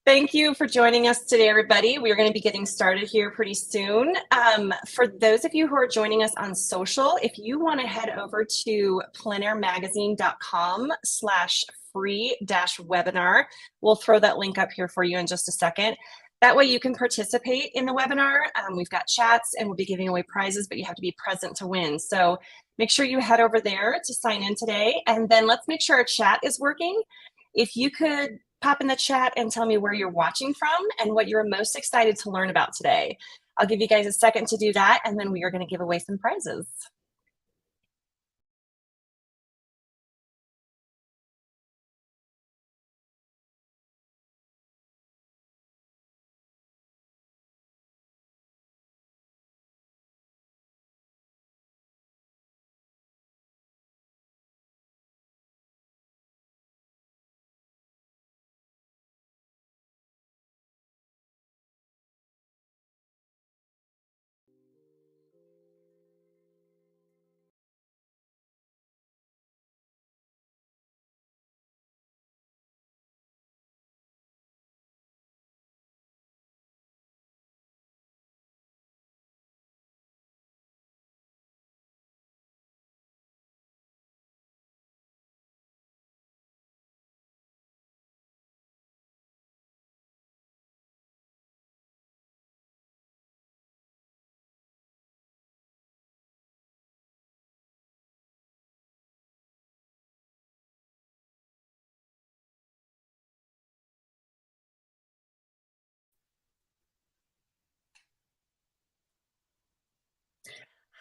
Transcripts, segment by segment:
Thank you for joining us today, everybody. We are going to be getting started here pretty soon. For those of you who are joining us on social, if you want to head over to plenairmagazine.com/free-webinar, we'll throw that link up here for you in just a second. That way you can participate in the webinar. We've got chats and we'll be giving away prizes, but you have to be present to win. So make sure you head over there to sign in today. And then let's make sure our chat is working. If you could pop in the chat and tell me where you're watching from and what you're most excited to learn about today. I'll give you guys a second to do that, and then we are going to give away some prizes.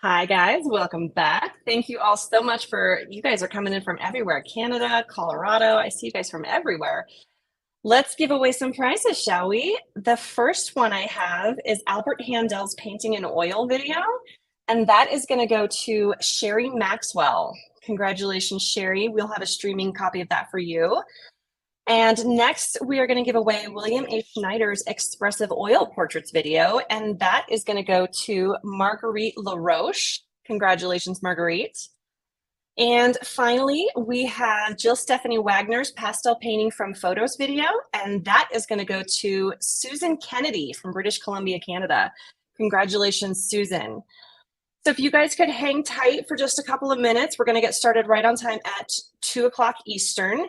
Hi guys, welcome back. Thank you all so much you guys are coming in from everywhere, Canada, Colorado. I see you guys from everywhere. Let's give away some prizes, shall we? The first one I have is Albert Handel's painting in oil video, and that is going to go to Sherry Maxwell. Congratulations, Sherry. We'll have a streaming copy of that for you. And next, we are going to give away William A. Schneider's expressive oil portraits video, and that is going to go to Marguerite LaRoche. Congratulations, Marguerite. And finally, we have Jill Stephanie Wagner's pastel painting from photos video, and that is going to go to Susan Kennedy from British Columbia, Canada. Congratulations, Susan. So if you guys could hang tight for just a couple of minutes, we're going to get started right on time at 2 o'clock Eastern.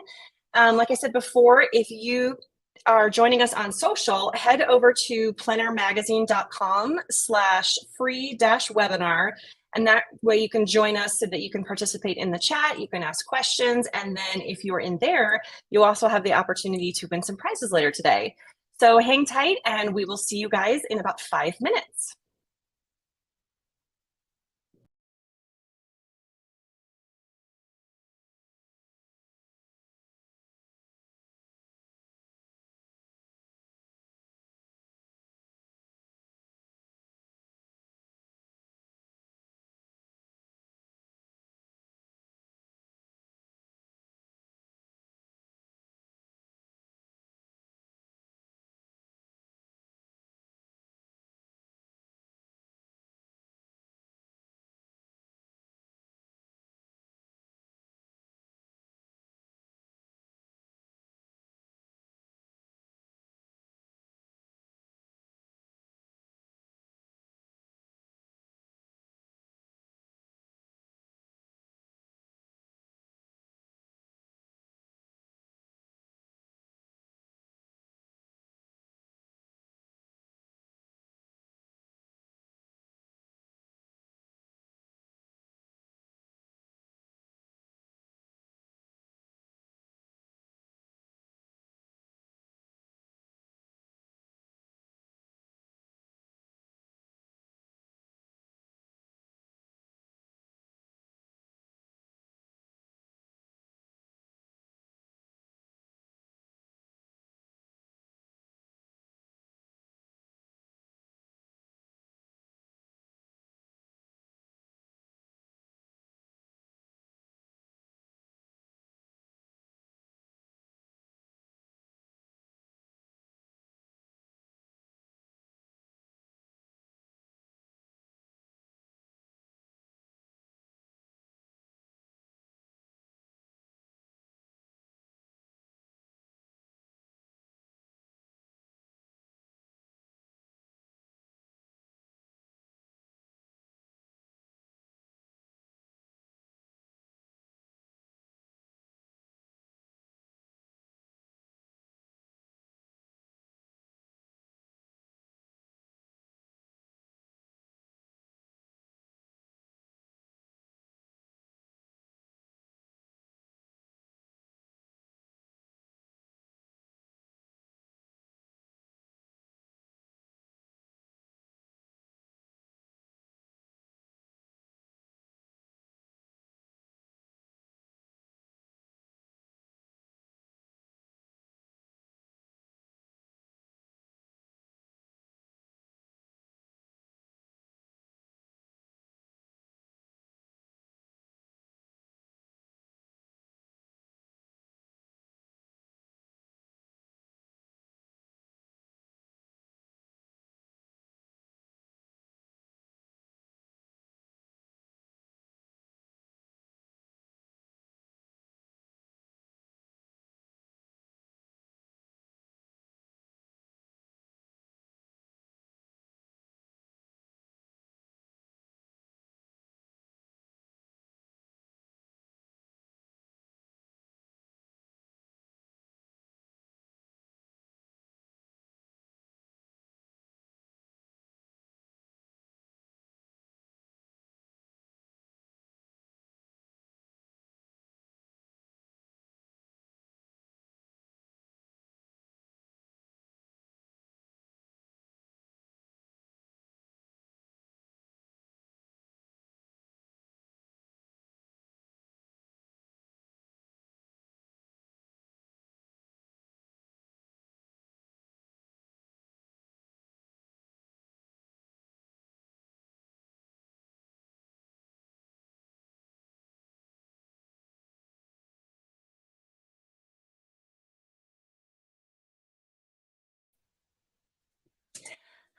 Like I said before, if you are joining us on social, head over to plenairmagazine.com/free-webinar. And that way you can join us so that you can participate in the chat, you can ask questions, and then if you're in there, you also have the opportunity to win some prizes later today. So hang tight and we will see you guys in about 5 minutes.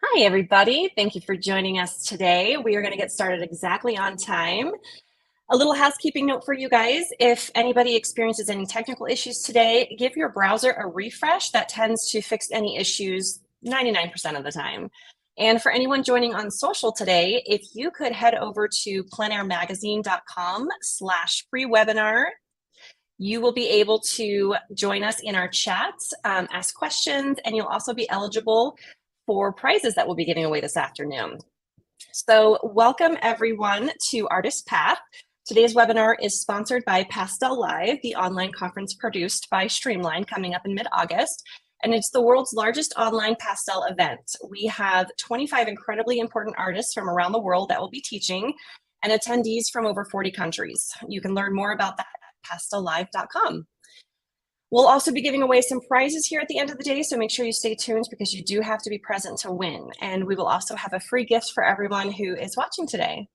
Hi, everybody. Thank you for joining us today. We are going to get started exactly on time. A little housekeeping note for you guys. If anybody experiences any technical issues today, give your browser a refresh. That tends to fix any issues 99% of the time. And for anyone joining on social today, if you could head over to plenairmagazine.com/free webinar, you will be able to join us in our chats, ask questions, and you'll also be eligible for prizes that we'll be giving away this afternoon. So welcome everyone to Artist Path. Today's webinar is sponsored by Pastel Live, the online conference produced by Streamline coming up in mid-August. And it's the world's largest online pastel event. We have 25 incredibly important artists from around the world that will be teaching and attendees from over 40 countries. You can learn more about that at pastellive.com. We'll also be giving away some prizes here at the end of the day, so make sure you stay tuned because you do have to be present to win. And we will also have a free gift for everyone who is watching today.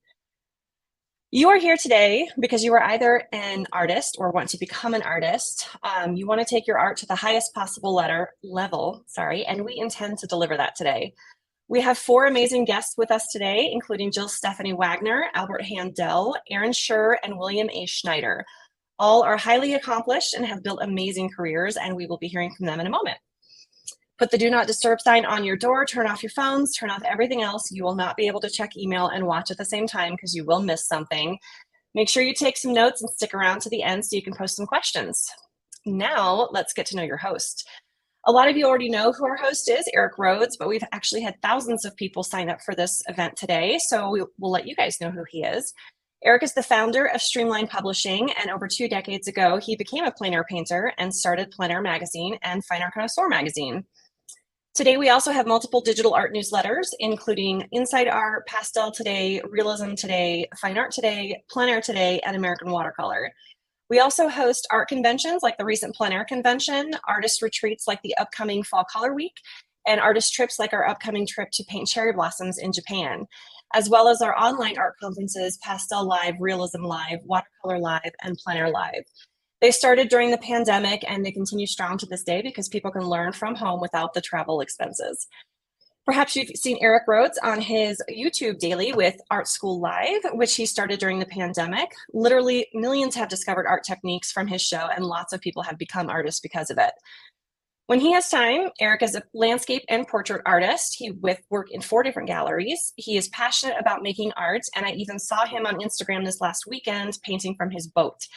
You are here today because you are either an artist or want to become an artist. You want to take your art to the highest possible level, and we intend to deliver that today. We have 4 amazing guests with us today, including Jill Stephanie Wagner, Albert Handel, Aaron Schur, and William A. Schneider. All are highly accomplished and have built amazing careers, and we will be hearing from them in a moment. Put the do not disturb sign on your door, turn off your phones, turn off everything else. You will not be able to check email and watch at the same time because you will miss something. Make sure you take some notes and stick around to the end so you can post some questions. Now, let's get to know your host. A lot of you already know who our host is, Eric Rhoads, but we've actually had thousands of people sign up for this event today, so we'll let you guys know who he is. Eric is the founder of Streamline Publishing, and over 2 decades ago, he became a plein air painter and started Plein Air Magazine and Fine Art Connoisseur Magazine. Today, we also have multiple digital art newsletters, including Inside Art, Pastel Today, Realism Today, Fine Art Today, Plein Air Today, and American Watercolor. We also host art conventions like the recent Plein Air Convention, artist retreats like the upcoming Fall Color Week, and artist trips like our upcoming trip to paint cherry blossoms in Japan, as well as our online art conferences, Pastel Live, Realism Live, Watercolor Live, and Plein Air Live. They started during the pandemic and they continue strong to this day because people can learn from home without the travel expenses. Perhaps you've seen Eric Rhoads on his YouTube daily with Art School Live, which he started during the pandemic. Literally millions have discovered art techniques from his show and lots of people have become artists because of it. When he has time, Eric is a landscape and portrait artist. He with work in 4 different galleries. He is passionate about making art, and I even saw him on Instagram this last weekend painting from his boat.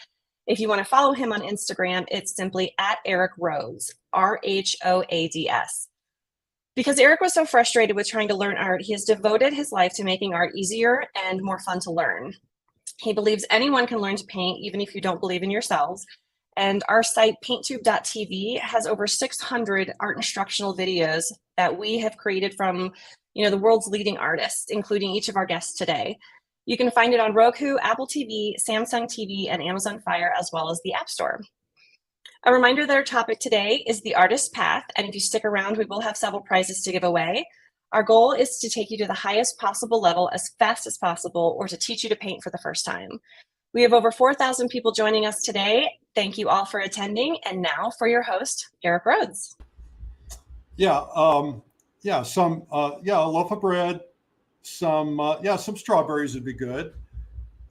If you want to follow him on Instagram, it's simply at Eric Rhoads, RHOADS. Because Eric was so frustrated with trying to learn art, he has devoted his life to making art easier and more fun to learn. He believes anyone can learn to paint, even if you don't believe in yourselves. And our site, painttube.tv, has over 600 art instructional videos that we have created from, the world's leading artists, including each of our guests today. You can find it on Roku, Apple TV, Samsung TV, and Amazon Fire, as well as the App Store. A reminder that our topic today is the artist's path, and if you stick around, we will have several prizes to give away. Our goal is to take you to the highest possible level as fast as possible, or to teach you to paint for the first time. We have over 4,000 people joining us today. Thank you all for attending. And now for your host, Eric Rhoads. A loaf of bread, some strawberries would be good.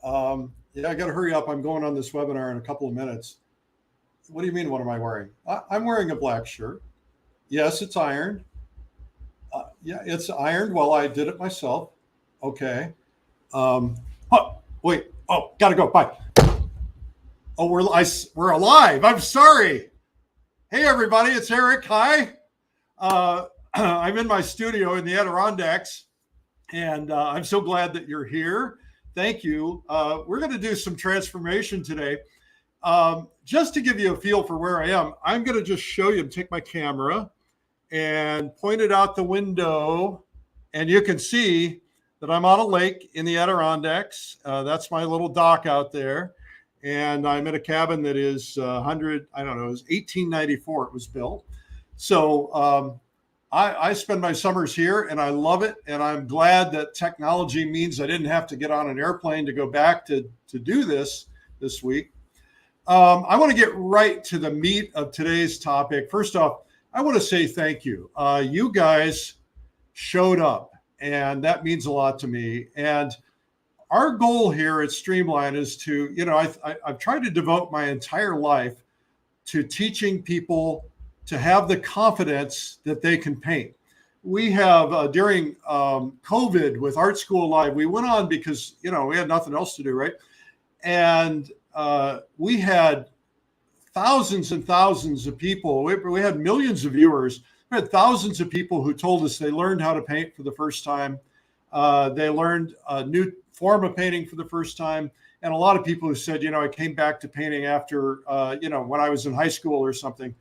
I got to hurry up. I'm going on this webinar in a couple of minutes. What do you mean, what am I wearing? I'm wearing a black shirt. Yes, it's ironed. It's ironed. Well, I did it myself. Okay. Gotta go. Bye. Oh, we're alive. I'm sorry. Hey, everybody. It's Eric. Hi. I'm in my studio in the Adirondacks, and I'm so glad that you're here. Thank you. We're going to do some transformation today. Just to give you a feel for where I am, I'm going to just show you, take my camera and point it out the window, and you can see that I'm on a lake in the Adirondacks. That's my little dock out there. And I'm in a cabin that is it was 1894 it was built. So I spend my summers here and I love it. And I'm glad that technology means I didn't have to get on an airplane to go back to do this week. I want to get right to the meat of today's topic. First off, I want to say thank you. You guys showed up, and that means a lot to me. And our goal here at Streamline is to, I've tried to devote my entire life to teaching people to have the confidence that they can paint. We have during COVID with Art School Live, we went on because, we had nothing else to do, right? And we had thousands and thousands of people. We had millions of viewers. We had thousands of people who told us they learned how to paint for the first time. They learned a new form of painting for the first time. And a lot of people who said, I came back to painting after, when I was in high school or something.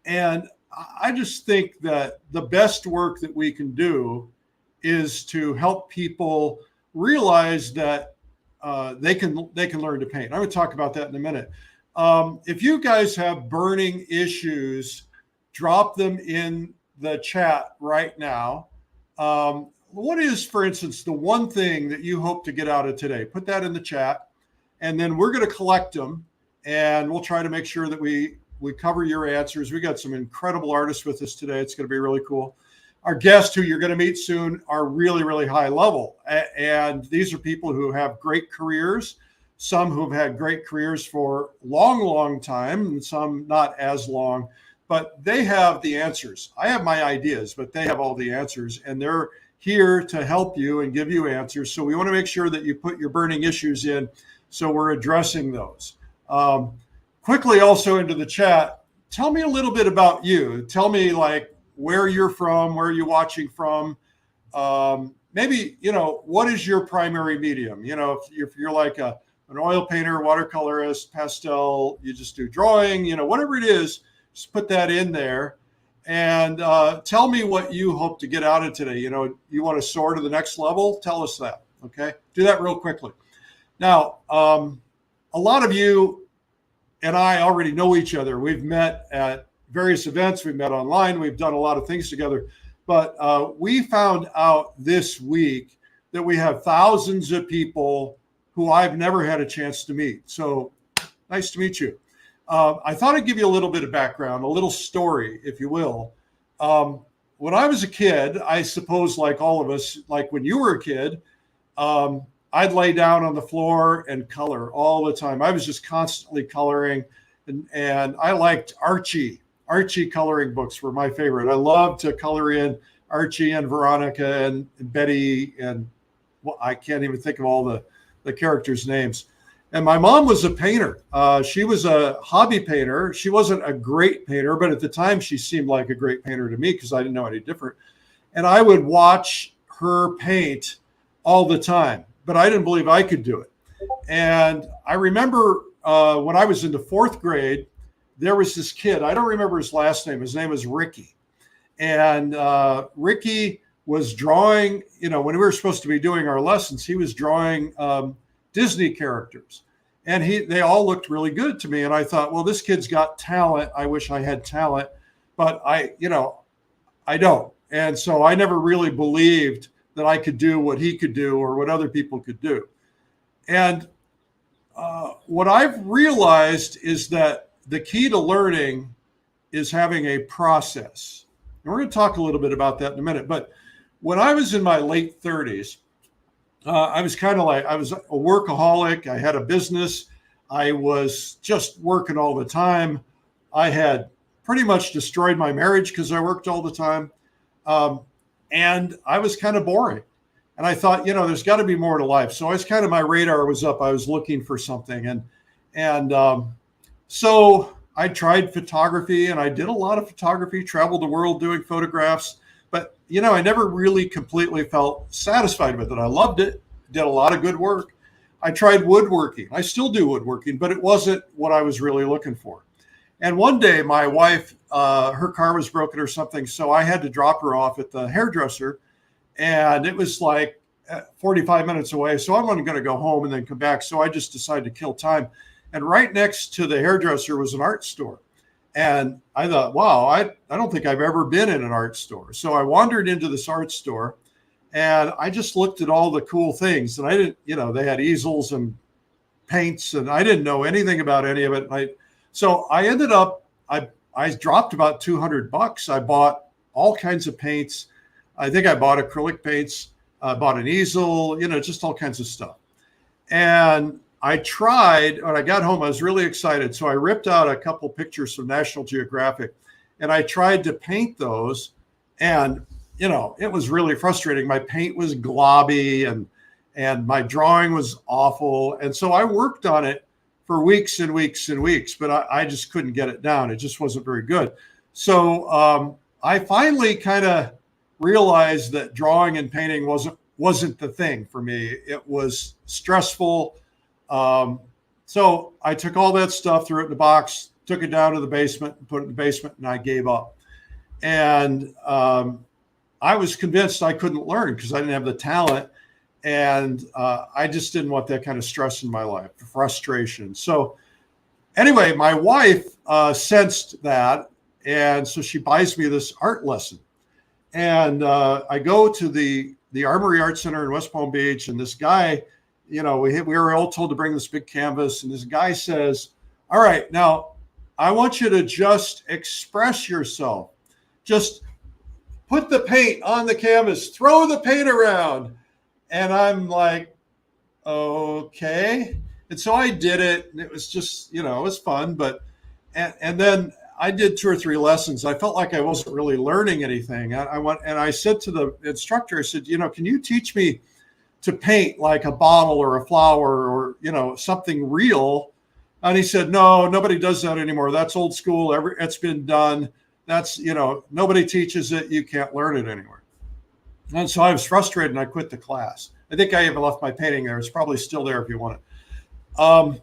And I just think that the best work that we can do is to help people realize that they can learn to paint. I'm going to talk about that in a minute. If you guys have burning issues, drop them in the chat right now. What is, for instance, the one thing that you hope to get out of today? Put that in the chat, and then we're going to collect them, and we'll try to make sure that we cover your answers. We got some incredible artists with us today. It's going to be really cool. Our guests, who you're going to meet soon, are really, really high level. And these are people who have great careers, some who've had great careers for a long, long time, and some not as long, but they have the answers. I have my ideas, but they have all the answers, and they're here to help you and give you answers. So we want to make sure that you put your burning issues in, so we're addressing those. Quickly also into the chat, tell me a little bit about you. Tell me like where you're from, where you're watching from. Maybe, what is your primary medium? If you're like an oil painter, watercolorist, pastel, you just do drawing, whatever it is, just put that in there. And tell me what you hope to get out of today. You want to soar to the next level? Tell us that, okay? Do that real quickly. Now, a lot of you and I already know each other. We've met at various events. We've met online. We've done a lot of things together. But we found out this week that we have thousands of people who I've never had a chance to meet. So nice to meet you. I thought I'd give you a little bit of background, a little story, if you will. When I was a kid, I suppose like all of us, like when you were a kid, I'd lay down on the floor and color all the time. I was just constantly coloring, and I liked Archie. Archie coloring books were my favorite. I loved to color in Archie and Veronica and Betty, and well, I can't even think of all the characters' names. And my mom was a painter. She was a hobby painter. She wasn't a great painter, but at the time she seemed like a great painter to me because I didn't know any different. And I would watch her paint all the time, but I didn't believe I could do it. And I remember when I was in the fourth grade, there was this kid. I don't remember his last name. His name was Ricky. And Ricky was drawing, when we were supposed to be doing our lessons, he was drawing Disney characters. And they all looked really good to me. And I thought, well, this kid's got talent. I wish I had talent, but I don't. And so I never really believed that I could do what he could do or what other people could do. And what I've realized is that the key to learning is having a process. And we're going to talk a little bit about that in a minute. But when I was in my late 30s, I was I was a workaholic. I had a business. I was just working all the time. I had pretty much destroyed my marriage because I worked all the time. And I was kind of boring. And I thought, there's got to be more to life. So my radar was up. I was looking for something. So I tried photography, and I did a lot of photography, traveled the world doing photographs. But, I never really completely felt satisfied with it. I loved it, did a lot of good work. I tried woodworking. I still do woodworking, but it wasn't what I was really looking for. And one day my wife, her car was broken or something. So I had to drop her off at the hairdresser, and it was like 45 minutes away. So I'm only going to go home and then come back. So I just decided to kill time. And right next to the hairdresser was an art store. And I thought, wow, I don't think I've ever been in an art store. So I wandered into this art store, and I just looked at all the cool things. And I didn't, they had easels and paints, and I didn't know anything about any of it. So I ended up, I dropped about $200. I bought all kinds of paints. I think I bought acrylic paints, bought an easel, just all kinds of stuff. And I tried, when I got home, I was really excited. So I ripped out a couple pictures from National Geographic and I tried to paint those. And, it was really frustrating. My paint was globby and my drawing was awful. And so I worked on it for weeks and weeks and weeks, but I just couldn't get it down. It just wasn't very good. So I finally kind of realized that drawing and painting wasn't the thing for me. It was stressful. So I took all that stuff, threw it in a box, took it down to the basement, put it in the basement, and I gave up. And I was convinced I couldn't learn because I didn't have the talent. And I just didn't want that kind of stress in my life, frustration. So anyway, my wife sensed that. And so she buys me this art lesson. And I go to the Armory Art Center in West Palm Beach. And this guy, we were all told to bring this big canvas. And this guy says, all right, now I want you to just express yourself. Just put the paint on the canvas, throw the paint around. And I'm like, okay. And so I did it. And it was just, it was fun. But, and then I did 2 or 3 lessons. I felt like I wasn't really learning anything. I went and I said to the instructor, I said, can you teach me to paint like a bottle or a flower or, something real? And he said, no, nobody does that anymore. That's old school. It's been done. That's, nobody teaches it. You can't learn it anymore. And so I was frustrated and I quit the class. I think I even left my painting there. It's probably still there if you want it.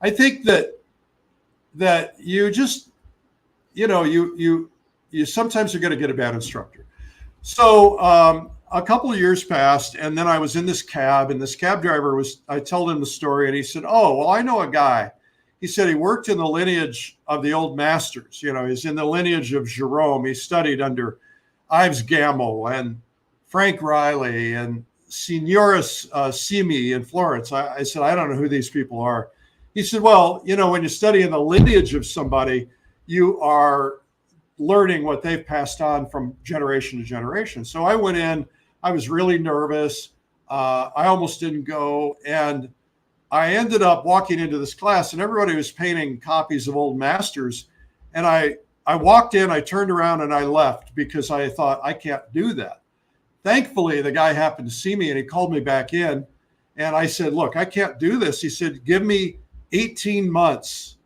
I think that you just, you sometimes you're going to get a bad instructor. So a couple of years passed and then I was in this cab and this cab driver I told him the story and he said, oh, well, I know a guy. He said he worked in the lineage of the old masters. He's in the lineage of Jerome. He studied under Ives Gammel and Frank Riley and Signoris Simi in Florence. I said, I don't know who these people are. He said, well, when you study in the lineage of somebody, you are learning what they've passed on from generation to generation. So I went in, I was really nervous. I almost didn't go. And I ended up walking into this class and everybody was painting copies of old masters. And I walked in, I turned around and I left because I thought I can't do that. Thankfully, the guy happened to see me and he called me back in and I said, look, I can't do this. He said, give me 18 months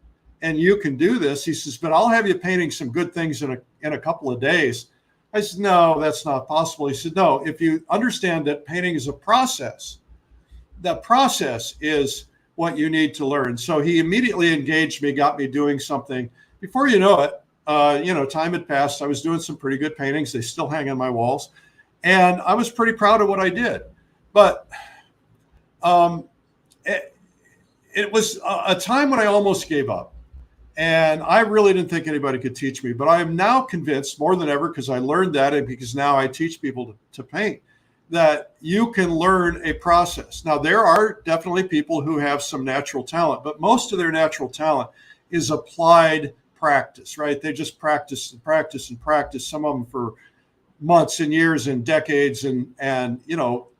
and you can do this. He says, but I'll have you painting some good things in a couple of days. I said, no, that's not possible. He said, no, if you understand that painting is a process, the process is what you need to learn. So he immediately engaged me, got me doing something. Before you know it, time had passed. I was doing some pretty good paintings. They still hang on my walls. And I was pretty proud of what I did. But it was a time when I almost gave up. And I really didn't think anybody could teach me. But I am now convinced more than ever, because I learned that and because now I teach people to paint, that you can learn a process. Now, there are definitely people who have some natural talent, but most of their natural talent is applied practice, right? They just practice and practice and practice, some of them for months and years and decades. And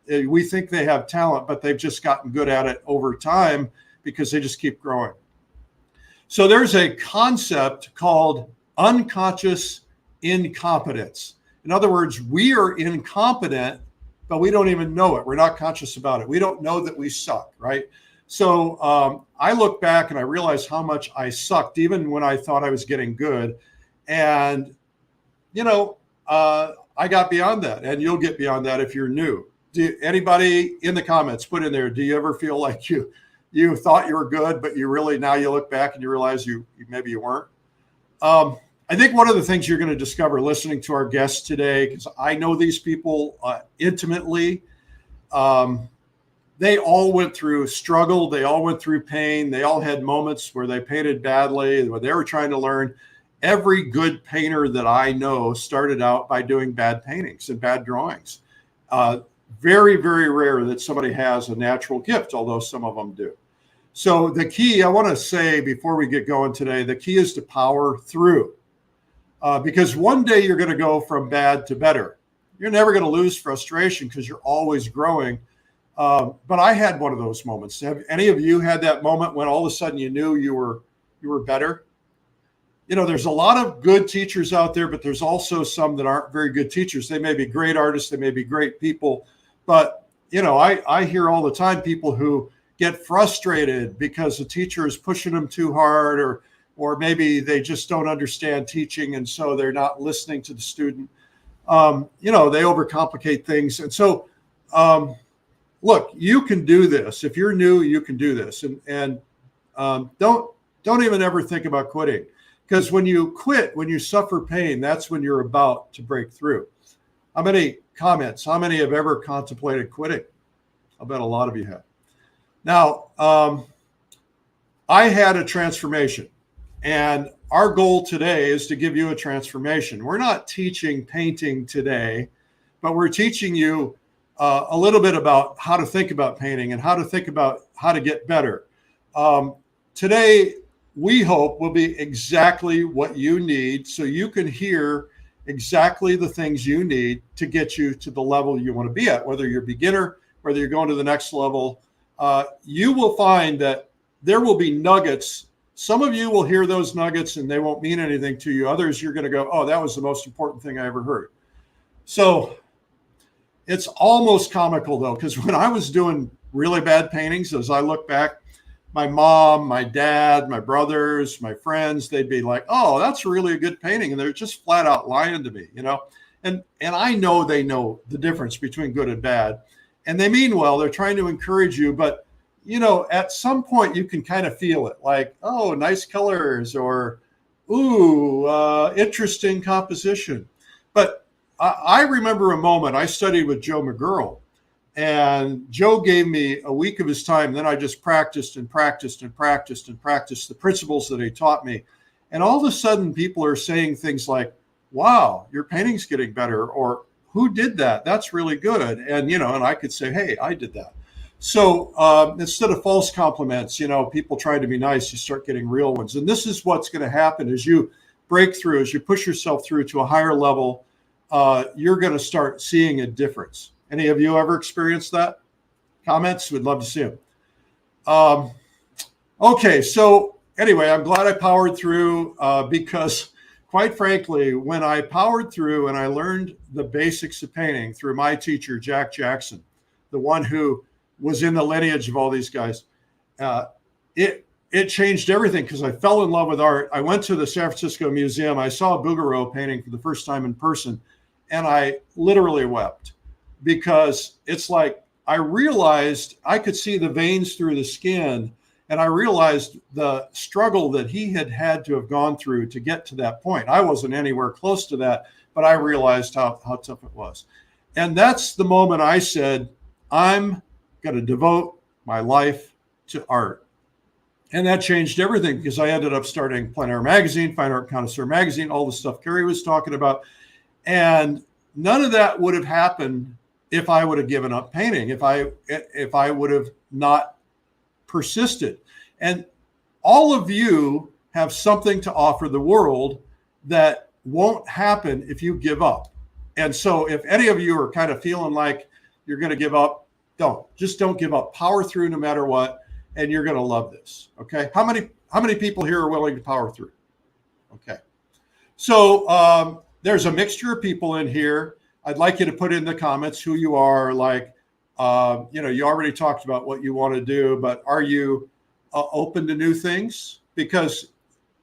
we think they have talent, but they've just gotten good at it over time because they just keep growing. So there's a concept called unconscious incompetence. In other words, we are incompetent, but we don't even know it. We're not conscious about it. We don't know that we suck, right? So I look back and I realize how much I sucked, even when I thought I was getting good. And, I got beyond that, and you'll get beyond that if you're new. Anybody in the comments, put in there, do you ever feel like you thought you were good, but now you look back and you realize maybe you weren't? I think one of the things you're going to discover listening to our guests today, because I know these people intimately, they all went through struggle. They all went through pain. They all had moments where they painted badly, where they were trying to learn. Every good painter that I know started out by doing bad paintings and bad drawings. Very, very rare that somebody has a natural gift, although some of them do. So the key, I want to say before we get going today, the key is to power through. Because one day you're going to go from bad to better. you're never going to lose frustration because you're always growing. But I had one of those moments. Have any of you had that moment when all of a sudden you knew you were better? There's a lot of good teachers out there, but there's also some that aren't very good teachers. They may be great artists, they may be great people, but I hear all the time people who get frustrated because the teacher is pushing them too hard, or maybe they just don't understand teaching, and so they're not listening to the student. They overcomplicate things, and so look, you can do this. If you're new, you can do this, and don't even ever think about quitting. Because when you quit, when you suffer pain, that's when you're about to break through. How many comments? How many have ever contemplated quitting? I bet a lot of you have. Now, I had a transformation, and our goal today is to give you a transformation. We're not teaching painting today, but we're teaching you a little bit about how to think about painting and how to think about how to get better. Today, we hope will be exactly what you need so you can hear exactly the things you need to get you to the level you want to be at, whether you're a beginner, whether you're going to the next level. You will find that there will be nuggets. Some of you will hear those nuggets and they won't mean anything to you. Others, you're going to go, oh, that was the most important thing I ever heard. So it's almost comical, though, because when I was doing really bad paintings, as I look back, my mom, my dad, my brothers, my friends, they'd be like, oh, that's really a good painting. And they're just flat out lying to me, and I know they know the difference between good and bad. And they mean well, they're trying to encourage you. But, at some point you can kind of feel it, like, oh, nice colors, or, ooh, interesting composition. But I remember a moment. I studied with Joe McGurl. And Joe gave me a week of his time. Then I just practiced and practiced and practiced and practiced the principles that he taught me. And all of a sudden, people are saying things like, wow, your painting's getting better, or who did that? That's really good. And, and I could say, hey, I did that. So instead of false compliments, people trying to be nice, you start getting real ones. And this is what's going to happen as you break through, as you push yourself through to a higher level, you're going to start seeing a difference. Any of you ever experienced that? Comments? We'd love to see them. Okay, so anyway, I'm glad I powered through because, quite frankly, when I powered through and I learned the basics of painting through my teacher, Jack Jackson, the one who was in the lineage of all these guys, it changed everything because I fell in love with art. I went to the San Francisco Museum. I saw a Bouguereau painting for the first time in person, and I literally wept. Because it's like I realized I could see the veins through the skin, and I realized the struggle that he had to have gone through to get to that point. I wasn't anywhere close to that, but I realized how tough it was. And that's the moment I said, I'm going to devote my life to art. And that changed everything because I ended up starting Plein Air Magazine, Fine Art Connoisseur Magazine, all the stuff Carrie was talking about. And none of that would have happened if I would have given up painting, if I would have not persisted. And all of you have something to offer the world that won't happen if you give up. And so if any of you are kind of feeling like you're going to give up, don't give up. Power through no matter what, and you're going to love this. Okay. How many people here are willing to power through? Okay. So there's a mixture of people in here. I'd like you to put in the comments who you are. Like, you already talked about what you want to do, but are you open to new things? Because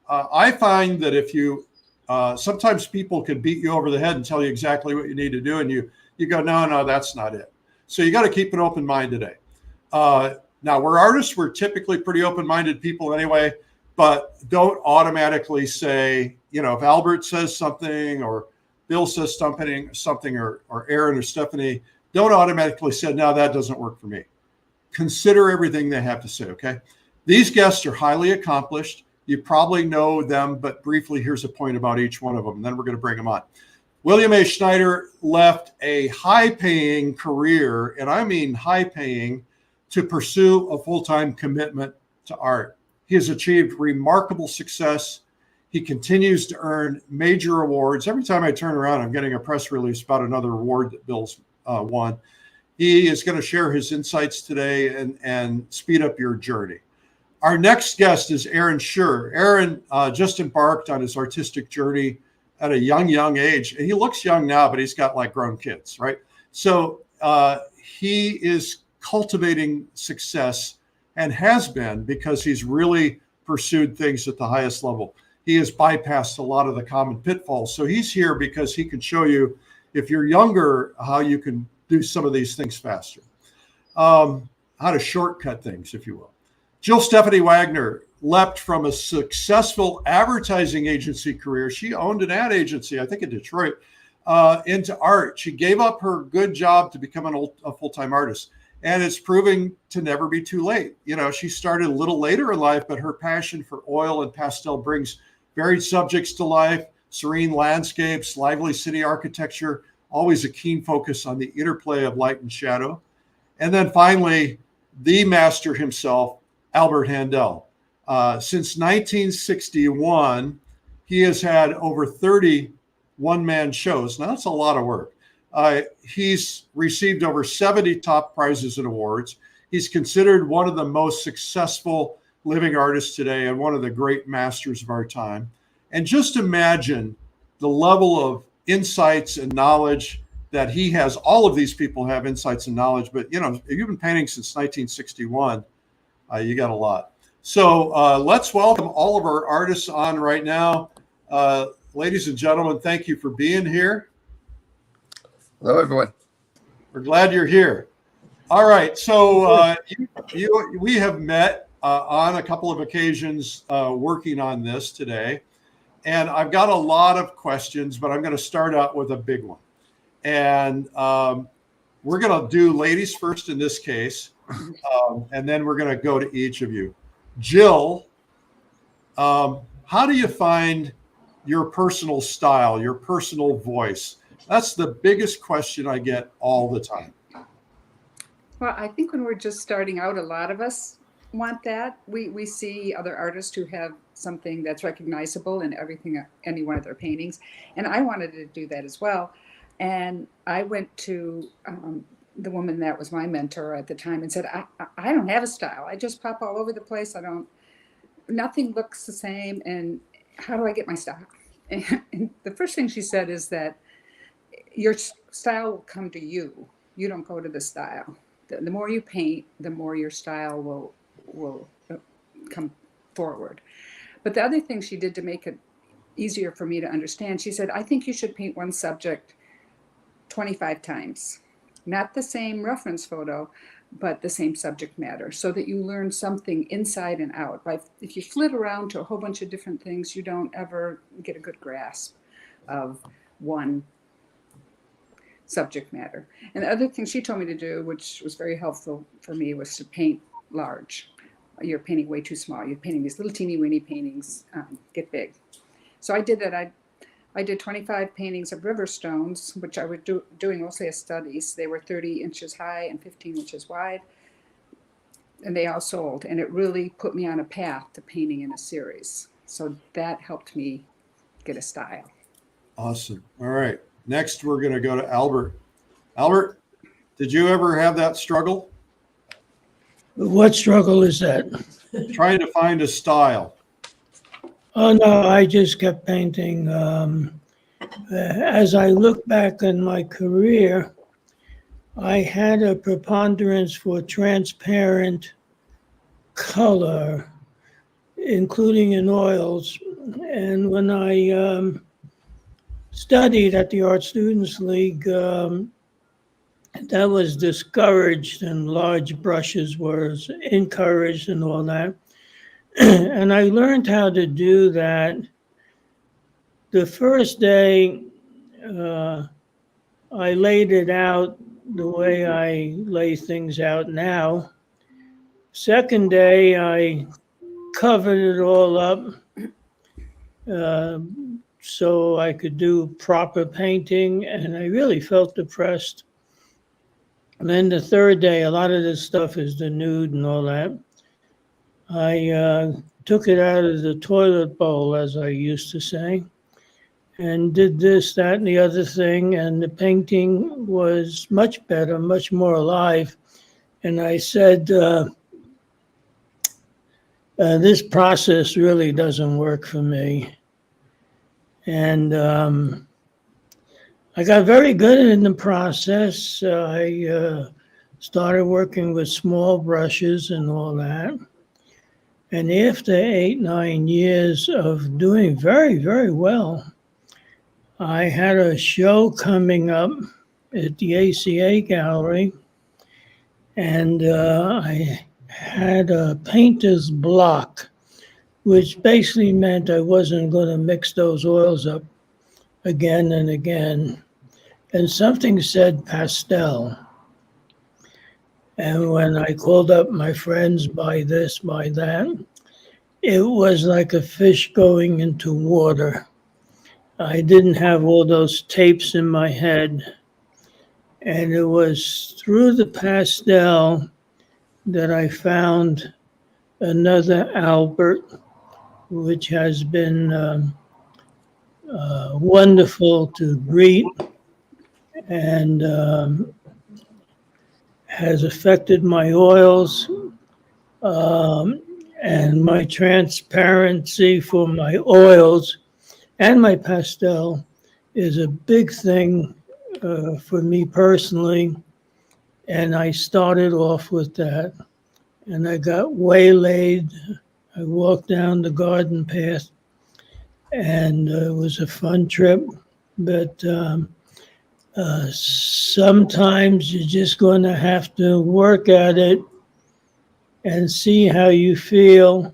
I find that if you, sometimes people can beat you over the head and tell you exactly what you need to do. And you go, no, that's not it. So you got to keep an open mind today. Now we're artists. We're typically pretty open-minded people anyway, but don't automatically say, if Albert says something or Bill says something or Aaron or Stephanie, don't automatically say, no, that doesn't work for me. Consider everything they have to say, okay? These guests are highly accomplished. You probably know them, but briefly, here's a point about each one of them, and then we're going to bring them on. William A. Schneider left a high-paying career, and I mean high-paying, to pursue a full-time commitment to art. He has achieved remarkable success. He continues to earn major awards. Every time I turn around, I'm getting a press release about another award that Bill's won. He is going to share his insights today and speed up your journey. Our next guest is Aaron Schur. Aaron just embarked on his artistic journey at a young age. And he looks young now, but he's got like grown kids, right? So he is cultivating success and has been because he's really pursued things at the highest level. He has bypassed a lot of the common pitfalls. So he's here because he can show you, if you're younger, how you can do some of these things faster. How to shortcut things, if you will. Jill Stephanie Wagner leapt from a successful advertising agency career. She owned an ad agency, I think in Detroit, into art. She gave up her good job to become a full-time artist. And it's proving to never be too late. You know, she started a little later in life, but her passion for oil and pastel brings varied subjects to life, serene landscapes, lively city architecture, always a keen focus on the interplay of light and shadow. And then finally, the master himself, Albert Handel. Since 1961, he has had over 30 one-man shows. Now, that's a lot of work. He's received over 70 top prizes and awards. He's considered one of the most successful living artists today and one of the great masters of our time. And just imagine the level of insights and knowledge that he has. All of these people have insights and knowledge, but you know, if you've been painting since 1961, you got a lot. So let's welcome all of our artists on right now. Ladies and gentlemen, thank you for being here. Hello, everyone. We're glad you're here. All right, so we have met on a couple of occasions working on this today. And I've got a lot of questions, but I'm going to start out with a big one. And we're going to do ladies first in this case, and then we're going to go to each of you. Jill, how do you find your personal style, your personal voice? That's the biggest question I get all the time. Well, I think when we're just starting out, a lot of us want that. We see other artists who have something that's recognizable in any one of their paintings. And I wanted to do that as well. And I went to the woman that was my mentor at the time and said, I don't have a style. I just pop all over the place. Nothing looks the same. And how do I get my style? And the first thing she said is that your style will come to you. You don't go to the style. The more you paint, the more your style will come forward. But the other thing she did to make it easier for me to understand, she said, I think you should paint one subject 25 times. Not the same reference photo, but the same subject matter, so that you learn something inside and out. If you flit around to a whole bunch of different things, you don't ever get a good grasp of one subject matter. And the other thing she told me to do, which was very helpful for me, was to paint large. You're painting way too small. You're painting these little teeny weeny paintings, get big. So I did that. I did 25 paintings of river stones, which I was doing mostly as studies. They were 30 inches high and 15 inches wide. And they all sold. And it really put me on a path to painting in a series. So that helped me get a style. Awesome. All right. Next, we're going to go to Albert. Albert, did you ever have that struggle? What struggle is that? Trying to find a style. Oh, no, I just kept painting. As I look back on my career, I had a preponderance for transparent color, including in oils. And when I studied at the Art Students League, that was discouraged, and large brushes were encouraged and all that. And I learned how to do that. The first day, I laid it out the way I lay things out now. Second day, I covered it all up so I could do proper painting, and I really felt depressed. And then the third day, a lot of this stuff is the nude and all that. I took it out of the toilet bowl, as I used to say, and did this, that, and the other thing. And the painting was much better, much more alive. And I said, this process really doesn't work for me. And I got very good in the process. I started working with small brushes and all that. And after 8, 9 years of doing very, very well, I had a show coming up at the ACA Gallery, and I had a painter's block, which basically meant I wasn't going to mix those oils up again and again. And something said pastel. And when I called up my friends, buy this, buy that, it was like a fish going into water. I didn't have all those tapes in my head. And it was through the pastel that I found another Albert, which has been wonderful to greet and has affected my oils and my transparency for my oils and my pastel is a big thing for me personally. And I started off with that, and I got waylaid. I walked down the garden path, and it was a fun trip. But sometimes you're just going to have to work at it and see how you feel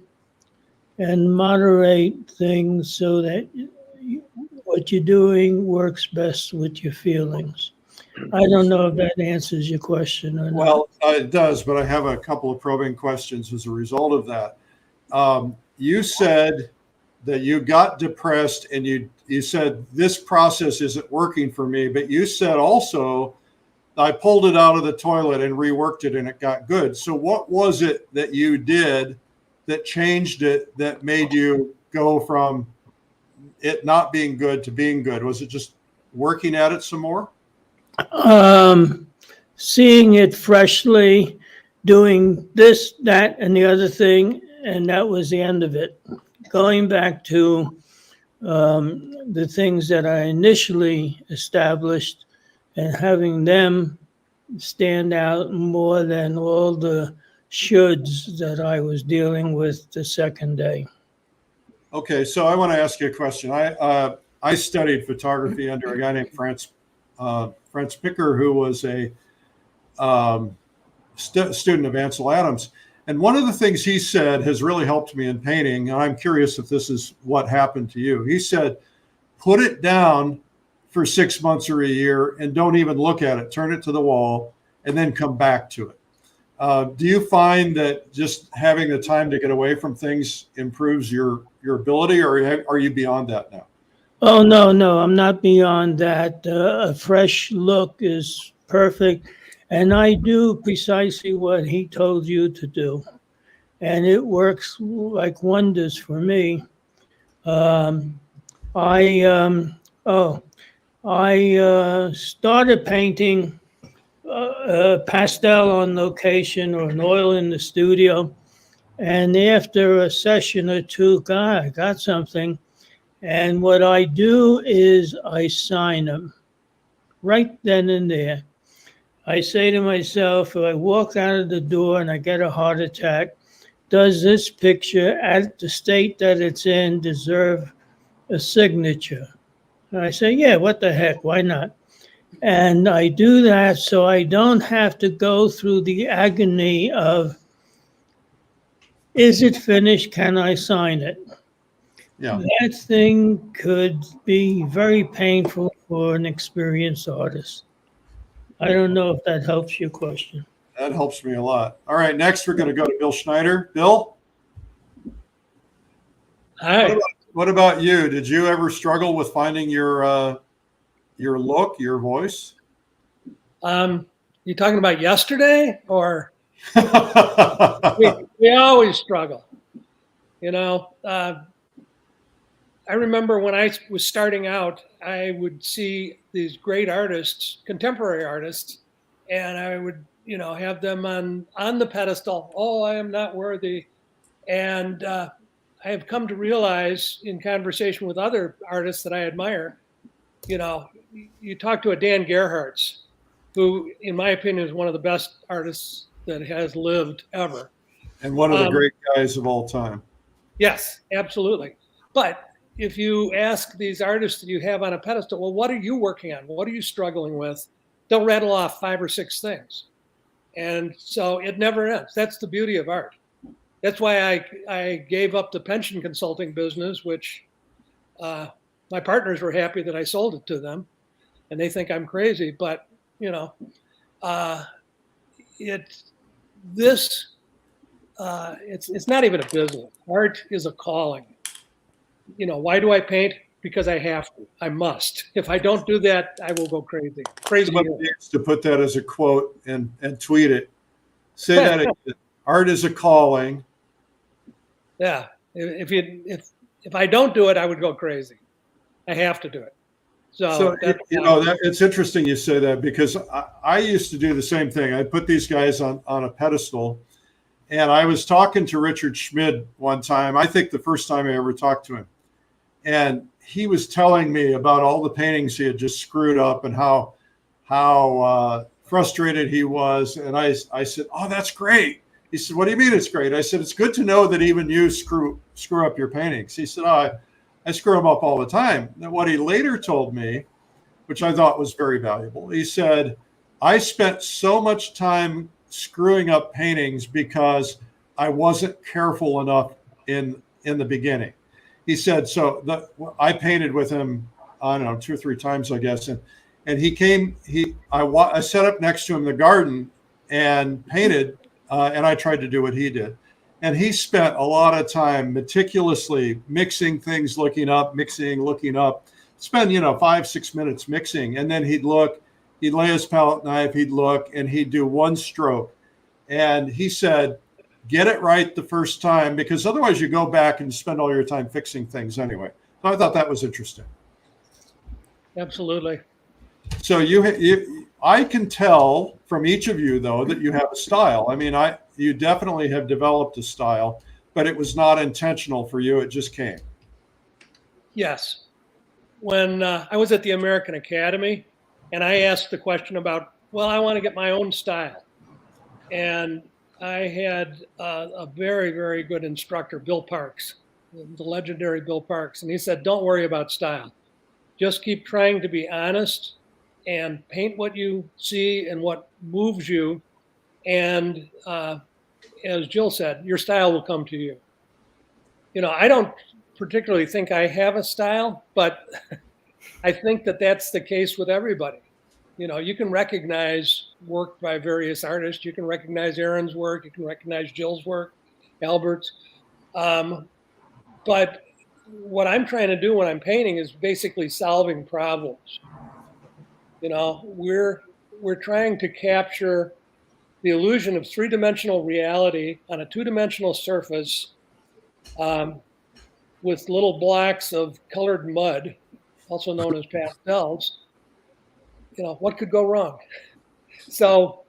and moderate things so that what you're doing works best with your feelings. I don't know if that answers your question or not. Well, it does, but I have a couple of probing questions as a result of that. You said that you got depressed and you said this process isn't working for me, but you said also I pulled it out of the toilet and reworked it and it got good. So what was it that you did that changed it, that made you go from it not being good to being good? Was it just working at it some more? Seeing it freshly, doing this, that, and the other thing, and that was the end of it. Going back to the things that I initially established and having them stand out more than all the shoulds that I was dealing with the second day. Okay, so I want to ask you a question. I studied photography under a guy named Franz Picker, who was a student of Ansel Adams. And one of the things he said has really helped me in painting, and I'm curious if this is what happened to you. He said, put it down for 6 months or a year and don't even look at it. Turn it to the wall and then come back to it. Do you find that just having the time to get away from things improves your ability, or are you beyond that now? Oh, no, I'm not beyond that. A fresh look is perfect. And I do precisely what he told you to do. And it works like wonders for me. I started painting pastel on location or an oil in the studio. And after a session or two, God, I got something. And what I do is I sign them right then and there. I say to myself, if I walk out of the door and I get a heart attack, does this picture at the state that it's in deserve a signature? And I say, yeah, what the heck, why not? And I do that so I don't have to go through the agony of, is it finished? Can I sign it? Yeah. That thing could be very painful for an experienced artist. I don't know if that helps your question. That helps me a lot. All right, next we're going to go to Bill Schneider. Bill? Hi. What about you? Did you ever struggle with finding your look, your voice? You talking about yesterday or? We always struggle. You know, I remember when I was starting out, I would see these great artists, contemporary artists, and I would, have them on the pedestal. Oh, I am not worthy. And I have come to realize in conversation with other artists that I admire, you talk to a Dan Gerhardt, who, in my opinion, is one of the best artists that has lived ever. And one of the great guys of all time. Yes, absolutely. But if you ask these artists that you have on a pedestal, well, what are you working on? What are you struggling with? They'll rattle off 5 or 6 things. And so it never ends. That's the beauty of art. That's why I gave up the pension consulting business, which my partners were happy that I sold it to them, and they think I'm crazy. But it's not even a business. Art is a calling. Why do I paint? Because I have to. I must. If I don't do that, I will go crazy. Somebody needs to put that as a quote and tweet it. Say that again. Art is a calling. Yeah. If I don't do it, I would go crazy. I have to do it. So it's interesting you say that, because I used to do the same thing. I put these guys on a pedestal, and I was talking to Richard Schmid one time. I think the first time I ever talked to him, and he was telling me about all the paintings he had just screwed up and how frustrated he was. And I said, "Oh, that's great." He said, "What do you mean it's great?" I said, "It's good to know that even you screw up your paintings." He said, "Oh, I screw them up all the time." And what he later told me, which I thought was very valuable, he said, "I spent so much time screwing up paintings because I wasn't careful enough in the beginning." He said, I painted with him, I don't know, 2 or 3 times, I guess. And he came, I set up next to him in the garden and painted, and I tried to do what he did. And he spent a lot of time meticulously mixing things, looking up, spend, 5-6 minutes mixing. And then he'd lay his palette knife, he'd look, and he'd do one stroke. And he said, get it right the first time, because otherwise you go back and spend all your time fixing things anyway. So I thought that was interesting. Absolutely. So I can tell from each of you, though, that you have a style. I mean, you definitely have developed a style, but it was not intentional for you. It just came. Yes. When I was at the American Academy, and I asked the question about, well, I want to get my own style. And I had a very, very good instructor, Bill Parks, the legendary Bill Parks. And he said, don't worry about style. Just keep trying to be honest and paint what you see and what moves you. And as Jill said, your style will come to you. I don't particularly think I have a style, but I think that that's the case with everybody. You can recognize work by various artists. You can recognize Aaron's work. You can recognize Jill's work, Albert's. But what I'm trying to do when I'm painting is basically solving problems. We're trying to capture the illusion of 3-dimensional reality on a 2-dimensional surface with little blocks of colored mud, also known as pastels. What could go wrong? So,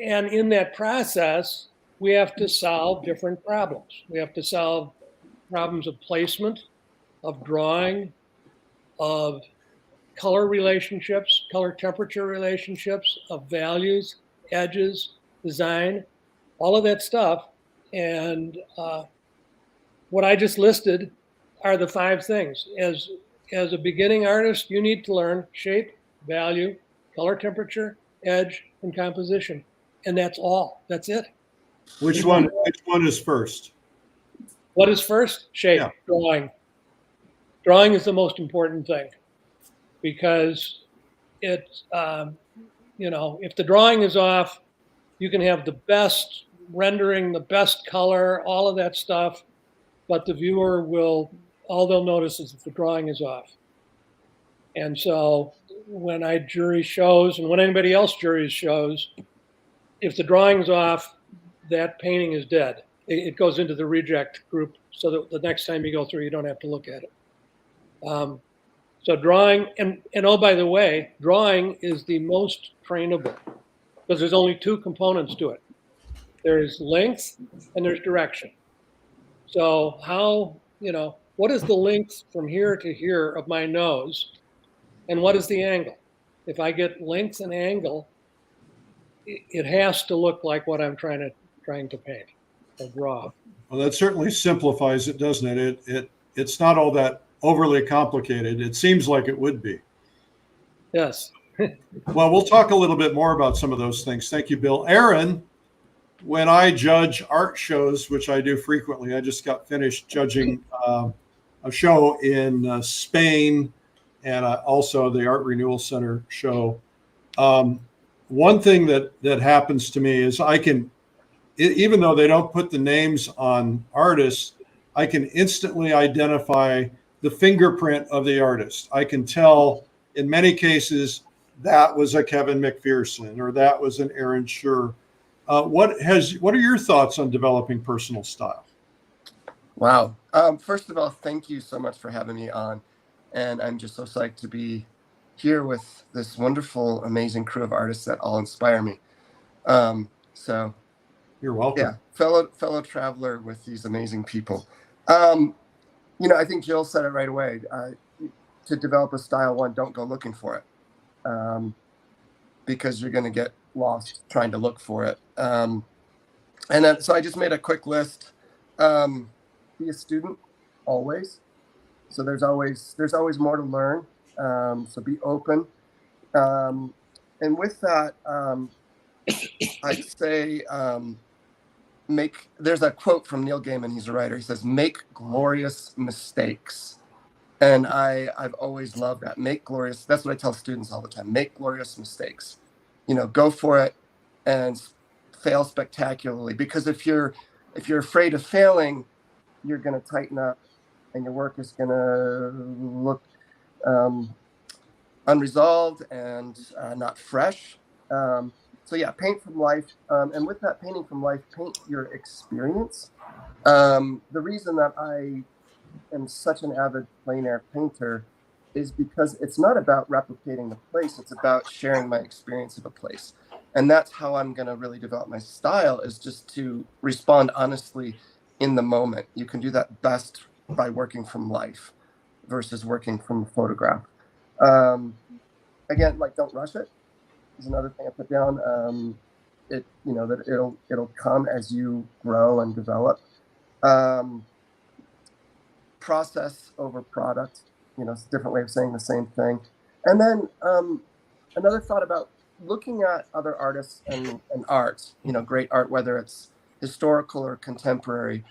and in that process, we have to solve different problems. We have to solve problems of placement, of drawing, of color relationships, color temperature relationships, of values, edges, design, all of that stuff. And what I just listed are the 5 things. As a beginning artist, you need to learn shape, value, color temperature, edge, and composition. And that's all. That's it. Which one is first? What is first? Shape, yeah. Drawing. Drawing is the most important thing, because it's, if the drawing is off, you can have the best rendering, the best color, all of that stuff, but the viewer all they'll notice is if the drawing is off. And so when I jury shows, and when anybody else juries shows, if the drawing's off, that painting is dead. It goes into the reject group so that the next time you go through, you don't have to look at it. So drawing, and oh, by the way, drawing is the most trainable because there's only two components to it. There's length and there's direction. So how, what is the length from here to here of my nose, and what is the angle? If I get length and angle, it has to look like what I'm trying to paint or draw. Well, that certainly simplifies it, doesn't it? It's not all that overly complicated. It seems like it would be. Yes. Well, we'll talk a little bit more about some of those things. Thank you, Bill. Aaron, when I judge art shows, which I do frequently, I just got finished judging a show in Spain and also the Art Renewal Center show. One thing that happens to me is I can, even though they don't put the names on artists, I can instantly identify the fingerprint of the artist. I can tell in many cases that was a Kevin McPherson or that was an Aaron Schur. What are your thoughts on developing personal style? Wow. First of all, thank you so much for having me on. And I'm just so psyched to be here with this wonderful, amazing crew of artists that all inspire me. So You're welcome. yeah, fellow traveler with these amazing people. I think Jill said it right away. To develop a style, one, don't go looking for it, because you're going to get lost trying to look for it. And then, so I just made a quick list. Be a student, always. So there's always more to learn. So be open. And with that, I'd say there's a quote from Neil Gaiman. He's a writer. He says, "Make glorious mistakes." And I've always loved that. Make glorious. That's what I tell students all the time. Make glorious mistakes. Go for it and fail spectacularly. Because if you're afraid of failing, you're going to tighten up, and your work is going to look unresolved and not fresh. So yeah, paint from life. And with that painting from life, paint your experience. The reason that I am such an avid plein air painter is because it's not about replicating the place. It's about sharing my experience of a place. And that's how I'm going to really develop my style, is just to respond honestly in the moment. You can do that best by working from life versus working from a photograph. Again, don't rush it is another thing I put down. That it'll come as you grow and develop. Process over product, it's a different way of saying the same thing. And then another thought about looking at other artists and art, great art, whether it's historical or contemporary.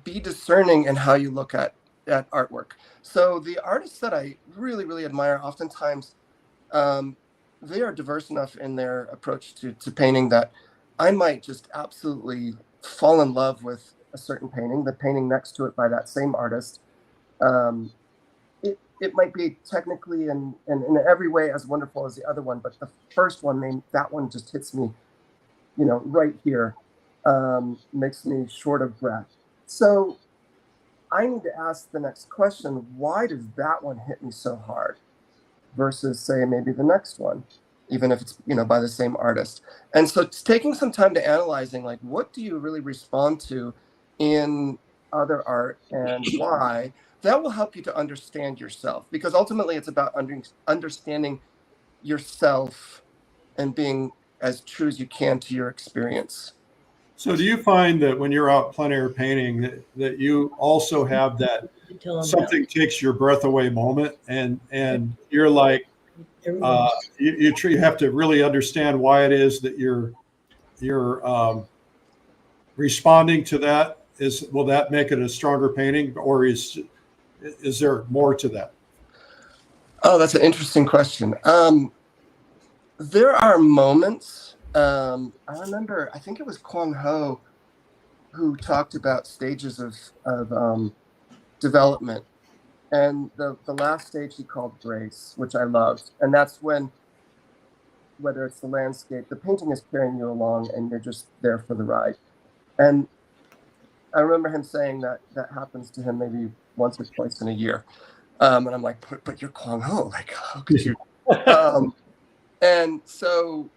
Be discerning in how you look at artwork. So the artists that I really, really admire, oftentimes they are diverse enough in their approach to painting that I might just absolutely fall in love with a certain painting, the painting next to it by that same artist. It might be technically and in every way as wonderful as the other one, but the first one, that one just hits me, right here, makes me short of breath. So I need to ask the next question: why does that one hit me so hard versus, say, maybe the next one, even if it's by the same artist? And so it's taking some time to analyzing, what do you really respond to in other art and why. That will help you to understand yourself, because ultimately it's about understanding yourself and being as true as you can to your experience. So do you find that when you're out plein air painting that you also have that something takes your breath away moment, and you're like, you have to really understand why it is that you're responding to that? Will that make it a stronger painting, or is there more to that? Oh, that's an interesting question. There are moments. I remember, I think it was Kwang Ho who talked about stages of development, and the last stage he called grace, which I loved, and that's when whether it's the landscape, the painting is carrying you along and you're just there for the ride. And I remember him saying that that happens to him maybe once or twice in a year. And I'm like, but you're Kwang Ho, like, how could you? And so,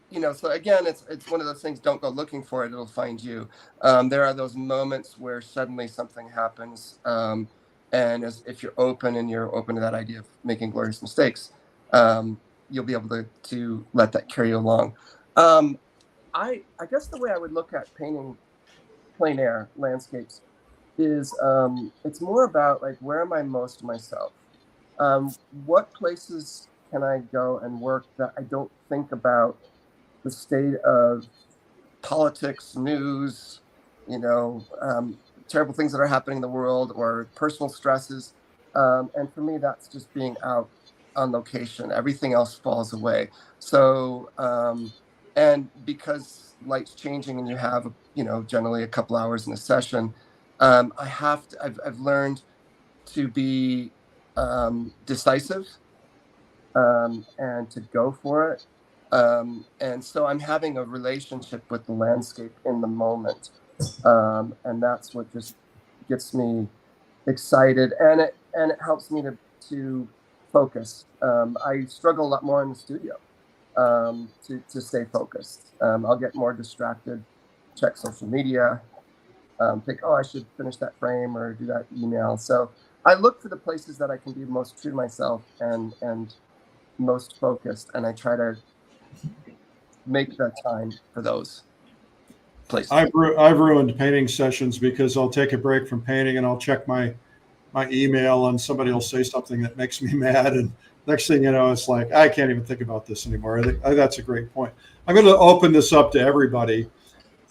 you know, so again, it's one of those things, don't go looking for it, it'll find you. There are those moments where suddenly something happens. And if you're open and you're open to that idea of making glorious mistakes, you'll be able to let that carry you along. I guess the way I would look at painting plein air landscapes is it's more about like, where am I most myself? What places can I go and work that I don't think about the state of politics, news, you know, terrible things that are happening in the world or personal stresses. And for me, that's just being out on location. Everything else falls away. So, and because light's changing and you have, you know, generally a couple hours in a session, I've learned to be decisive and to go for it. And so I'm having a relationship with the landscape in the moment. And that's what just gets me excited, and it helps me to focus. I struggle a lot more in the studio to stay focused. I'll get more distracted, check social media, think, oh, I should finish that frame or do that email. So I look for the places that I can be most true to myself and most focused, and I try to make the time for those places. I've ruined painting sessions because I'll take a break from painting and I'll check my email, and somebody will say something that makes me mad, and next thing you know, it's like, I can't even think about this anymore. I think that's a great point. I'm going to open this up to everybody.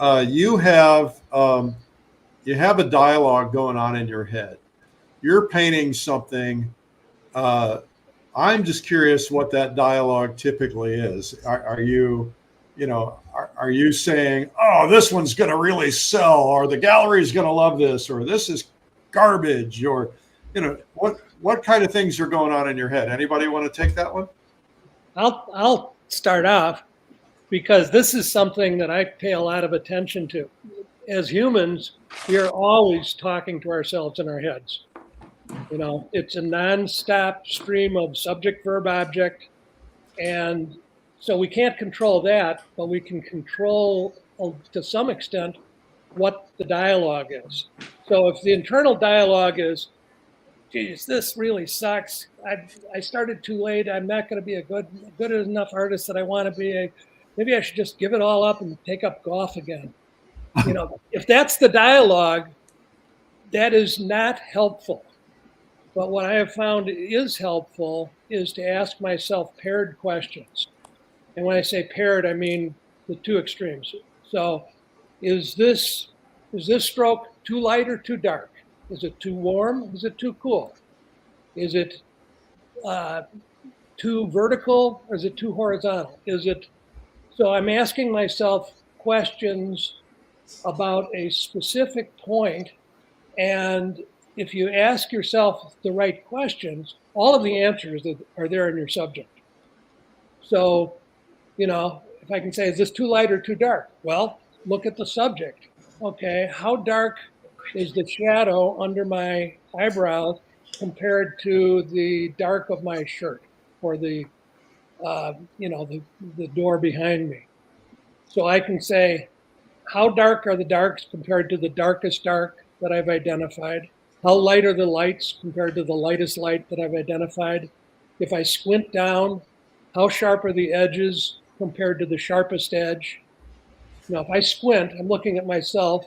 You have a dialogue going on in your head. You're painting something. I'm just curious what that dialogue typically is. Are you, you know, are you saying, oh, this one's going to really sell, or the gallery's going to love this, or this is garbage, or, you know, what kind of things are going on in your head? Anybody want to take that one? I'll start off, because this is something that I pay a lot of attention to. As humans, we are always talking to ourselves in our heads. You know, it's a nonstop stream of subject, verb, object. And so we can't control that, but we can control, to some extent, what the dialogue is. So if the internal dialogue is, geez, this really sucks. I started too late. I'm not going to be a good enough artist that I want to be. Maybe I should just give it all up and take up golf again. You know, if that's the dialogue, that is not helpful. But what I have found is helpful is to ask myself paired questions. And when I say paired, I mean the two extremes. So is this stroke too light or too dark? Is it too warm? Is it too cool? Is it too vertical, or is it too horizontal? So I'm asking myself questions about a specific point, and if you ask yourself the right questions, all of the answers that are there in your subject. So, you know, if I can say, is this too light or too dark? Well, look at the subject. Okay, how dark is the shadow under my eyebrows compared to the dark of my shirt, or the, you know, the door behind me? So I can say, how dark are the darks compared to the darkest dark that I've identified? How light are the lights compared to the lightest light that I've identified? If I squint down, how sharp are the edges compared to the sharpest edge? Now, if I squint, I'm looking at myself,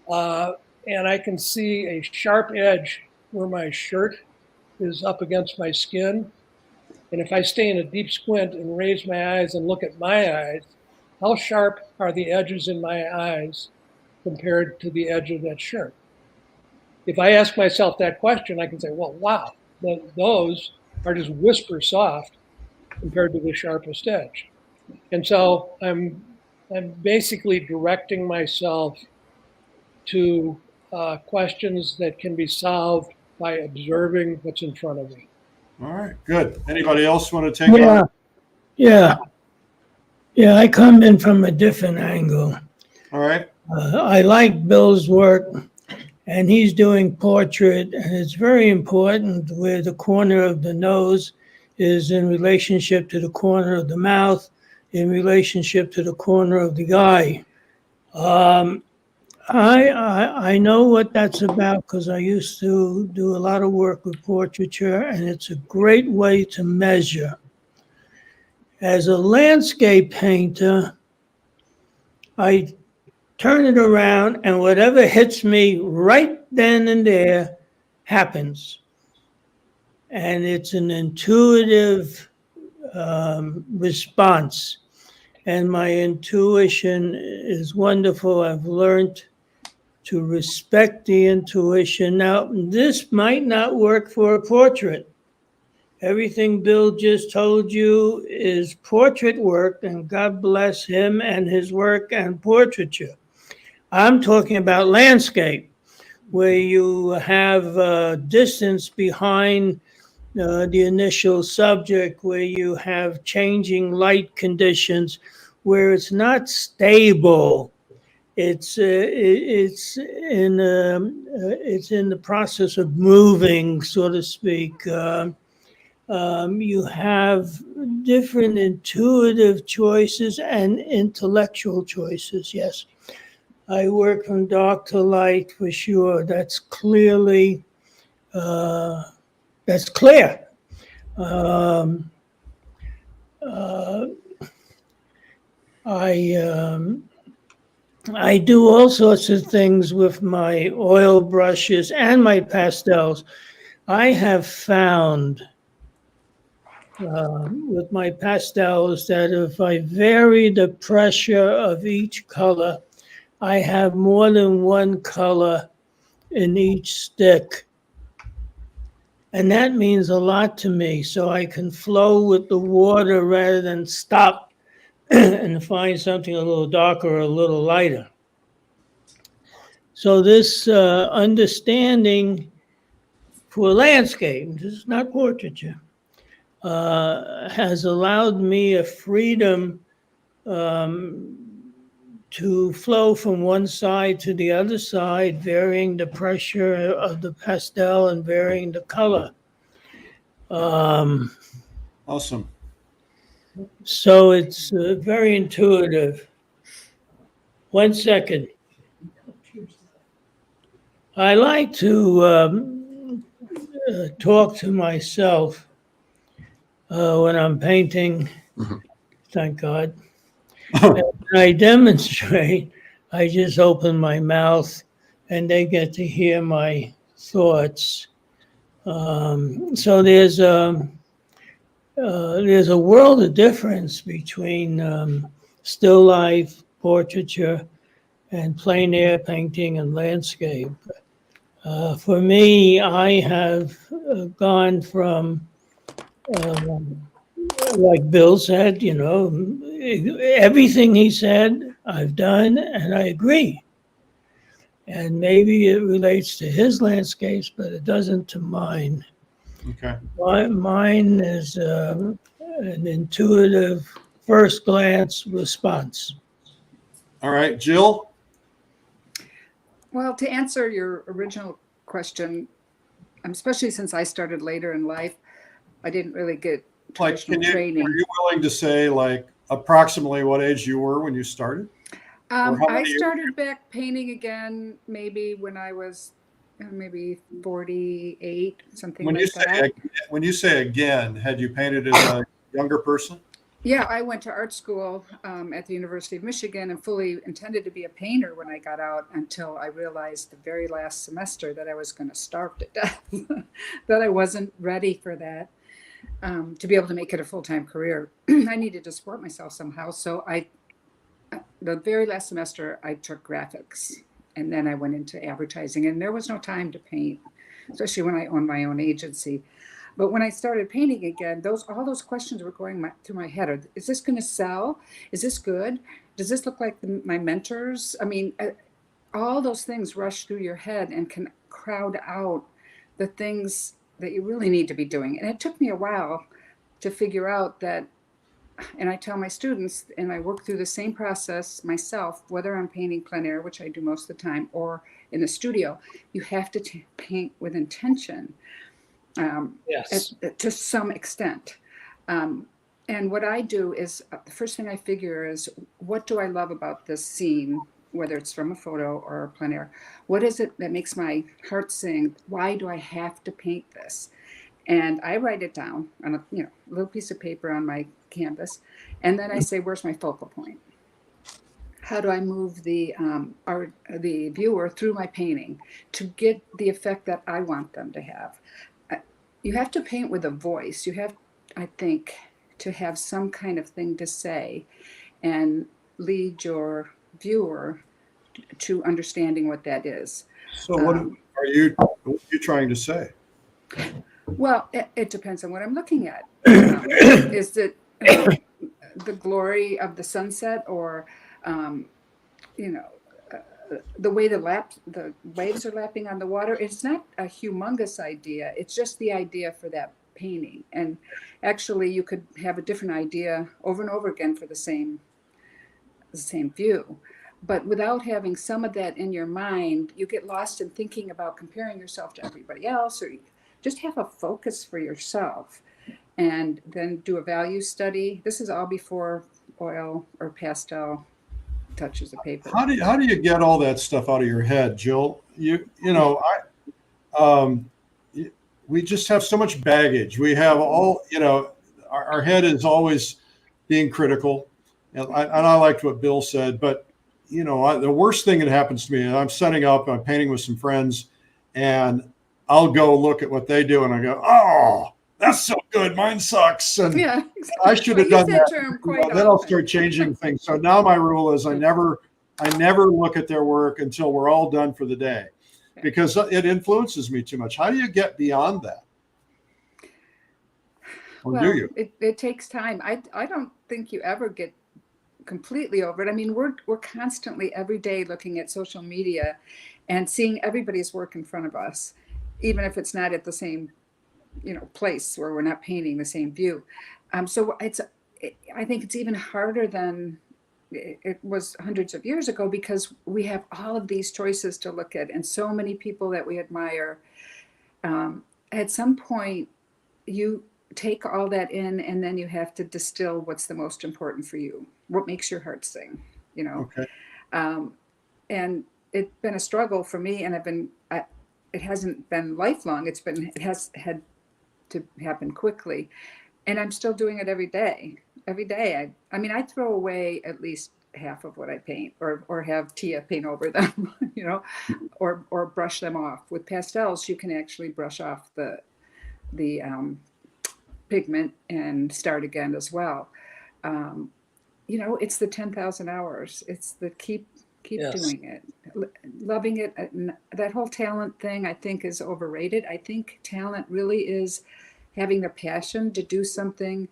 and I can see a sharp edge where my shirt is up against my skin. And if I stay in a deep squint and raise my eyes and look at my eyes, how sharp are the edges in my eyes compared to the edge of that shirt? If I ask myself that question, I can say, well, wow, those are just whisper soft compared to the sharpest edge. And so I'm basically directing myself to questions that can be solved by observing what's in front of me. All right, good. Anybody else want to take Yeah, on? yeah. Yeah, I come in from a different angle. All right. I like Bill's work, and he's doing portrait, and it's very important where the corner of the nose is in relationship to the corner of the mouth, in relationship to the corner of the eye. Um, I know what that's about because I used to do a lot of work with portraiture, and it's a great way to measure. As a landscape painter, I turn it around, and whatever hits me right then and there happens. And it's an intuitive response. And my intuition is wonderful. I've learned to respect the intuition. Now, this might not work for a portrait. Everything Bill just told you is portrait work, and God bless him and his work and portraiture. I'm talking about landscape, where you have distance behind the initial subject, where you have changing light conditions, where it's not stable. It's in the process of moving, so to speak. You have different intuitive choices and intellectual choices. Yes, I work from dark to light for sure. That's clearly that's clear. Um, uh, I I do all sorts of things with my oil brushes and my pastels. I have found with my pastels that if I vary the pressure of each color, I have more than one color in each stick. And that means a lot to me. So I can flow with the water rather than stop and find something a little darker or a little lighter. So this understanding for landscape, this is not portraiture, has allowed me a freedom to flow from one side to the other side, varying the pressure of the pastel and varying the color. Awesome. So it's very intuitive. 1 second. I like to talk to myself when I'm painting, thank God. And when I demonstrate, I just open my mouth and they get to hear my thoughts. So there's a world of difference between still life, portraiture, and plein air painting and landscape. For me, I have gone from, like Bill said, everything he said, I've done, and I agree. And maybe it relates to his landscapes, but it doesn't to mine. Okay. Mine is an intuitive, first glance response. All right, Jill. Well, to answer your original question, especially since I started later in life, I didn't really get traditional training. Are you willing to say like approximately what age you were when you started? I started back painting again maybe when I was maybe 48, something like that. When you say again, had you painted as a younger person? Yeah, I went to art school at the University of Michigan and fully intended to be a painter when I got out until I realized the very last semester that I was going to starve to death, that I wasn't ready for that. To be able to make it a full-time career, I needed to support myself somehow. So the very last semester, I took graphics, and then I went into advertising, and there was no time to paint, especially when I owned my own agency. But when I started painting again, all those questions were going through my head. Is this going to sell? Is this good? Does this look like my mentors? I mean, all those things rush through your head and can crowd out the things that you really need to be doing. And it took me a while to figure out that and I tell my students, and I work through the same process myself, whether I'm painting plein air, which I do most of the time, or in the studio, you have to paint with intention Yes. to some extent. And what I do is the first thing I figure is, what do I love about this scene, whether it's from a photo or a plein air? What is it that makes my heart sing? Why do I have to paint this? And I write it down on a little piece of paper on my canvas, and then I say, where's my focal point? How do I move the viewer through my painting to get the effect that I want them to have? You have to paint with a voice. You have, I think, to have some kind of thing to say and lead your viewer to understanding what that is. So what are you trying to say? Well, it depends on what I'm looking at. Is it the glory of the sunset, or the way the waves are lapping on the water? It's not a humongous idea. It's just the idea for that painting. And actually, you could have a different idea over and over again for the same view. But without having some of that in your mind, you get lost in thinking about comparing yourself to everybody else, or just have a focus for yourself, and then do a value study. This is all before oil or pastel touches the paper. How do you get all that stuff out of your head, Jill? We just have so much baggage. We have all, our head is always being critical, and I liked what Bill said. But the worst thing that happens to me is I'm setting up, I'm painting with some friends, and I'll go look at what they do, and I go, oh, that's so good. Mine sucks. And yeah, exactly. I should have done that. Then I'll often. start changing things. So now my rule is I never look at their work until we're all done for the day, because it influences me too much. How do you get beyond that? Or do you? It takes time. I don't think you ever get completely over it. I mean, we're constantly every day looking at social media and seeing everybody's work in front of us, even if it's not at the same place where we're not painting the same view. So I think it's even harder than it was hundreds of years ago, because we have all of these choices to look at and so many people that we admire. At some point, you take all that in, and then you have to distill what's the most important for you, what makes your heart sing, Okay. And it's been a struggle for me, and it hasn't been lifelong. It has had to happen quickly, and I'm still doing it every day. I mean, I throw away at least half of what I paint, or have Tia paint over them, or brush them off. With pastels, you can actually brush off the pigment and start again as well. It's the 10,000 hours. It's the keep Yes. doing it, loving it. That whole talent thing, I think, is overrated. I think talent really is having the passion to do something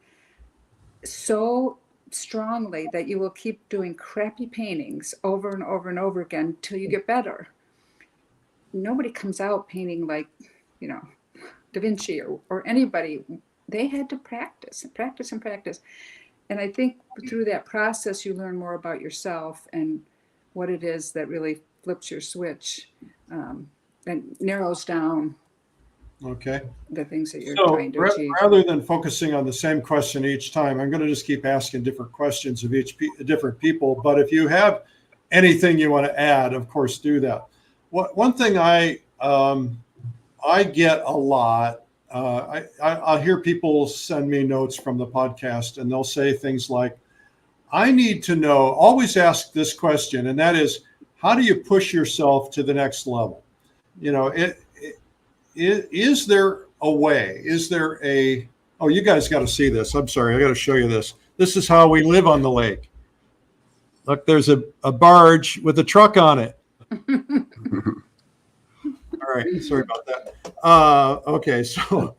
so strongly that you will keep doing crappy paintings over and over and over again until you get better. Nobody comes out painting like, Da Vinci or anybody. They had to practice and practice and practice. And I think through that process, you learn more about yourself and what it is that really flips your switch, and narrows down Okay. the things that you're So trying to achieve. rather than focusing on the same question each time, I'm going to just keep asking different questions of different people. But if you have anything you want to add, of course, do that. One thing I get a lot, I hear people send me notes from the podcast, and they'll say things like, I need to know, always ask this question, and that is, how do you push yourself to the next level? Is there a way? Is there oh, you guys got to see this. I'm sorry, I got to show you this. This is how we live on the lake. Look, there's a barge with a truck on it. All right, sorry about that. Okay, so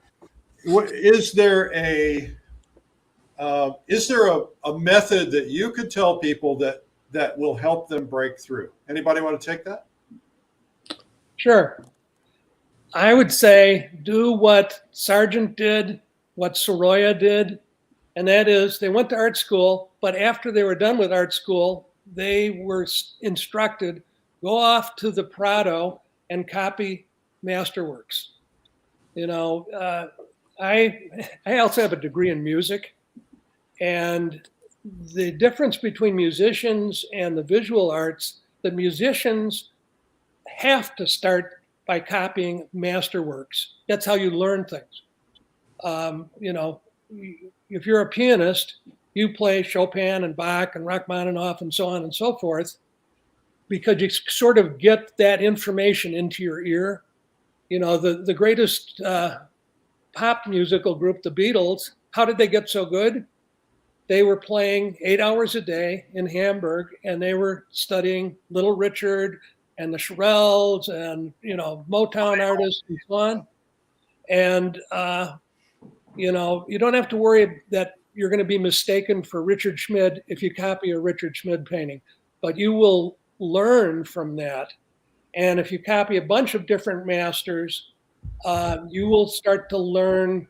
is there a method that you could tell people that will help them break through? Anybody want to take that? Sure. I would say do what Sargent did, what Soroya did, And that is they went to art school, but after they were done with art school, they were instructed, go off to the Prado and copy masterworks. You know, I also have a degree in music, and the difference between musicians and the visual arts, the musicians have to start by copying masterworks. That's how you learn things. You know, if you're a pianist, you play Chopin and Bach and Rachmaninoff and so on and so forth, because you sort of get that information into your ear. You know, the greatest pop musical group, the Beatles, how did they get so good? They were playing 8 hours a day in Hamburg, and they were studying Little Richard and the Shirelles and, you know, Motown artists and so on. And, you know, you don't have to worry that you're going to be mistaken for Richard Schmid if you copy a Richard Schmid painting, but you will learn from that. And if you copy a bunch of different masters, you will start to learn,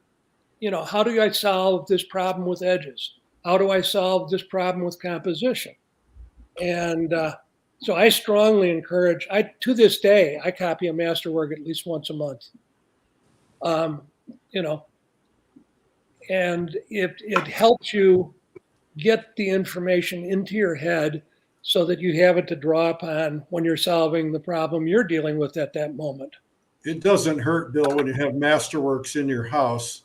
you know, how do I solve this problem with edges? How do I solve this problem with composition? And so I strongly encourage, to this day, I copy a masterwork at least once a month. You know, and it helps you get the information into your head so that you have it to draw upon when you're solving the problem you're dealing with at that moment. It doesn't hurt, Bill, when you have masterworks in your house.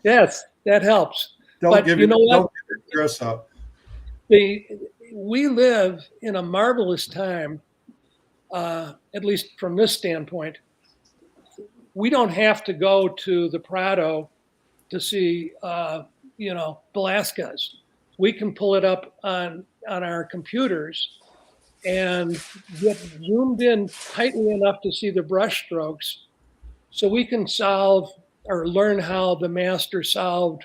Yes, that helps. Don't But give you it, know what? don't give it dress up. We live in a marvelous time, at least from this standpoint. We don't have to go to the Prado to see, you know, Velázquez. We can pull it up on our computers and get zoomed in tightly enough to see the brush strokes, so we can solve or learn how the master solved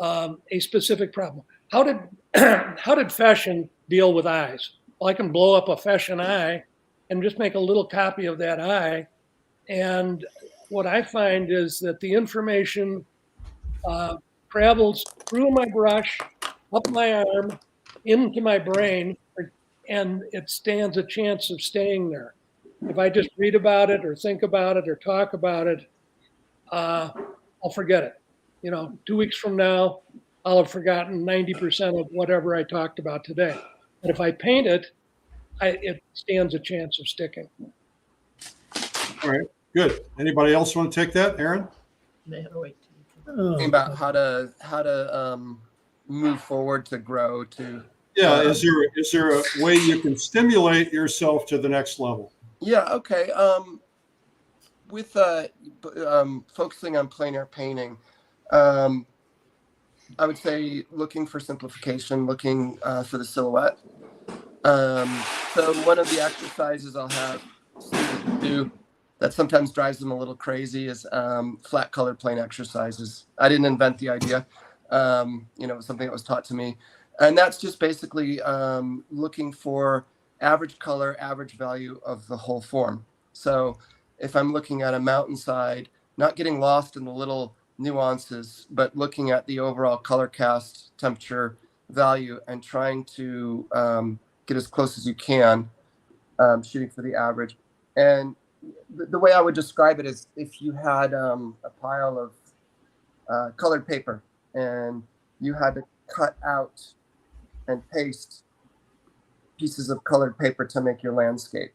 a specific problem. How did Feshen deal with eyes? Well, I can blow up a Feshen eye and just make a little copy of that eye. And what I find is that the information travels through my brush, up my arm, into my brain, and it stands a chance of staying there. If I just read about it or think about it or talk about it, I'll forget it. You know, 2 weeks from now, I'll have forgotten 90% of whatever I talked about today. But if I paint it, it stands a chance of sticking. All right, good. Anybody else want to take that, Aaron? About how to move forward to grow to. Yeah, is there a way you can stimulate yourself to the next level? Yeah. Okay. With focusing on plein air painting, I would say looking for simplification, looking for the silhouette. So one of the exercises I'll have students do that sometimes drives them a little crazy is flat color plane exercises. I didn't invent the idea. You know, it was something that was taught to me. And that's just basically looking for average color, average value of the whole form. So if I'm looking at a mountainside, not getting lost in the little nuances, but looking at the overall color cast, temperature, value, and trying to get as close as you can, shooting for the average. And the way I would describe it is if you had a pile of colored paper and you had to cut out and paste pieces of colored paper to make your landscape,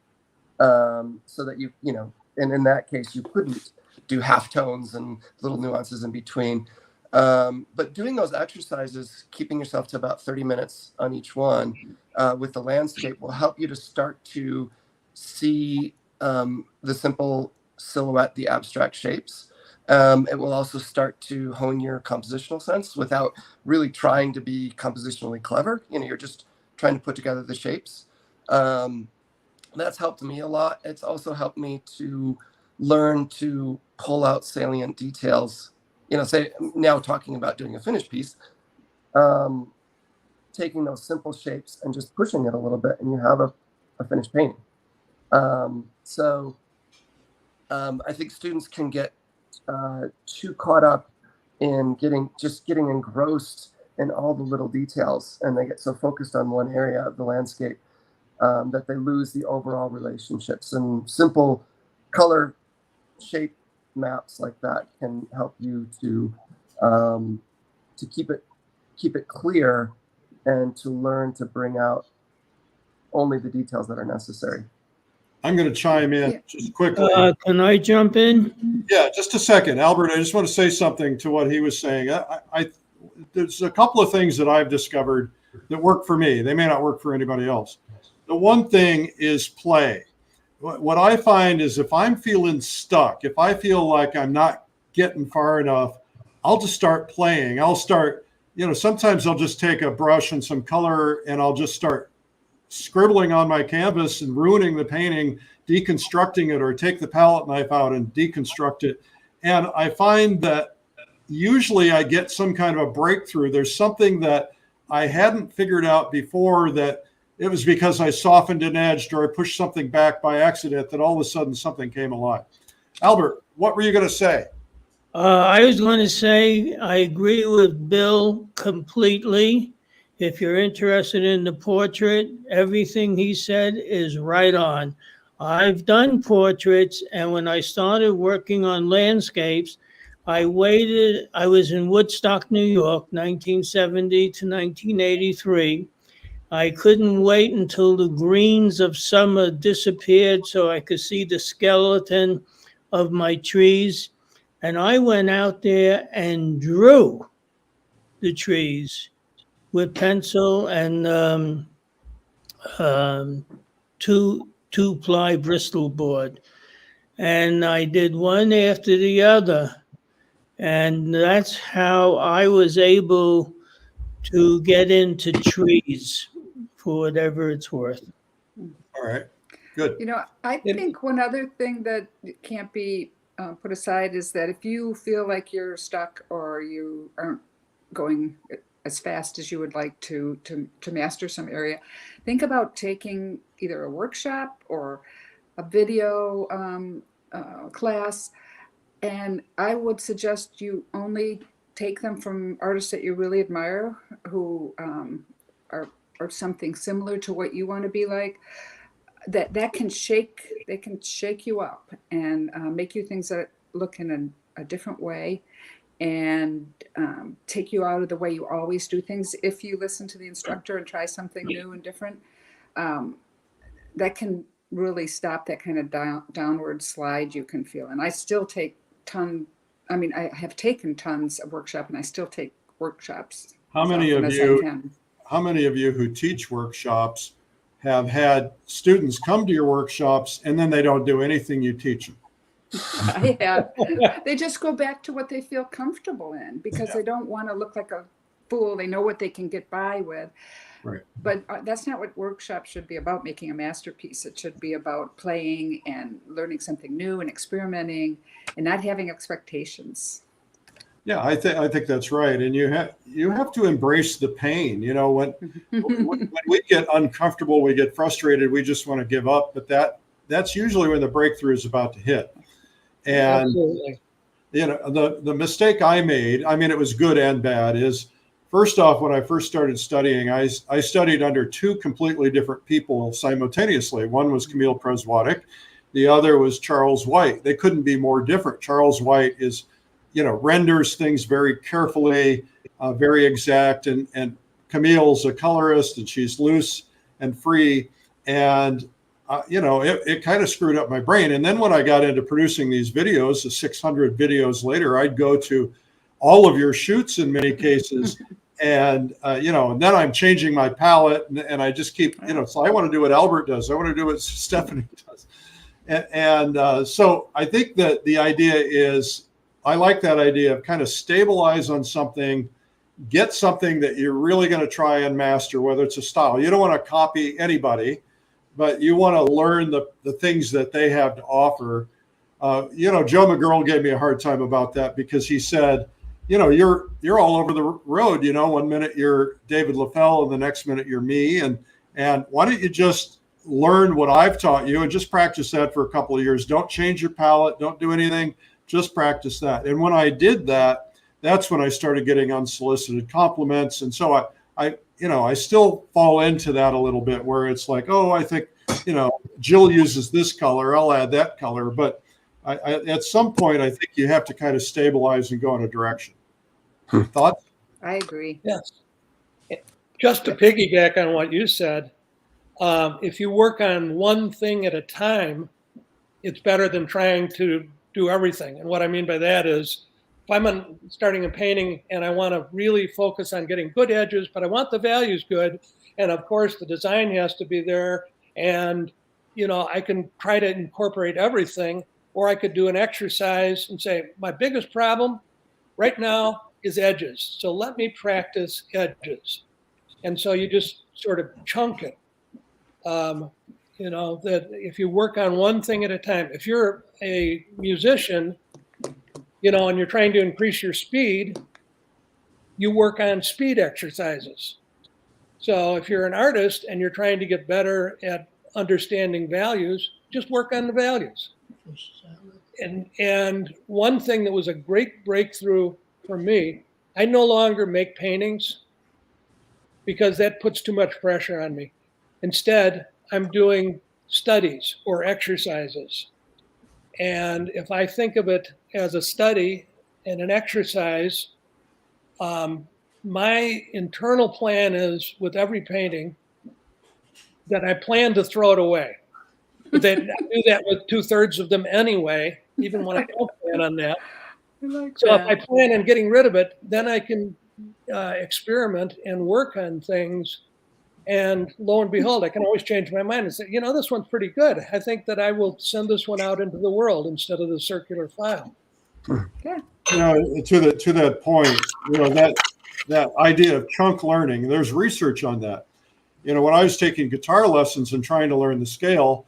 so that you know, and in that case you couldn't do halftones and little nuances in between. But doing those exercises, keeping yourself to about 30 minutes on each one with the landscape will help you to start to see the simple silhouette, the abstract shapes. It will also start to hone your compositional sense without really trying to be compositionally clever. You know, you're just trying to put together the shapes. That's helped me a lot. It's also helped me to learn to pull out salient details. You know, say now talking about doing a finished piece, taking those simple shapes and just pushing it a little bit, and you have a finished painting. I think students can get too caught up in getting engrossed in all the little details, and they get so focused on one area of the landscape that they lose the overall relationships. And simple color shape maps like that can help you to keep it clear and to learn to bring out only the details that are necessary. I'm going to chime in just quickly. Can I jump in? Yeah, just a second. Albert, I just want to say something to what he was saying. There's a couple of things that I've discovered that work for me. They may not work for anybody else. The one thing is play. What I find is if I'm feeling stuck, if I feel like I'm not getting far enough, I'll just start playing. I'll start, sometimes I'll just take a brush and some color and I'll just start scribbling on my canvas and ruining the painting, deconstructing it, or take the palette knife out and deconstruct it. And I find that usually I get some kind of a breakthrough. There's something that I hadn't figured out before, that it was because I softened and edged or I pushed something back by accident, that all of a sudden something came alive. Albert, what were you going to say? I was going to say I agree with Bill completely. If you're interested in the portrait, everything he said is right on. I've done portraits, and when I started working on landscapes, I was in Woodstock, New York, 1970 to 1983. I couldn't wait until the greens of summer disappeared so I could see the skeleton of my trees. And I went out there and drew the trees with pencil and two-ply Bristol board. And I did one after the other. And that's how I was able to get into trees, for whatever it's worth. All right, good. I think one other thing that can't be put aside is that if you feel like you're stuck or you aren't going as fast as you would like to master some area, think about taking either a workshop or a video class. And I would suggest you only take them from artists that you really admire, who are something similar to what you want to be like. That can shake you up and make you things that look in a different way, and take you out of the way you always do things. If you listen to the instructor and try something new and different, that can really stop that kind of downward slide you can feel. And I still take I have taken tons of workshop, and I still take workshops. How many of you who teach workshops have had students come to your workshops and then they don't do anything you teach them? I have. They just go back to what they feel comfortable in, because they don't want to look like a fool. They know what they can get by with. Right. But that's not what workshops should be about, making a masterpiece. It should be about playing and learning something new and experimenting and not having expectations. Yeah, I think that's right. And you have to embrace the pain. When we get uncomfortable, we get frustrated, we just want to give up. But that's usually when the breakthrough is about to hit. And Absolutely. The mistake I made, it was good and bad, is first off, when I first started studying, I studied under two completely different people simultaneously. One was Camille Preswatic, the other was Charles White. They couldn't be more different. Charles White renders things very carefully, very exact, and Camille's a colorist, and she's loose and free, and it kind of screwed up my brain. And then when I got into producing these videos, the 600 videos later, I'd go to all of your shoots in many cases, and and then I'm changing my palette, and I just keep, so I want to do what Albert does, I want to do what Stephanie does, and so I think that the idea is, I like that idea of kind of stabilize on something, get something that you're really going to try and master, whether it's a style. You don't want to copy anybody, but you want to learn the things that they have to offer. Joe McGurl gave me a hard time about that, because he said, you're all over the road. 1 minute you're David LaFell and the next minute you're me. And why don't you just learn what I've taught you and just practice that for a couple of years. Don't change your palette. Don't do anything. Just practice that. And when I did that, that's when I started getting unsolicited compliments. And so I still fall into that a little bit where it's like, oh, I think, Jill uses this color, I'll add that color. But at some point, I think you have to kind of stabilize and go in a direction. Thoughts? I agree. Yes. Just to piggyback on what you said, if you work on one thing at a time, it's better than trying to do everything. And what I mean by that is, if I'm starting a painting and I want to really focus on getting good edges, but I want the values good, and of course the design has to be there, and I can try to incorporate everything, or I could do an exercise and say, my biggest problem right now is edges. So let me practice edges. And so you just sort of chunk it. That if you work on one thing at a time, if you're a musician, and you're trying to increase your speed, you work on speed exercises. So if you're an artist and you're trying to get better at understanding values, just work on the values. And one thing that was a great breakthrough for me, I no longer make paintings because that puts too much pressure on me. Instead, I'm doing studies or exercises. And if I think of it as a study and an exercise, my internal plan is with every painting that I plan to throw it away. I do that with 2/3 of them anyway, even when I don't plan on that. So if I plan on getting rid of it, then I can experiment and work on things. And lo and behold, I can always change my mind and say, this one's pretty good. I think that I will send this one out into the world instead of the circular file. Yeah. To that point, that idea of chunk learning, there's research on that. When I was taking guitar lessons and trying to learn the scale,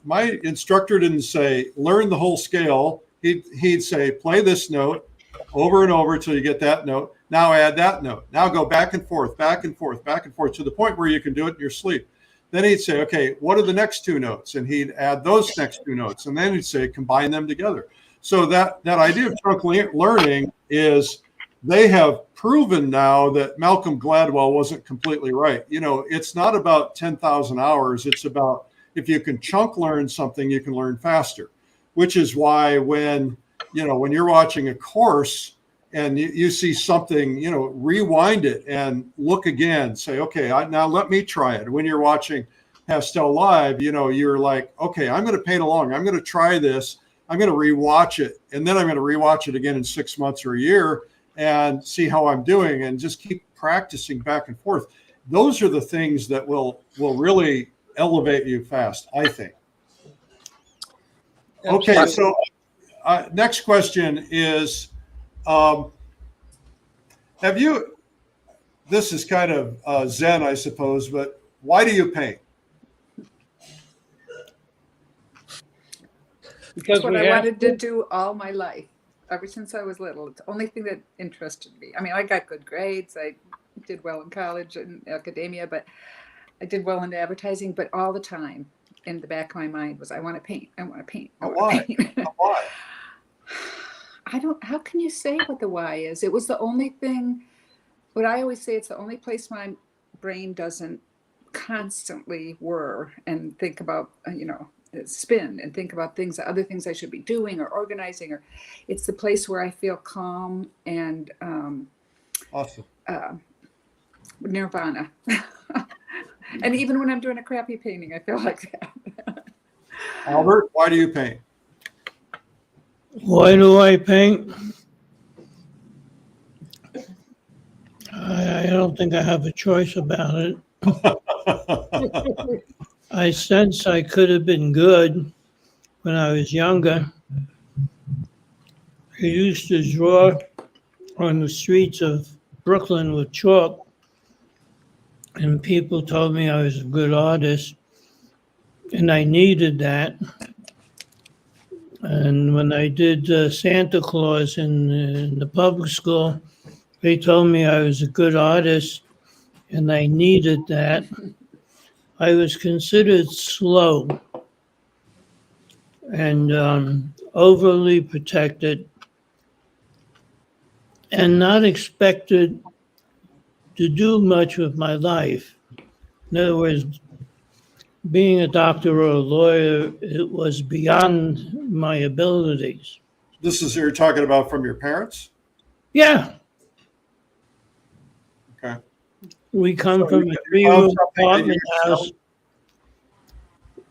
my instructor didn't say, learn the whole scale. He'd say, play this note over and over till you get that note. Now add that note. Now go back and forth, back and forth, back and forth to the point where you can do it in your sleep. Then he'd say, okay, what are the next two notes? And he'd add those next two notes. And then he'd say, combine them together. So that idea of chunk learning is, they have proven now that Malcolm Gladwell wasn't completely right. It's not about 10,000 hours. It's about, if you can chunk learn something, you can learn faster, which is why when you're watching a course and you see something, rewind it and look again, say, okay, now let me try it. When you're watching Pastel Live, you're like, okay, I'm going to paint along. I'm going to try this. I'm going to rewatch it. And then I'm going to rewatch it again in 6 months or a year and see how I'm doing, and just keep practicing back and forth. Those are the things that will really elevate you fast, I think. Okay, so next question is, this is kind of Zen, I suppose, but why do you paint? Because what I wanted to do all my life, ever since I was little. It's the only thing that interested me. I mean, I got good grades. I did well in college and academia, but I did well in advertising. But all the time in the back of my mind was, I want to paint. I want to paint. I want to paint. Why? How can you say what the why is? It was the only thing, what I always say, it's the only place my brain doesn't constantly whir and think about, spin and think about other things I should be doing or organizing, or it's the place where I feel calm and awesome. Nirvana. And even when I'm doing a crappy painting, I feel like that. Albert, why do you paint? Why do I paint? I don't think I have a choice about it. I sense I could have been good when I was younger. I used to draw on the streets of Brooklyn with chalk, and people told me I was a good artist, and I needed that. And when I did Santa Claus in the public school, they told me I was a good artist, and I needed that. I was considered slow and overly protected. and not expected to do much with my life. In other words, being a doctor or a lawyer, it was beyond my abilities. This is you're talking about from your parents? Yeah, Okay. we come So from a you found three-room something that apartment house. you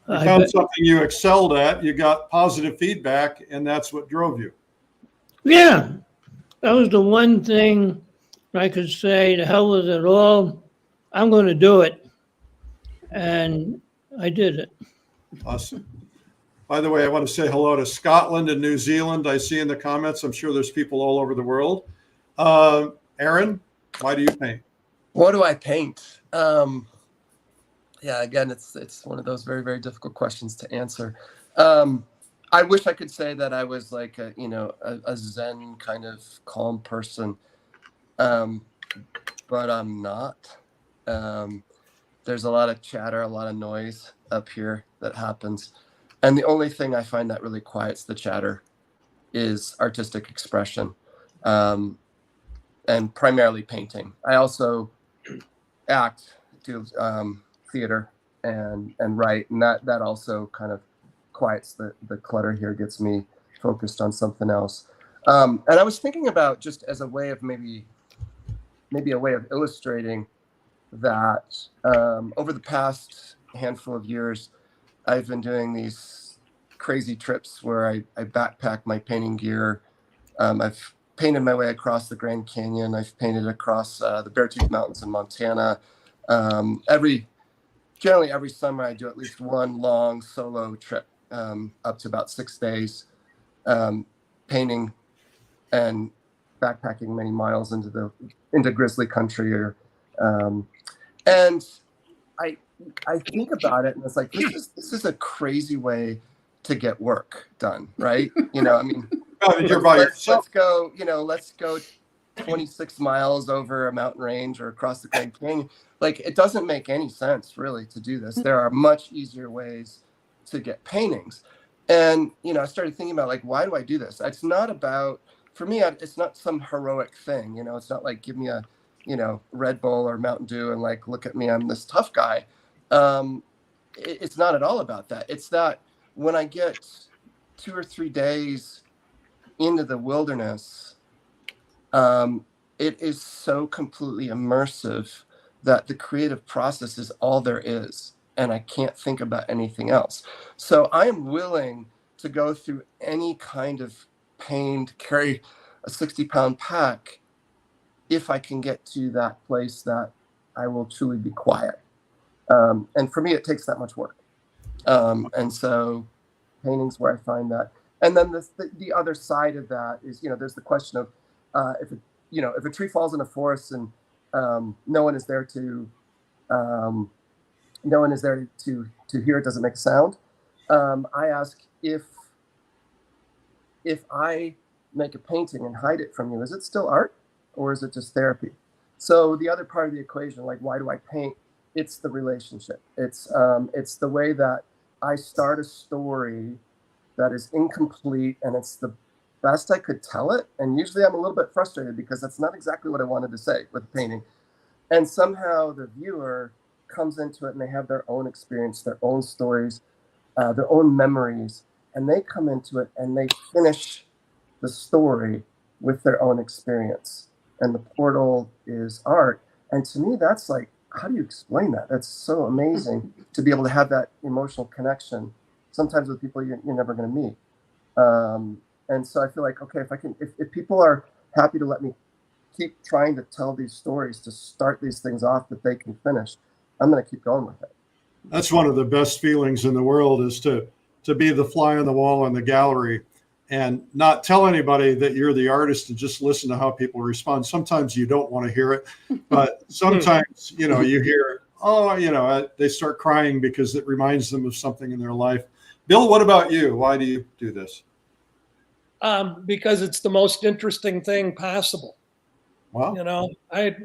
I found bet- something you excelled at, you got positive feedback, and that's what drove you. Yeah, that was the one thing I could say, to hell with it all. I'm going to do it. And I did it. Awesome. By the way, I want to say hello to Scotland and New Zealand. I see in the comments. I'm sure there's people all over the world. Aaron, why do you paint? What do I paint? Yeah, again, it's one of those very, very difficult questions to answer. I wish I could say that I was like a Zen kind of calm person, but I'm not. There's a lot of chatter, a lot of noise up here that happens, and the only thing I find that really quiets the chatter is artistic expression, and primarily painting. I also act, do theater, and write, and that also kind of quiets the clutter here, gets me focused on something else. And I was thinking about, just as a way of maybe a way of illustrating that, over the past handful of years, I've been doing these crazy trips where I backpack my painting gear. I've painted my way across the Grand Canyon. I've painted across the Beartooth Mountains in Montana. Generally every summer I do at least one long solo trip, up to about 6 days, painting and backpacking many miles into grizzly country, and I think about it, and it's like, this is a crazy way to get work done, right? I mean, You're by yourself. let's go 26 miles over a mountain range or across the Grand Canyon. Like, it doesn't make any sense really to do this. There are much easier ways to get paintings. And, I started thinking about, like, why do I do this? It's not about, for me, it's not some heroic thing. It's not like, give me a, Red Bull or Mountain Dew and, like, look at me, I'm this tough guy. It's not at all about that. It's that when I get 2 or 3 days into the wilderness, it is so completely immersive that the creative process is all there is, and I can't think about anything else. So I am willing to go through any kind of pain to carry a 60-pound pack if I can get to that place that I will truly be quiet. And for me, it takes that much work. And so painting's where I find that. And then the other side of that is, there's the question of, if a tree falls in a forest and no one is there to hear it, doesn't make a sound. I ask, if I make a painting and hide it from you, is it still art, or is it just therapy? So the other part of the equation, like, why do I paint? It's the relationship. It's the way that I start a story that is incomplete, and it's the best I could tell it. And usually I'm a little bit frustrated because that's not exactly what I wanted to say with the painting. And somehow the viewer comes into it and they have their own experience, their own stories, their own memories, and they come into it and they finish the story with their own experience. And the portal is art. And to me, that's like, how do you explain that? That's so amazing to be able to have that emotional connection, sometimes with people you're never going to meet. And so I feel like, okay, if people are happy to let me keep trying to tell these stories, to start these things off that they can finish, I'm going to keep going with it. That's one of the best feelings in the world, is to be the fly on the wall in the gallery and not tell anybody that you're the artist, and just listen to how people respond. Sometimes you don't want to hear it, but sometimes, you hear, they start crying because it reminds them of something in their life. Bill, what about you? Why do you do this? Because it's the most interesting thing possible. Wow. I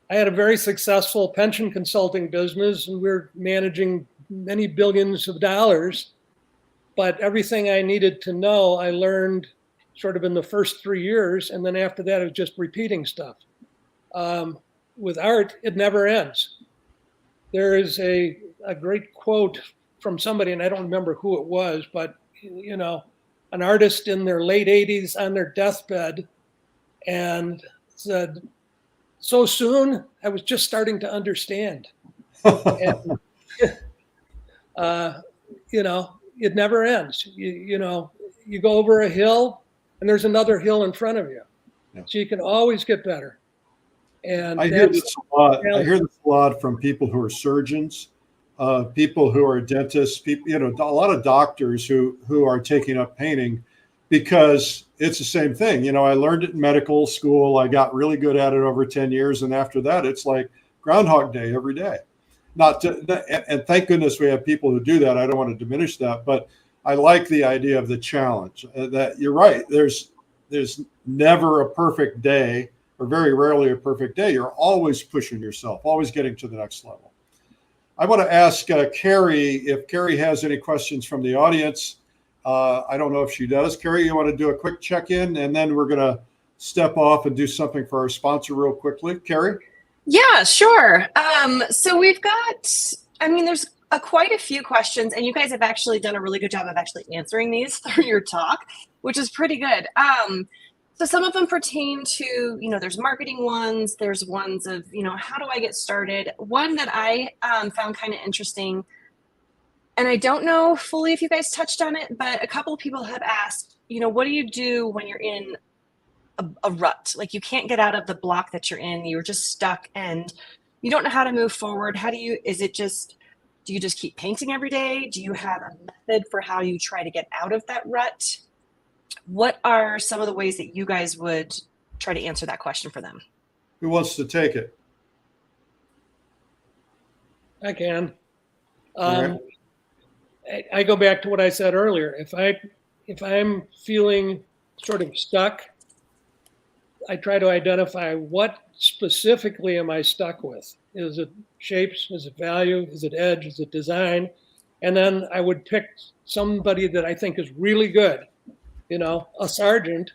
had a very successful pension consulting business, and we're managing many billions of dollars. But everything I needed to know, I learned sort of in the first 3 years, and then after that, it was just repeating stuff. With art, it never ends. There is a great quote from somebody, and I don't remember who it was, but you know, an artist in their late 80s on their deathbed, and said, "So soon, I was just starting to understand." And, you know, it never ends. You know, you go over a hill, and there's another hill in front of you, Yeah. so you can always get better. And I hear that's this a lot. I hear this a lot from people who are surgeons, people who are dentists, people, you know, a lot of doctors who are taking up painting because it's the same thing. You know, I learned it in medical school. I got really good at it over 10 years. And after that, it's like Groundhog Day every day. Not to, and thank goodness we have people who do that. I don't want to diminish that, but I like the idea of the challenge. That you're right. There's never a perfect day, or very rarely a perfect day. You're always pushing yourself, always getting to the next level. I want to ask Carrie if Carrie has any questions from the audience. I don't know if she does. Carrie, you want to do a quick check-in, and then we're going to step off and do something for our sponsor real quickly. Carrie? Yeah, sure. So we've got, I mean, there's quite a few questions, and you guys have actually done a really good job of actually answering these through your talk, which is pretty good. So some of them pertain to, you know, there's marketing ones, there's ones of, you know, how do I get started? One that I found kind of interesting, and I don't know fully if you guys touched on it, but a couple of people have asked, you know, what do you do when you're in a rut? Like you can't get out of the block that you're in, you're just stuck and you don't know how to move forward. How do you, is it just, do you just keep painting every day? Do you have a method for how you try to get out of that rut? What are some of the ways that you guys would try to answer that question for them? Who wants to take it? I can. Right. I go back to what I said earlier. If I'm feeling sort of stuck, I try to identify what specifically am I stuck with. Is it shapes? Is it value? Is it edge? Is it design? And then I would pick somebody that I think is really good, you know, a sergeant,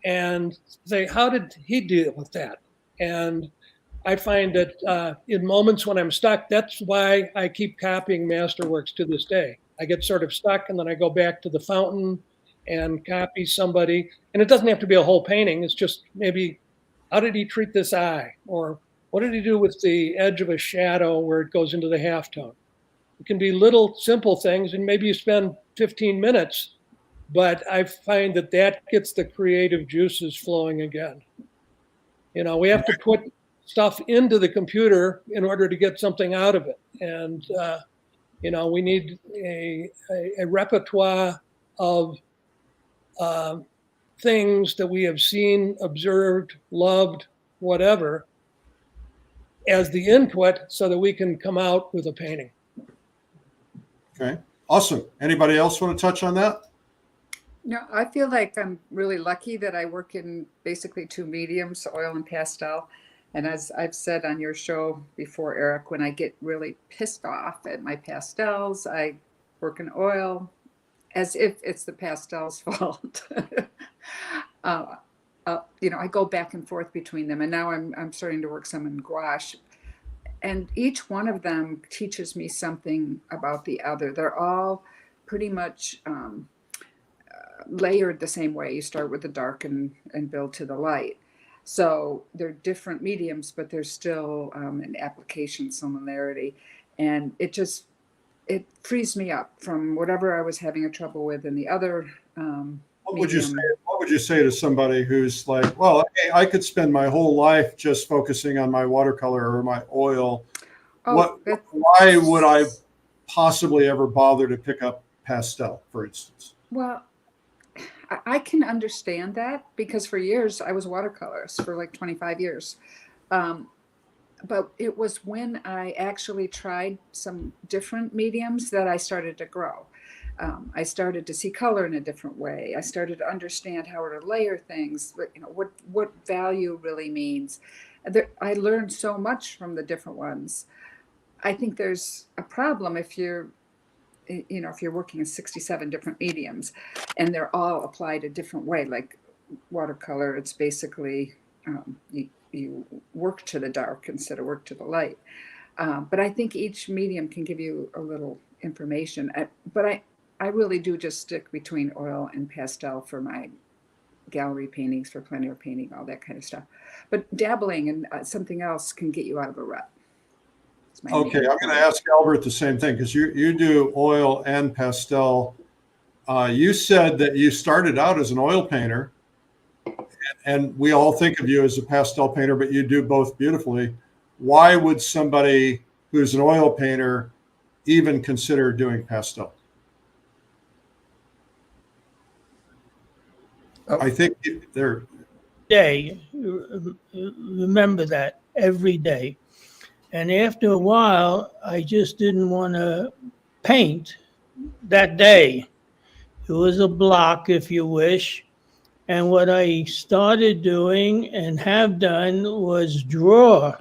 and say, how did he deal with that? And I find that in moments when I'm stuck, that's why I keep copying masterworks to this day. I get sort of stuck, and then I go back to the fountain and copy somebody. And it doesn't have to be a whole painting. It's just maybe, how did he treat this eye? Or what did he do with the edge of a shadow where it goes into the halftone? It can be little simple things, and maybe you spend 15 minutes, but I find that that gets the creative juices flowing again. You know, we have to put stuff into the computer in order to get something out of it. And, you know, we need a repertoire of things that we have seen, observed, loved, whatever, as the input so that we can come out with a painting. Okay, awesome. Anybody else want to touch on that? No, I feel like I'm really lucky that I work in basically two mediums, oil and pastel. And as I've said on your show before, Eric, when I get really pissed off at my pastels, I work in oil as if it's the pastel's fault. You know, I go back and forth between them, and now I'm starting to work some in gouache. And each one of them teaches me something about the other. They're all pretty much layered the same way. You start with the dark and build to the light. So they're different mediums, but there's still an application similarity. And it frees me up from whatever I was having a trouble with in the other What would you say to somebody who's like, well, hey, I could spend my whole life just focusing on my watercolor or my oil. Why would I possibly ever bother to pick up pastel, for instance? Well, I can understand that because for years I was watercolorist for like 25 years. But it was when I actually tried some different mediums that I started to grow. I started to see color in a different way. I started to understand how to layer things, you know, what value really means. I learned so much from the different ones. I think there's a problem if you're you know, if you're working in 67 different mediums and they're all applied a different way, like watercolor, it's basically you work to the dark instead of work to the light. But I think each medium can give you a little information. But I really do just stick between oil and pastel for my gallery paintings, for plein air painting, all that kind of stuff. But dabbling in something else can get you out of a rut. Okay, I'm going to ask Albert the same thing, because you do oil and pastel. You said that you started out as an oil painter, and we all think of you as a pastel painter, but you do both beautifully. Why would somebody who's an oil painter even consider doing pastel? I think they're day. Remember that every day. And after a while, I just didn't want to paint that day. It was a block, if you wish. And what I started doing and have done was draw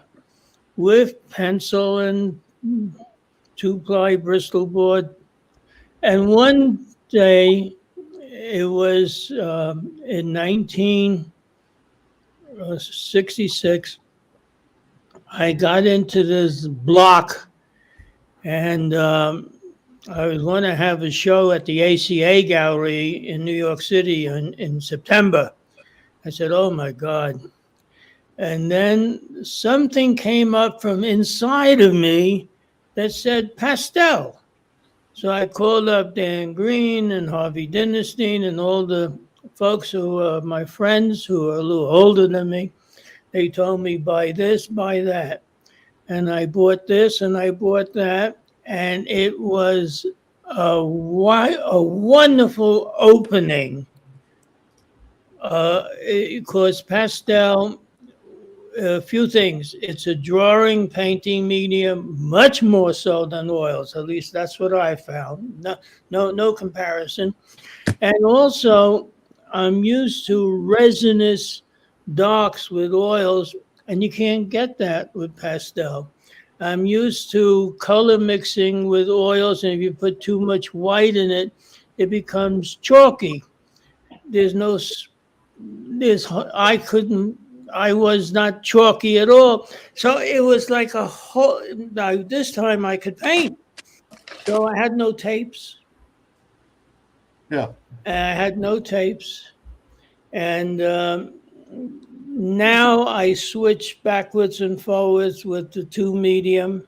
with pencil and 2-ply Bristol board. And one day, it was in 1966, I got into this block, and I was going to have a show at the ACA Gallery in New York City in September. I said, oh my God. And then something came up from inside of me that said pastel. So I called up Dan Green and Harvey Dinnerstein and all the folks who are my friends who are a little older than me. They told me, buy this, buy that. And I bought this and I bought that. And it was a wonderful opening. Because pastel, a few things. It's a drawing, painting medium, much more so than oils. At least that's what I found. No comparison. And also, I'm used to resinous darks with oils, and you can't get that with pastel. I'm used to color mixing with oils, and if you put too much white in it, it becomes chalky. I was not chalky at all. So it was like a whole, now this time I could paint. So I had no tapes. Yeah. I had no tapes. And now I switch backwards and forwards with the two medium.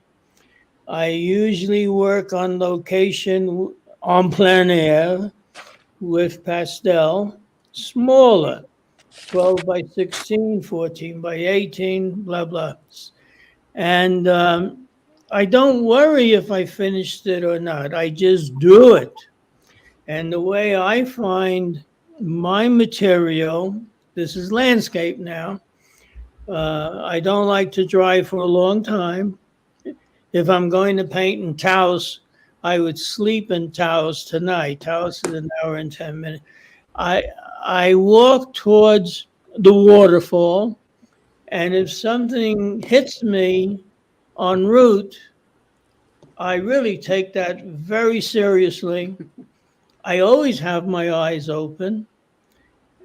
I usually work on location on plein air with pastel, smaller. 12 by 16, 14 by 18, blah, blah. And I don't worry if I finished it or not. I just do it. And the way I find my material, this is landscape now. I don't like to drive for a long time. If I'm going to paint in Taos, I would sleep in Taos tonight. Taos is an hour and 10 minutes. I walk towards the waterfall, and if something hits me en route, I really take that very seriously. I always have my eyes open,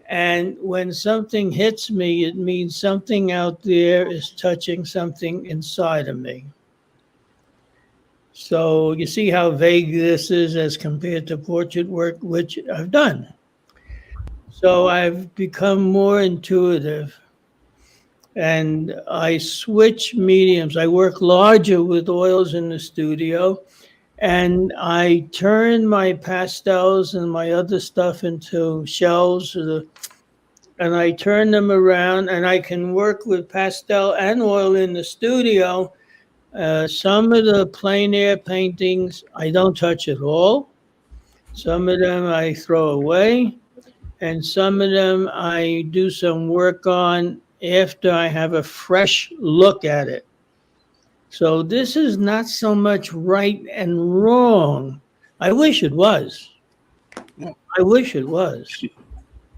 and when something hits me, it means something out there is touching something inside of me. So you see how vague this is as compared to portrait work, which I've done. So I've become more intuitive, and I switch mediums. I work larger with oils in the studio, and I turn my pastels and my other stuff into shells, and I turn them around, and I can work with pastel and oil in the studio. Some of the plein air paintings I don't touch at all. Some of them I throw away. And some of them I do some work on after I have a fresh look at it. So this is not so much right and wrong. I wish it was. I wish it was.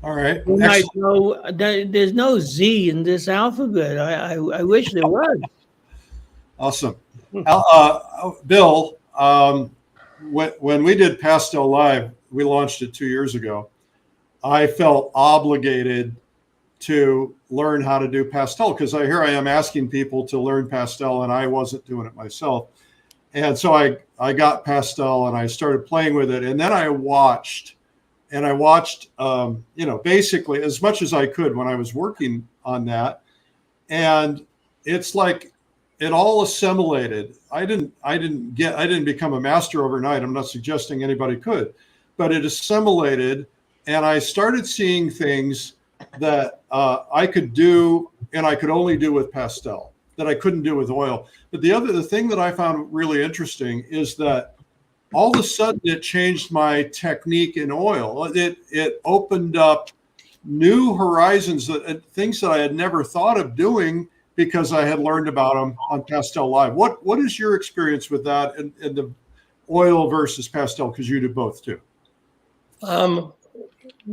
All right. There's no Z in this alphabet. I wish there was. Awesome. Bill, when we did Pastel Live, we launched it 2 years ago. I felt obligated to learn how to do pastel because here I am asking people to learn pastel and I wasn't doing it myself. And so I got pastel and I started playing with it. And then I watched, basically as much as I could when I was working on that. And it's like it all assimilated. I didn't become a master overnight. I'm not suggesting anybody could, but it assimilated. And I started seeing things that I could do and I could only do with pastel that I couldn't do with oil. But the thing that I found really interesting is that all of a sudden it changed my technique in oil. It opened up new horizons, things that I had never thought of doing because I had learned about them on Pastel Live. What is your experience with that and the oil versus pastel? Because you do both too.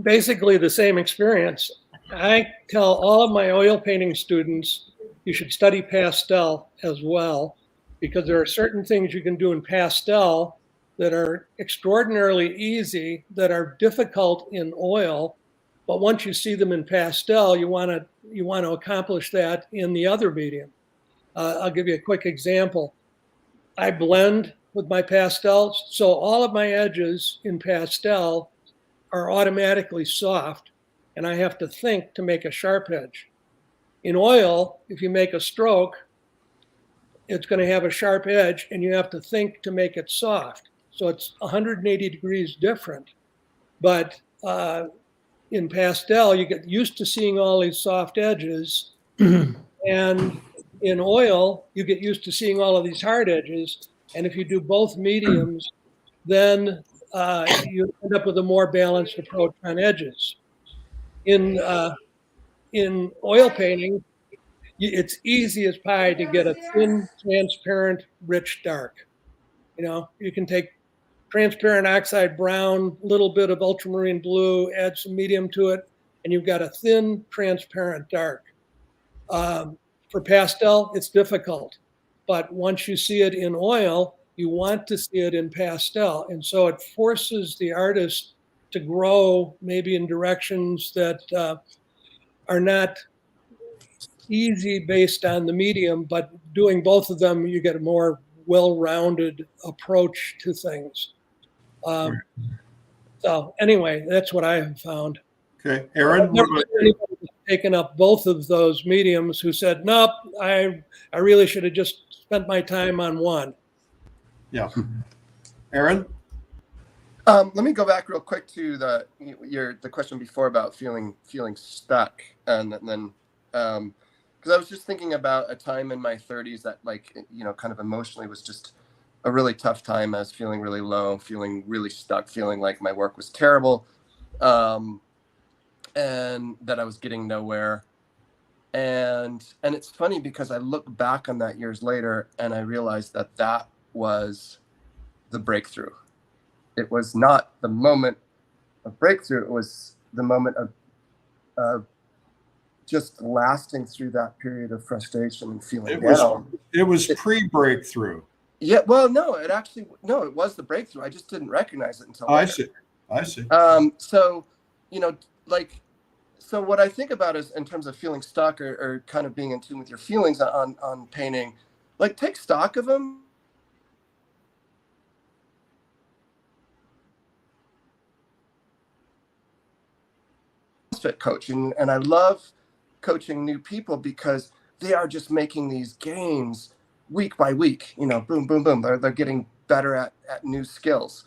Basically the same experience. I tell all of my oil painting students you should study pastel as well, because there are certain things you can do in pastel that are extraordinarily easy, that are difficult in oil, but once you see them in pastel, you want to accomplish that in the other medium. I'll give you a quick example. I blend with my pastels, so all of my edges in pastel are automatically soft, and I have to think to make a sharp edge. In oil, if you make a stroke, it's going to have a sharp edge, and you have to think to make it soft. So it's 180 degrees different. But in pastel, you get used to seeing all these soft edges, and in oil, you get used to seeing all of these hard edges. And if you do both mediums, then you end up with a more balanced approach on edges. In oil painting, it's easy as pie to get a thin, transparent, rich dark. You can take transparent oxide brown, little bit of ultramarine blue, add some medium to it, and you've got a thin, transparent dark. For pastel, it's difficult, but once you see it in oil, you want to see it in pastel. And so it forces the artist to grow maybe in directions that are not easy based on the medium, but doing both of them, you get a more well-rounded approach to things. So anyway, that's what I have found. Okay, Aaron, I've never heard anybody who's taken up both of those mediums who said, nope, I really should have just spent my time on one. Yeah. Aaron? Let me go back real quick to the question before about feeling stuck, and then because I was just thinking about a time in my 30s that, like, kind of emotionally was just a really tough time. I was feeling really low, feeling really stuck, feeling like my work was terrible, and that I was getting nowhere. And it's funny because I look back on that years later and I realized that was the breakthrough. It was not the moment of breakthrough. It was the moment of just lasting through that period of frustration and feeling down. It was pre-breakthrough. Yeah, well, no, it was the breakthrough. I just didn't recognize it until later. I see. So, so what I think about is in terms of feeling stuck or kind of being in tune with your feelings on painting, like, take stock of them. Coaching, and I love coaching new people because they are just making these gains week by week, boom, boom, boom. They're getting better at new skills.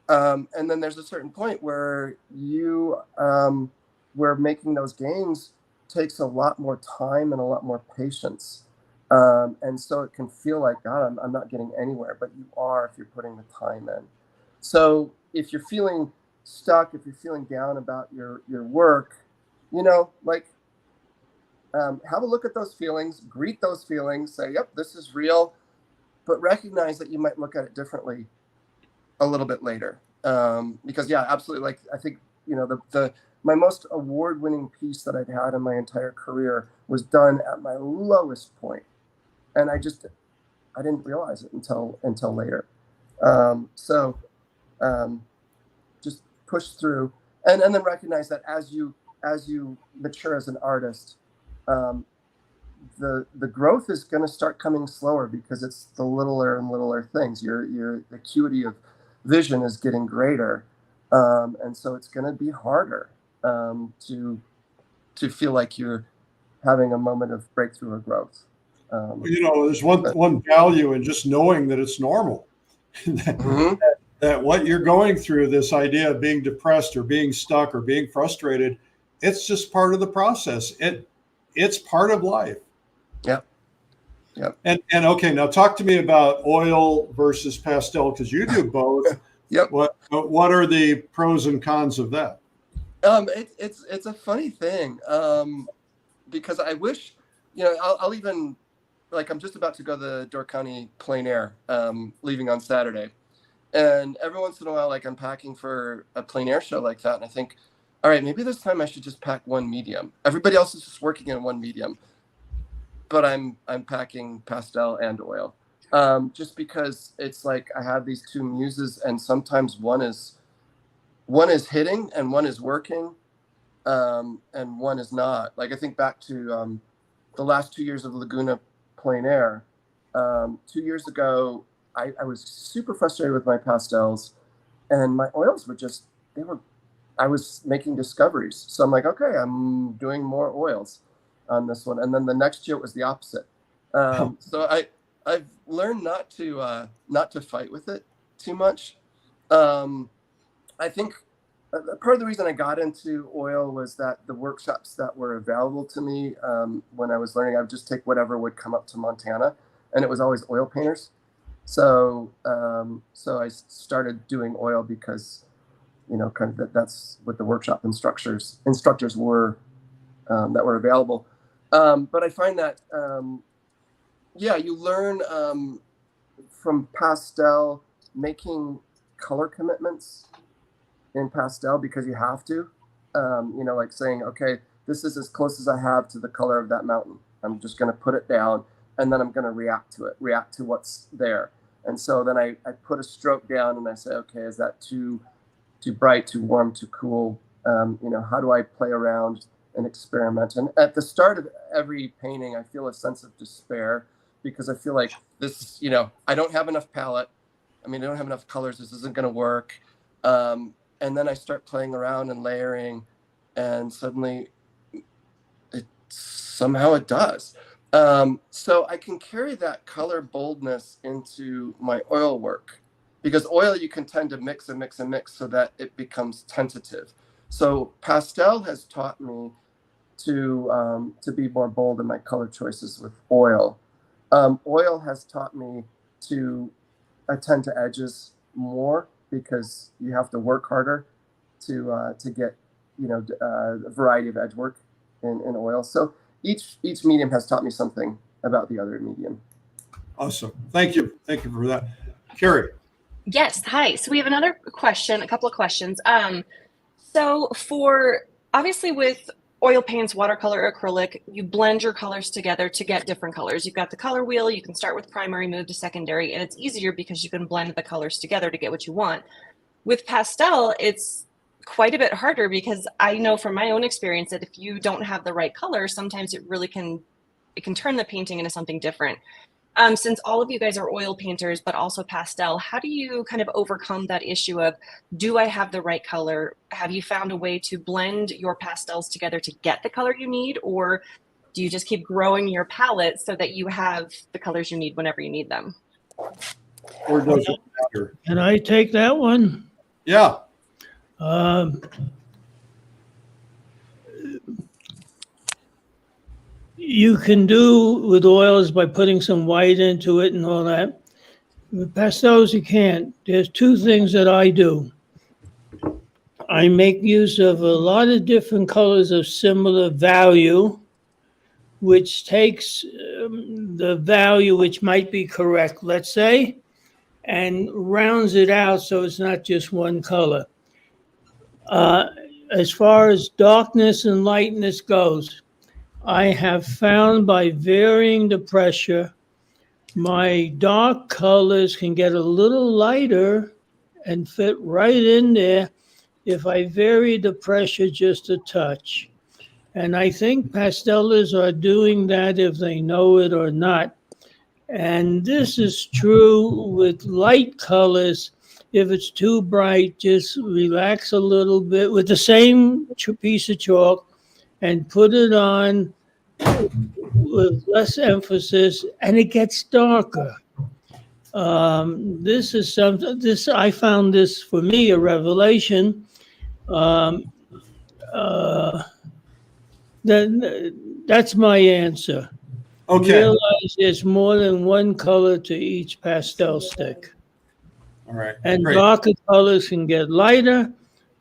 And then there's a certain point where where making those gains takes a lot more time and a lot more patience. And so it can feel like, God, I'm not getting anywhere, but you are if you're putting the time in. So if you're feeling stuck, if you're feeling down about your work, have a look at those feelings, greet those feelings, say, yep, this is real, but recognize that you might look at it differently a little bit later. Because yeah, absolutely. Like, I think, my most award-winning piece that I'd had in my entire career was done at my lowest point. And I didn't realize it until later. So just push through, and then recognize that as you mature as an artist, the growth is going to start coming slower because it's the littler and littler things. Your acuity of vision is getting greater, and so it's going to be harder to feel like you're having a moment of breakthrough or growth. There's one value in just knowing that it's normal. Mhm. That what you're going through, this idea of being depressed or being stuck or being frustrated, it's just part of the process. It's part of life. Yep. Yep. And okay, now talk to me about oil versus pastel, because you do both. Yep. What are the pros and cons of that? It's a funny thing, because I wish, I'll even, like, I'm just about to go to the Door County plein air, leaving on Saturday. And every once in a while, like, I'm packing for a plein air show like that. And I think, all right, maybe this time I should just pack one medium. Everybody else is just working in one medium, but I'm packing pastel and oil. Just because it's like I have these two muses, and sometimes one is hitting and one is working, and one is not. Like, I think back to the last 2 years of Laguna plein air. 2 years ago, I was super frustrated with my pastels, and my oils were just, I was making discoveries. So I'm like, okay, I'm doing more oils on this one. And then the next year it was the opposite. So I've learned not to fight with it too much. I think part of the reason I got into oil was that the workshops that were available to me, when I was learning, I would just take whatever would come up to Montana, and it was always oil painters. So I started doing oil because, kind of that's what the workshop instructors were, that were available. But I find that, you learn, from pastel, making color commitments in pastel because you have to, like saying, okay, this is as close as I have to the color of that mountain. I'm just going to put it down, and then I'm going to react to what's there. And so then I put a stroke down and I say, okay, is that too bright, too warm, too cool? How do I play around and experiment? And at the start of every painting, I feel a sense of despair because I feel like this, I don't have enough palette. I don't have enough colors. This isn't going to work. And then I start playing around and layering, and suddenly somehow it does. So I can carry that color boldness into my oil work, because oil you can tend to mix and mix and mix so that it becomes tentative. So pastel has taught me to be more bold in my color choices with oil. Oil has taught me to attend to edges more because you have to work harder to get a variety of edge work in oil. So each medium has taught me something about the other medium. Awesome. Thank you for that. Carrie. Yes. Hi. So we have a couple of questions. So for, obviously, with oil paints, watercolor, acrylic, you blend your colors together to get different colors. You've got the color wheel. You can start with primary, move to secondary, and it's easier because you can blend the colors together to get what you want. With pastel, it's quite a bit harder because I know from my own experience that if you don't have the right color, sometimes it can turn the painting into something different. Since all of you guys are oil painters, but also pastel, how do you kind of overcome that issue of, do I have the right color? Have you found a way to blend your pastels together to get the color you need? Or do you just keep growing your palette so that you have the colors you need whenever you need them? Or does it matter? Can I take that one? Yeah. You can do with oils by putting some white into it and all that. With pastels, you can't. There's two things that I do. I make use of a lot of different colors of similar value, which takes the value which might be correct, let's say, and rounds it out so it's not just one color. As far as darkness and lightness goes, I have found by varying the pressure my dark colors can get a little lighter and fit right in there if I vary the pressure just a touch. And I think pastelers are doing that if they know it or not. And this is true with light colors. If it's too bright, just relax a little bit with the same piece of chalk and put it on with less emphasis, and it gets darker. This is something. This I found this for me a revelation. Um, uh, that's my answer. Okay. Realize there's more than one color to each pastel stick. All right. And Great. darker colors can get lighter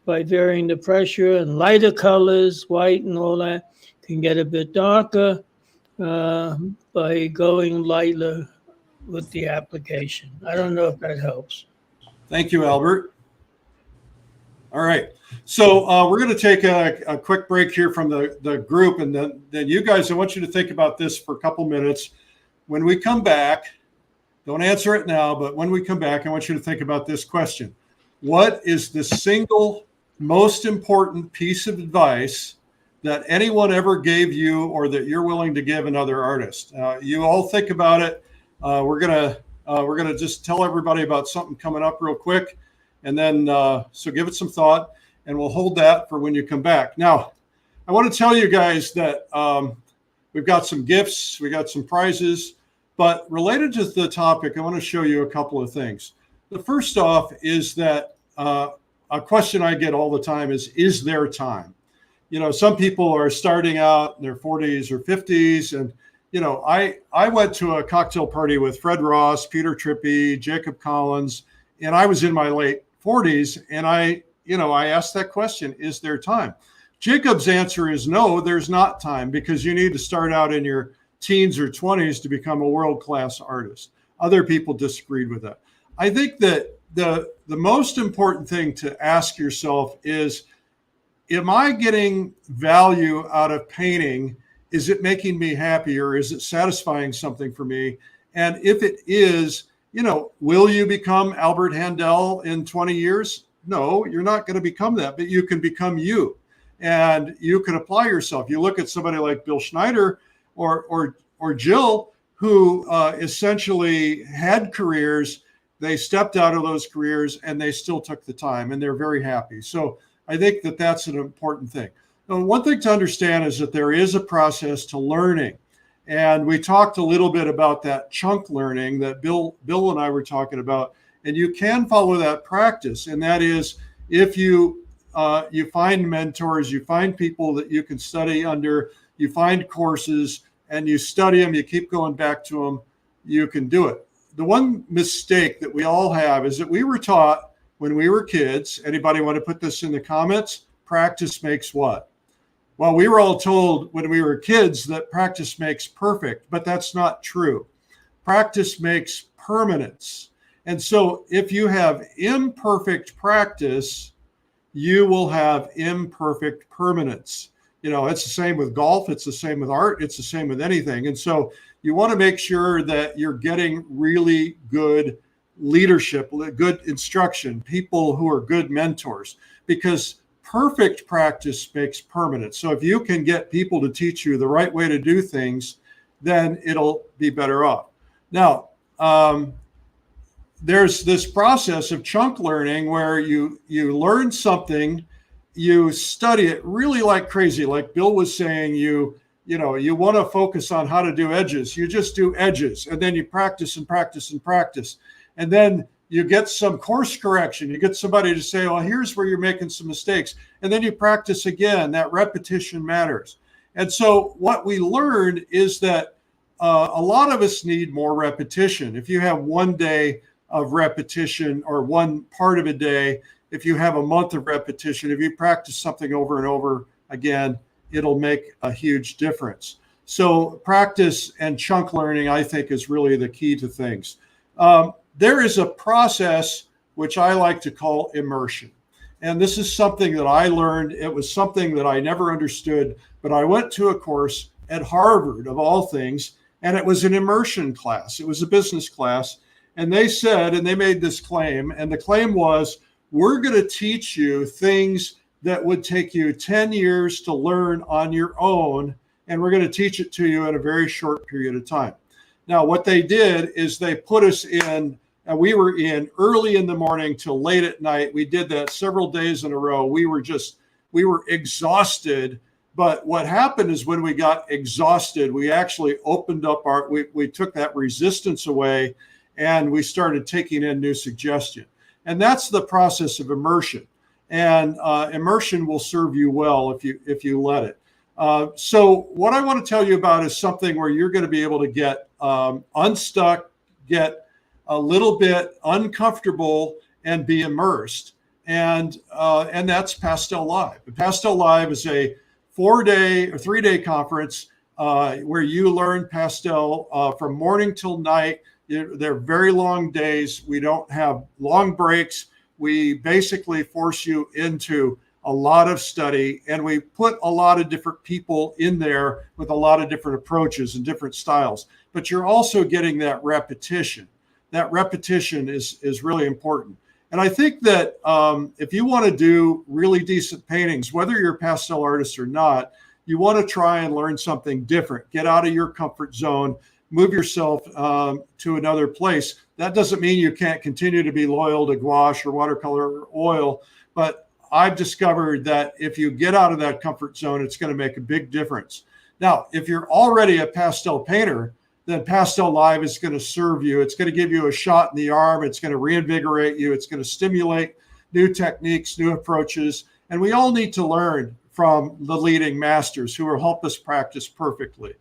by varying the pressure, and lighter colors, white and all that, can get a bit darker by going lighter with the application. I don't know if that helps. Thank you, Albert. All right. So we're going to take a quick break here from the group, and then you guys, I want you to think about this for a couple minutes. When we come back, don't answer it now, but when we come back, I want you to think about this question. What is the single most important piece of advice that anyone ever gave you or that you're willing to give another artist? You all think about it. We're gonna just tell everybody about something coming up real quick, and then so give it some thought, and we'll hold that for when you come back. Now, I want to tell you guys that we've got some gifts, we got some prizes, but related to the topic, I want to show you a couple of things. The first off is that a question I get all the time is there time? You know, some people are starting out in their 40s or 50s, and you know, I went to a cocktail party with Fred Ross, Peter Trippi, Jacob Collins, and I was in my late 40s, and I asked that question, is there time? Jacob's answer is no, there's not time, because you need to start out in your teens or 20s to become a world-class artist. Other people disagreed with that. I think that the most important thing to ask yourself is, am I getting value out of painting? Is it making me happier? Is it satisfying something for me? And if it is, you know, will you become Albert Handel in 20 years? No, you're not going to become that, but you can become you, and you can apply yourself. You look at somebody like Bill Schneider or Jill, who essentially had careers. They stepped out of those careers and they still took the time, and they're very happy. So I think that that's an important thing. Now, one thing to understand is that there is a process to learning. And we talked a little bit about that chunk learning that Bill and I were talking about. And you can follow that practice. And that is, if you find mentors, you find people that you can study under, you find courses, and you study them, you keep going back to them, you can do it. The one mistake that we all have is that we were taught when we were kids, anybody want to put this in the comments? Practice makes what? Well, we were all told when we were kids that practice makes perfect, but that's not true. Practice makes permanence. And so if you have imperfect practice, you will have imperfect permanence. You know, it's the same with golf. It's the same with art. It's the same with anything. And so you want to make sure that you're getting really good leadership, good instruction, people who are good mentors, because perfect practice makes permanent. So if you can get people to teach you the right way to do things, then it'll be better off. Now, there's this process of chunk learning where you learn something, you study it really like crazy. Like Bill was saying, you want to focus on how to do edges. You just do edges, and then you practice and practice and practice. And then you get some course correction. You get somebody to say, well, here's where you're making some mistakes. And then you practice again. That repetition matters. And so what we learned is that a lot of us need more repetition. If you have one day of repetition or one part of a day, if you have a month of repetition, if you practice something over and over again, it'll make a huge difference. So practice and chunk learning, I think, is really the key to things. There is a process which I like to call immersion. And this is something that I learned. It was something that I never understood, but I went to a course at Harvard, of all things, And it was an immersion class. It was a business class. And they said, and they made this claim, and the claim was, we're going to teach you things that would take you 10 years to learn on your own. And we're going to teach it to you in a very short period of time. Now, what they did is they put us in, and we were in early in the morning till late at night. We did that several days in a row. We were exhausted. But what happened is when we got exhausted, we actually opened up we took that resistance away, and we started taking in new suggestion. And that's the process of immersion. And immersion will serve you well if you let it. So what I want to tell you about is something where you're going to be able to get unstuck, get a little bit uncomfortable, and be immersed. And that's Pastel Live. Pastel Live is a 4-day or 3-day conference where you learn pastel from morning till night. They're very long days. We don't have long breaks. We basically force you into a lot of study, and we put a lot of different people in there with a lot of different approaches and different styles. But you're also getting that repetition. That repetition is really important. And I think that if you want to do really decent paintings, whether you're a pastel artist or not, you want to try and learn something different. Get out of your comfort zone, move yourself to another place. That doesn't mean you can't continue to be loyal to gouache or watercolor or oil, but I've discovered that if you get out of that comfort zone, it's going to make a big difference. Now, if you're already a pastel painter, then Pastel Live is going to serve you. It's going to give you a shot in the arm. It's going to reinvigorate you. It's going to stimulate new techniques, new approaches. And we all need to learn from the leading masters who will help us practice perfectly.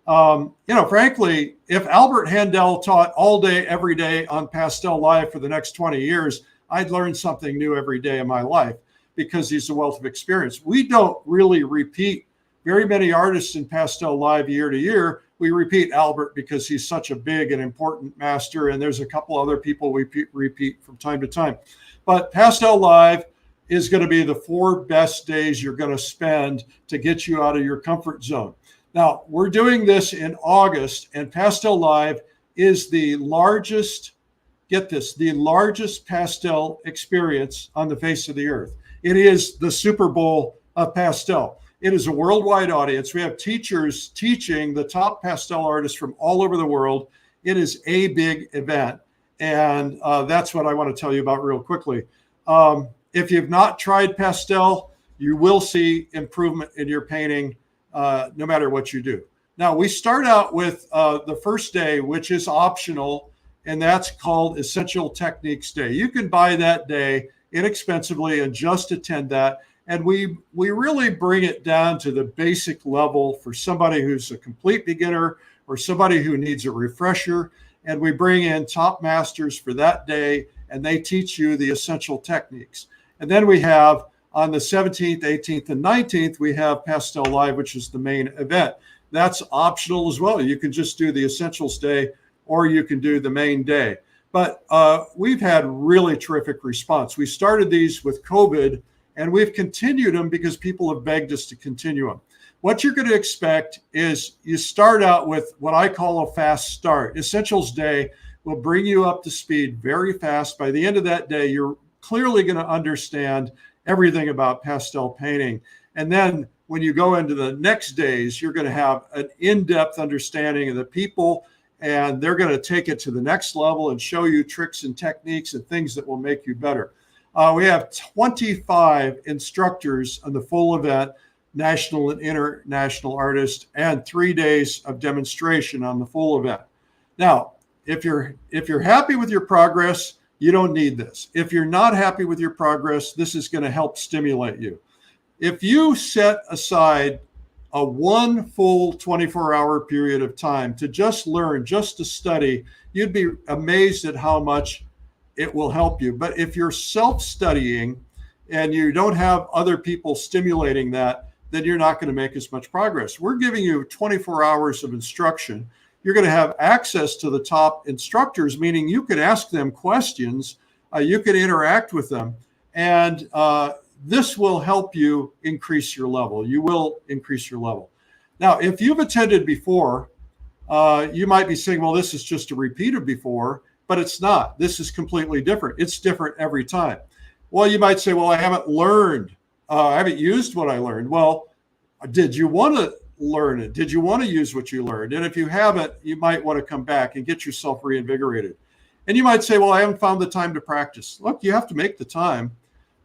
Frankly, if Albert Handel taught all day, every day on Pastel Live for the next 20 years, I'd learn something new every day of my life because he's a wealth of experience. We don't really repeat very many artists in Pastel Live year to year. We repeat Albert because he's such a big and important master, and there's a couple other people we repeat from time to time. But Pastel Live is going to be the 4 best days you're going to spend to get you out of your comfort zone. Now, we're doing this in August, and Pastel Live is the largest, get this, the largest pastel experience on the face of the earth. It is the Super Bowl of pastel. It is a worldwide audience. We have teachers teaching the top pastel artists from all over the world. It is a big event. And that's what I want to tell you about real quickly. If you've not tried pastel, you will see improvement in your painting no matter what you do. Now, we start out with the first day, which is optional, and that's called Essential Techniques Day. You can buy that day inexpensively and just attend that. And we really bring it down to the basic level for somebody who's a complete beginner or somebody who needs a refresher. And we bring in top masters for that day, and they teach you the essential techniques. And then we have on the 17th, 18th, and 19th, we have Pastel Live, which is the main event. That's optional as well. You can just do the Essentials Day, or you can do the main day. But we've had really terrific response. We started these with COVID, and we've continued them because people have begged us to continue them. What you're going to expect is you start out with what I call a fast start. Essentials Day will bring you up to speed very fast. By the end of that day, you're clearly going to understand everything about pastel painting. And then when you go into the next days, you're going to have an in-depth understanding of the people, and they're going to take it to the next level and show you tricks and techniques and things that will make you better. We have 25 instructors on the full event, national and international artists, and 3 days of demonstration on the full event. Now, if you're happy with your progress, you don't need this. If you're not happy with your progress, this is going to help stimulate you. If you set aside a one full 24-hour period of time to just learn, just to study, you'd be amazed at how much it will help you. But if you're self-studying and you don't have other people stimulating that, then you're not going to make as much progress. We're giving you 24 hours of instruction. You're going to have access to the top instructors, meaning you can ask them questions, you can interact with them, and this will help you increase your level. You will increase your level. Now, if you've attended before, You might be saying, well, this is just a repeat of before, but it's not. This is completely different. It's different every time. Well, you might say, well, I haven't learned. I haven't used what I learned. Well, did you want to learn it? Did you want to use what you learned? And if you haven't, you might want to come back and get yourself reinvigorated. And you might say, well, I haven't found the time to practice. Look, you have to make the time,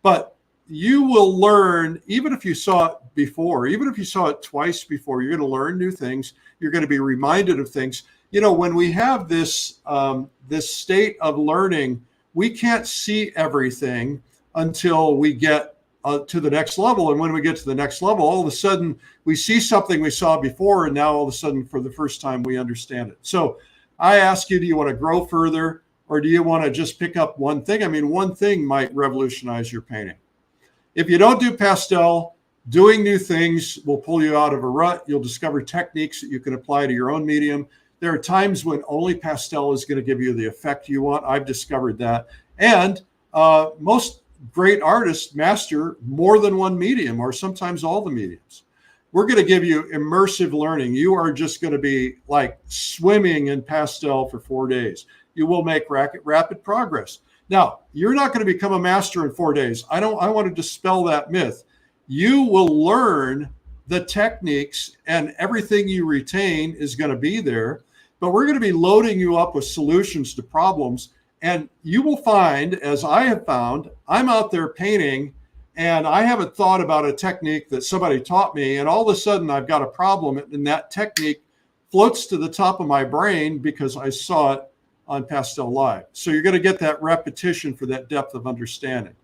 but you will learn, even if you saw it before, even if you saw it twice before, you're going to learn new things. You're going to be reminded of things. You know, when we have this, this state of learning, we can't see everything until we get to the next level. And when we get to the next level, all of a sudden we see something we saw before, and now all of a sudden for the first time we understand it. So I ask you, do you want to grow further, or do you want to just pick up one thing? I mean, one thing might revolutionize your painting. If you don't do pastel, doing new things will pull you out of a rut. You'll discover techniques that you can apply to your own medium. There are times when only pastel is going to give you the effect you want. I've discovered that. And most great artists master more than one medium, or sometimes all the mediums. We're going to give you immersive learning. You are just going to be like swimming in pastel for 4 days. You will make rapid progress. Now, you're not going to become a master in 4 days. I want to dispel that myth. You will learn the techniques, and everything you retain is going to be there, but we're going to be loading you up with solutions to problems. And you will find, as I have found, I'm out there painting and I haven't thought about a technique that somebody taught me, and all of a sudden I've got a problem, and that technique floats to the top of my brain because I saw it on Pastel Live. So you're going to get that repetition for that depth of understanding.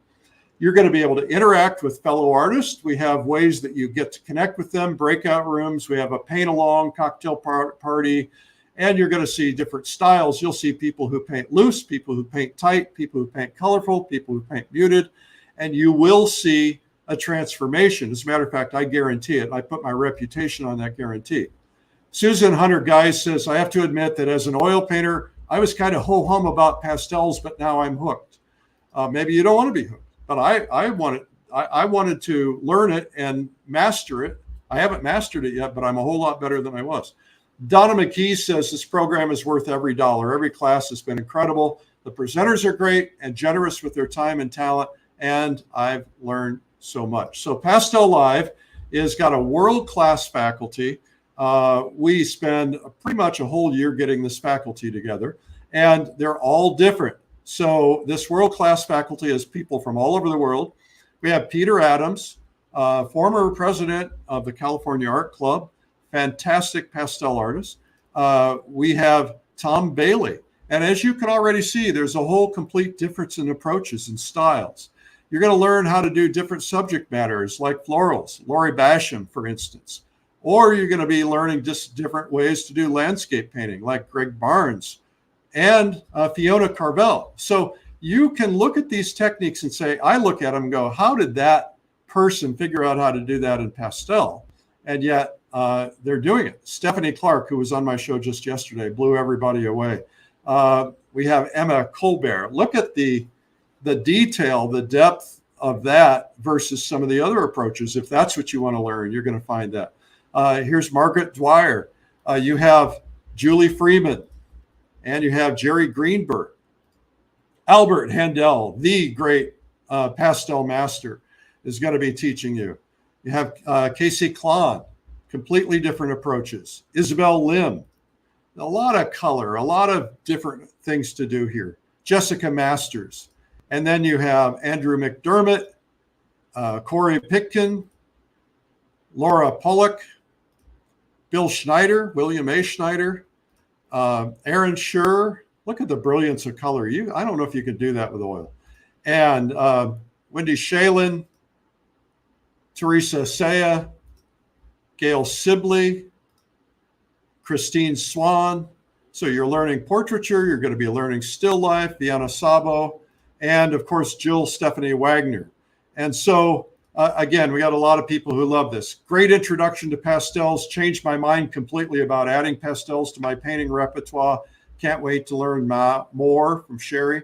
You're going to be able to interact with fellow artists. We have ways that you get to connect with them, breakout rooms. We have a paint along cocktail party, and you're going to see different styles. You'll see people who paint loose, people who paint tight, people who paint colorful, people who paint muted, and you will see a transformation. As a matter of fact, I guarantee it. I put my reputation on that guarantee. Susan Hunter-Guys says, I have to admit that as an oil painter, I was kind of ho-hum about pastels, but now I'm hooked. Maybe you don't want to be hooked, but I wanted to learn it and master it. I haven't mastered it yet, but I'm a whole lot better than I was. Donna McKee says this program is worth every dollar. Every class has been incredible. The presenters are great and generous with their time and talent, and I've learned so much. So Pastel Live has got a world-class faculty. We spend pretty much a whole year getting this faculty together, and they're all different. So this world-class faculty is people from all over the world. We have Peter Adams, former president of the California Art Club, fantastic pastel artist. We have Tom Bailey. And as you can already see, there's a whole complete difference in approaches and styles. You're going to learn how to do different subject matters like florals, Laurie Basham, for instance. Or you're going to be learning just different ways to do landscape painting like Greg Barnes and Fiona Carvel. So you can look at these techniques and say, I look at them and go, how did that person figure out how to do that in pastel? And yet they're doing it. Stephanie Clark, who was on my show just yesterday, blew everybody away. We have Emma Colbert. Look at the detail, the depth of that versus some of the other approaches. If that's what you want to learn, you're going to find that. Here's Margaret Dwyer. You have Julie Freeman, and you have Jerry Greenberg. Albert Handel, the great pastel master, is going to be teaching you. You have Casey Klon, completely different approaches. Isabel Lim, a lot of color, a lot of different things to do here. Jessica Masters. And then you have Andrew McDermott, Corey Pitkin, Laura Pollock, Bill Schneider, William A. Schneider, Aaron Schur. Look at the brilliance of color. I don't know if you could do that with oil. And Wendy Shalin, Teresa Saya, Gail Sibley, Christine Swan. So you're learning portraiture. You're going to be learning still life, Vienna Sabo, and of course, Jill Stephanie Wagner. And so again, we got a lot of people who love this. Great introduction to pastels. Changed my mind completely about adding pastels to my painting repertoire. Can't wait to learn more from Sherry.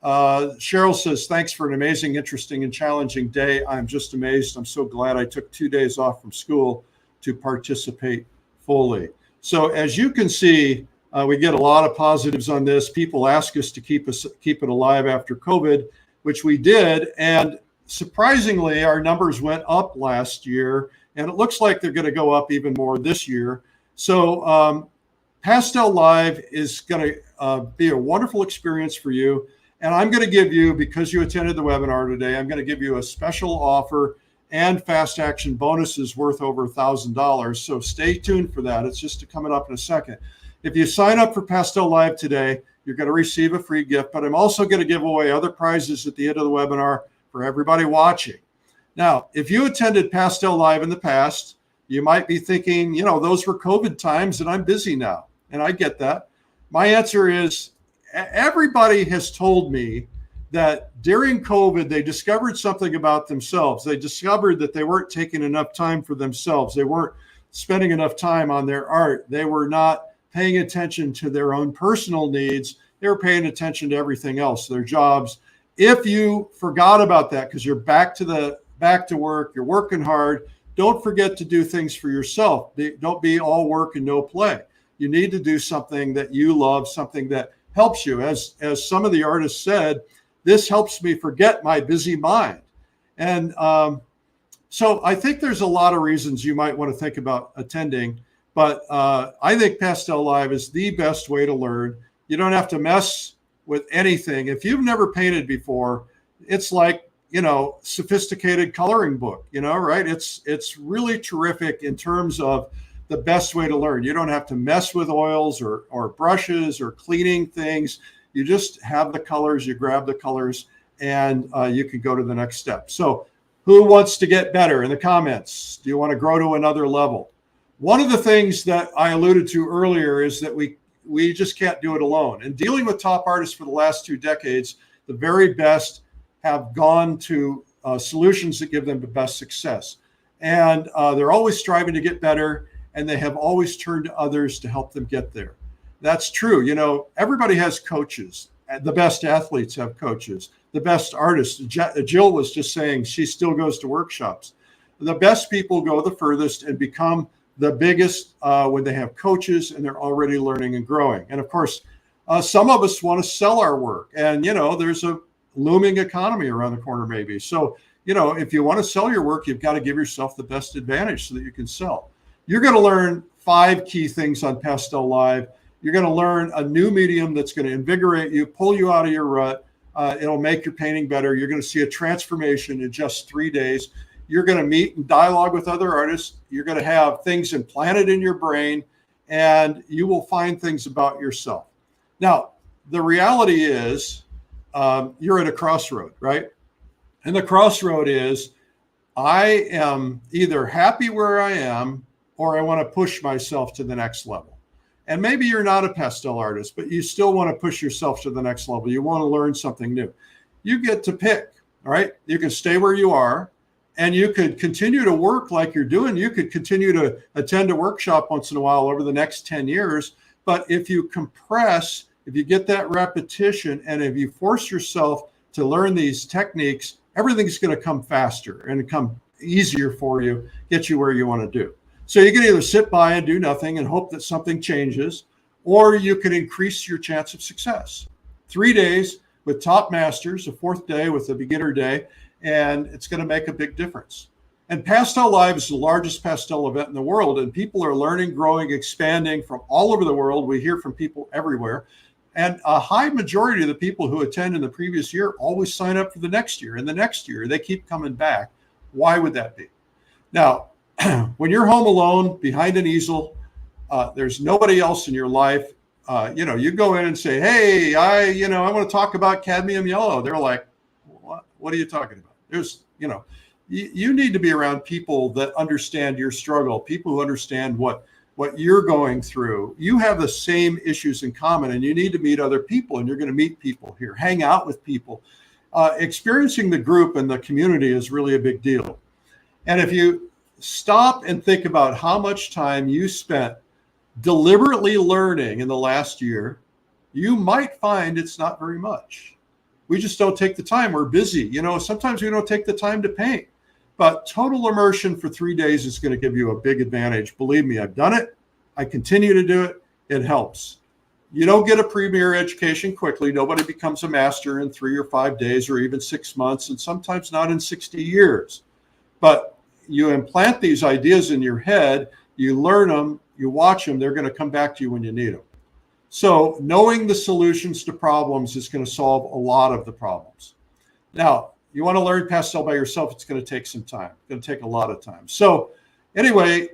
Cheryl says, thanks for an amazing, interesting, and challenging day. I'm just amazed. I'm so glad I took 2 days off from school to participate fully. So as you can see, we get a lot of positives on this. People ask us to keep it alive after COVID, which we did. And surprisingly, our numbers went up last year, and it looks like they're going to go up even more this year. So Pastel Live is going to be a wonderful experience for you. And I'm going to give you, because you attended the webinar today, I'm going to give you a special offer and fast action bonuses worth over $1,000. So stay tuned for that. It's just coming up in a second. If you sign up for Pastel Live today, you're going to receive a free gift, but I'm also going to give away other prizes at the end of the webinar for everybody watching. Now, if you attended Pastel Live in the past, you might be thinking, those were COVID times and I'm busy now. And I get that. My answer is everybody has told me that during COVID, they discovered something about themselves. They discovered that they weren't taking enough time for themselves. They weren't spending enough time on their art. They were not paying attention to their own personal needs. They were paying attention to everything else, their jobs. If you forgot about that because you're back to work, you're working hard, don't forget to do things for yourself. Don't be all work and no play. You need to do something that you love, something that helps you. As some of the artists said, this helps me forget my busy mind. And so I think there's a lot of reasons you might want to think about attending, but I think Pastel Live is the best way to learn. You don't have to mess with anything. If you've never painted before, it's like, sophisticated coloring book, right? It's really terrific in terms of the best way to learn. You don't have to mess with oils or brushes or cleaning things. You just have the colors, you grab the colors, and you can go to the next step. So who wants to get better in the comments? Do you want to grow to another level? One of the things that I alluded to earlier is that we just can't do it alone. And dealing with top artists for the last 2 decades, the very best have gone to solutions that give them the best success. And they're always striving to get better, and they have always turned to others to help them get there. That's true. Everybody has coaches. The best athletes have coaches. The best artists. Jill was just saying she still goes to workshops. The best people go the furthest and become the biggest when they have coaches and they're already learning and growing. And of course, some of us want to sell our work. And, there's a looming economy around the corner maybe. So, if you want to sell your work, you've got to give yourself the best advantage so that you can sell. You're going to learn 5 key things on Pastel Live. You're going to learn a new medium that's going to invigorate you, pull you out of your rut. It'll make your painting better. You're going to see a transformation in just 3 days. You're going to meet and dialogue with other artists. You're going to have things implanted in your brain, and you will find things about yourself. Now, the reality is you're at a crossroad, right? And the crossroad is I am either happy where I am or I want to push myself to the next level. And maybe you're not a pastel artist, but you still want to push yourself to the next level. You want to learn something new. You get to pick, all right? You can stay where you are, and you could continue to work like you're doing. You could continue to attend a workshop once in a while over the next 10 years. But if you compress, if you get that repetition, and if you force yourself to learn these techniques, everything's going to come faster and come easier for you, get you where you want to do. So you can either sit by and do nothing and hope that something changes, or you can increase your chance of success. 3 days with top masters, a 4th day with a beginner day, and it's going to make a big difference. And Pastel Live is the largest pastel event in the world, and people are learning, growing, expanding from all over the world. We hear from people everywhere. And a high majority of the people who attend in the previous year always sign up for the next year and the next year. They keep coming back. Why would that be? Now, when you're home alone behind an easel, there's nobody else in your life. You go in and say, hey, I want to talk about cadmium yellow. They're like, what are you talking about? You need to be around people that understand your struggle, people who understand what you're going through. You have the same issues in common, and you need to meet other people, and you're going to meet people here, hang out with people. Experiencing the group and the community is really a big deal. And if you stop and think about how much time you spent deliberately learning in the last year, you might find it's not very much. We just don't take the time. We're busy. Sometimes we don't take the time to paint. But total immersion for 3 days is going to give you a big advantage. Believe me, I've done it. I continue to do it. It helps. You don't get a premier education quickly. Nobody becomes a master in 3 or 5 days or even 6 months, and sometimes not in 60 years. But you implant these ideas in your head, you learn them, you watch them, they're going to come back to you when you need them. So knowing the solutions to problems is going to solve a lot of the problems. Now, you want to learn Pastel by yourself, it's going to take some time. It's going to take a lot of time. So anyway,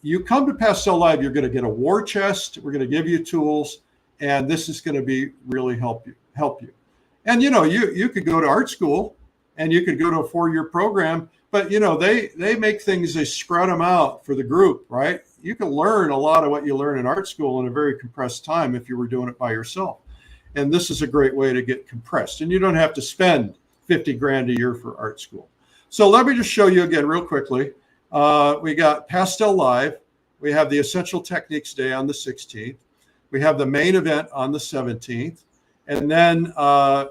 you come to Pastel Live, you're going to get a war chest. We're going to give you tools, and this is going to be really help you. And you could go to art school and you could go to a 4-year program, but they make things, they spread them out for the group, right? You can learn a lot of what you learn in art school in a very compressed time if you were doing it by yourself. And this is a great way to get compressed. And you don't have to spend 50 grand a year for art school. So let me just show you again real quickly. We got Pastel Live. We have the Essential Techniques Day on the 16th. We have the main event on the 17th. And then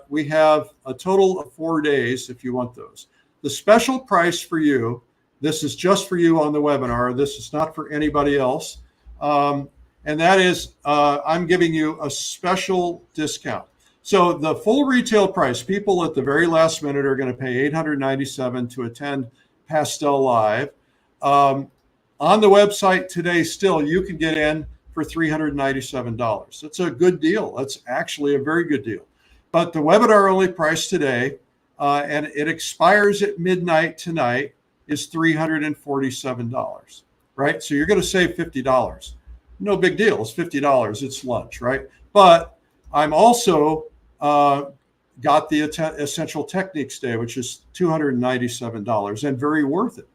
we have a total of 4 days if you want those. The special price for you, this is just for you on the webinar. This is not for anybody else. And that is, I'm giving you a special discount. So the full retail price, people at the very last minute are going to pay $897 to attend Pastel Live. On the website today, still, you can get in for $397. That's a good deal. That's actually a very good deal. But the webinar only price today, and it expires at midnight tonight, is $347, right? So you're going to save $50. No big deal. It's $50. It's lunch, right? But I'm also got the Essential Techniques Day, which is $297 and very worth it.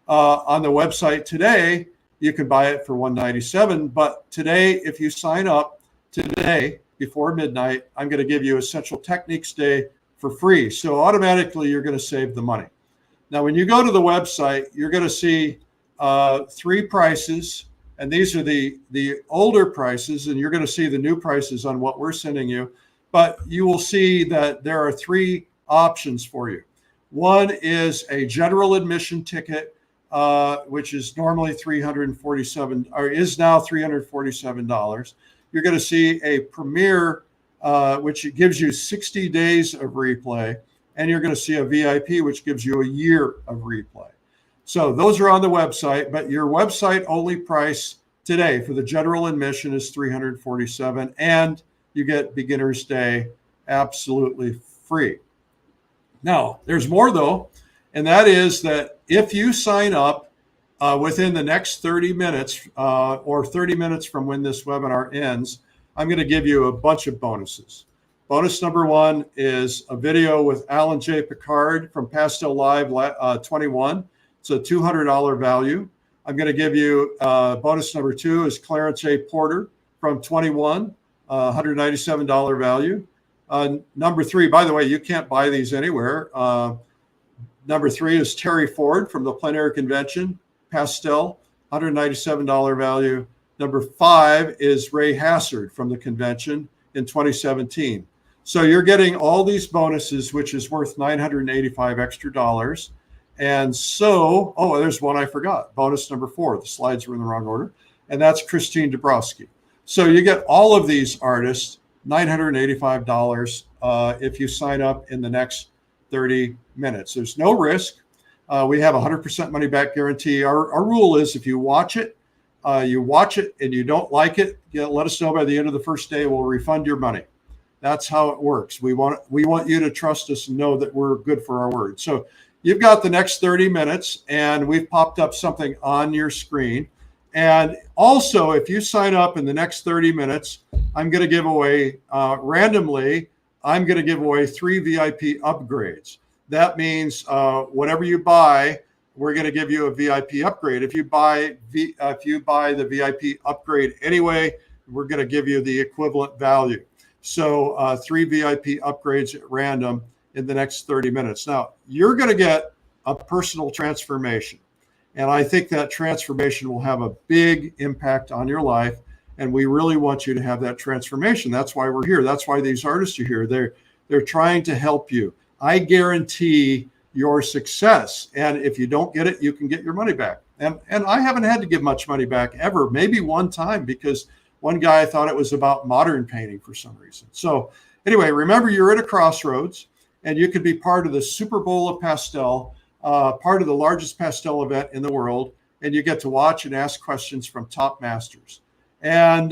On the website today, you can buy it for $197. But today, if you sign up today before midnight, I'm going to give you Essential Techniques Day for free. So automatically, you're going to save the money. Now, when you go to the website, you're going to see 3 prices. And these are the older prices, and you're going to see the new prices on what we're sending you. But you will see that there are 3 options for you. One is a general admission ticket, which is normally $347, or is now $347. You're going to see a Premier, which gives you 60 days of replay, and you're going to see a VIP, which gives you a year of replay. So those are on the website, but your website only price today for the general admission is $347, and you get Beginner's Day absolutely free. Now, there's more though, and that is that if you sign up within the next 30 minutes or 30 minutes from when this webinar ends, I'm going to give you a bunch of bonuses. Bonus number 1 is a video with Alan J. Picard from Pastel Live 21. It's a $200 value. I'm going to give you bonus number 2 is Clarence A. Porter from 21, $197 value. Number 3, by the way, you can't buy these anywhere. Number 3 is Terry Ford from the Plein Air Convention, Pastel, $197 value. Number 5 is Ray Hassard from the convention in 2017. So you're getting all these bonuses, which is worth $985 extra dollars. And so, there's one I forgot. Bonus number 4. The slides were in the wrong order. And that's Christine Dabrowski. So you get all of these artists, $985 if you sign up in the next 30 minutes. There's no risk. We have a 100% money back guarantee. Our rule is if you watch it and you don't like it, let us know by the end of the first day. We'll refund your money. That's how it works. We want you to trust us and know that we're good for our word. So you've got the next 30 minutes, and we've popped up something on your screen. And also, if you sign up in the next 30 minutes, I'm going to give away randomly, I'm going to give away 3 VIP upgrades. That means whatever you buy, we're going to give you a VIP upgrade. If you buy the VIP upgrade anyway, we're going to give you the equivalent value. So 3 VIP upgrades at random in the next 30 minutes. Now, you're going to get a personal transformation. And I think that transformation will have a big impact on your life. And we really want you to have that transformation. That's why we're here. That's why these artists are here. They're trying to help you. I guarantee your success. And if you don't get it, you can get your money back. And I haven't had to give much money back ever, maybe one time, because one guy thought it was about modern painting for some reason. So anyway, remember, you're at a crossroads, and you could be part of the Super Bowl of Pastel, part of the largest pastel event in the world, and you get to watch and ask questions from top masters. And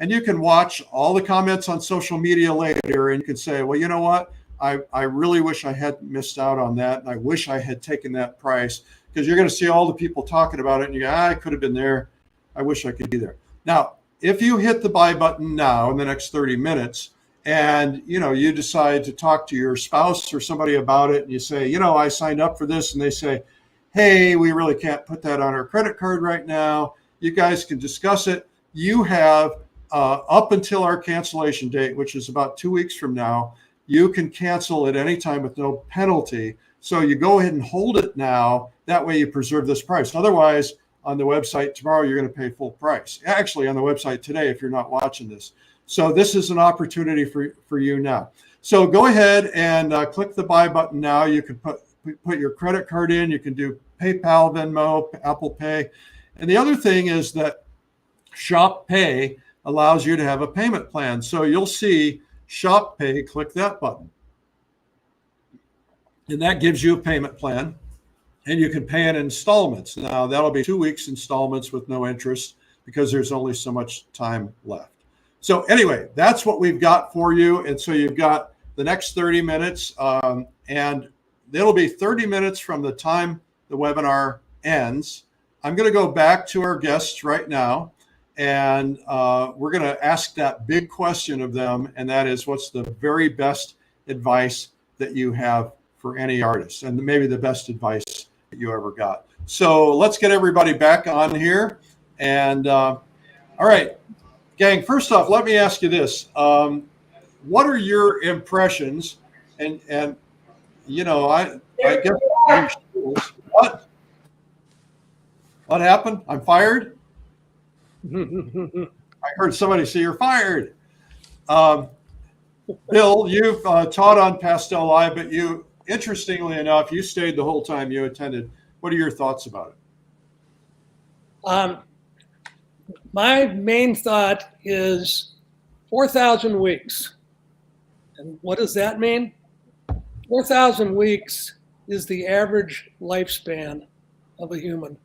you can watch all the comments on social media later, and you can say, well, you know what? I really wish I hadn't missed out on that, and I wish I had taken that price, because you're going to see all the people talking about it, and you go, I could have been there. I wish I could be there. Now, if you hit the buy button now in the next 30 minutes, and you decide to talk to your spouse or somebody about it, and you say, I signed up for this, and they say, hey, we really can't put that on our credit card right now. You guys can discuss it. You have up until our cancellation date, which is about 2 weeks from now. You can cancel at any time with no penalty. So you go ahead and hold it now. That way you preserve this price. Otherwise, on the website tomorrow, you're going to pay full price. Actually, on the website today, if you're not watching this. So this is an opportunity for you now. So go ahead and click the buy button now. You can put your credit card in. You can do PayPal, Venmo, Apple Pay. And the other thing is that Shop Pay allows you to have a payment plan. So you'll see Shop Pay, click that button. And that gives you a payment plan. And you can pay in installments. Now, that'll be 2 weeks installments with no interest, because there's only so much time left. So anyway, that's what we've got for you. And so you've got the next 30 minutes, and it'll be 30 minutes from the time the webinar ends. I'm going to go back to our guests right now, and we're going to ask that big question of them, and that is, what's the very best advice that you have for any artist, and maybe the best advice that you ever got. So let's get everybody back on here. And all right, gang, first off, let me ask you this. What are your impressions? And I guess, what happened? I'm fired? I heard somebody say you're fired. Bill, you've taught on Pastel Live, but you, interestingly enough, you stayed the whole time you attended. What are your thoughts about it? My main thought is 4,000 weeks. And what does that mean? 4,000 weeks is the average lifespan of a human.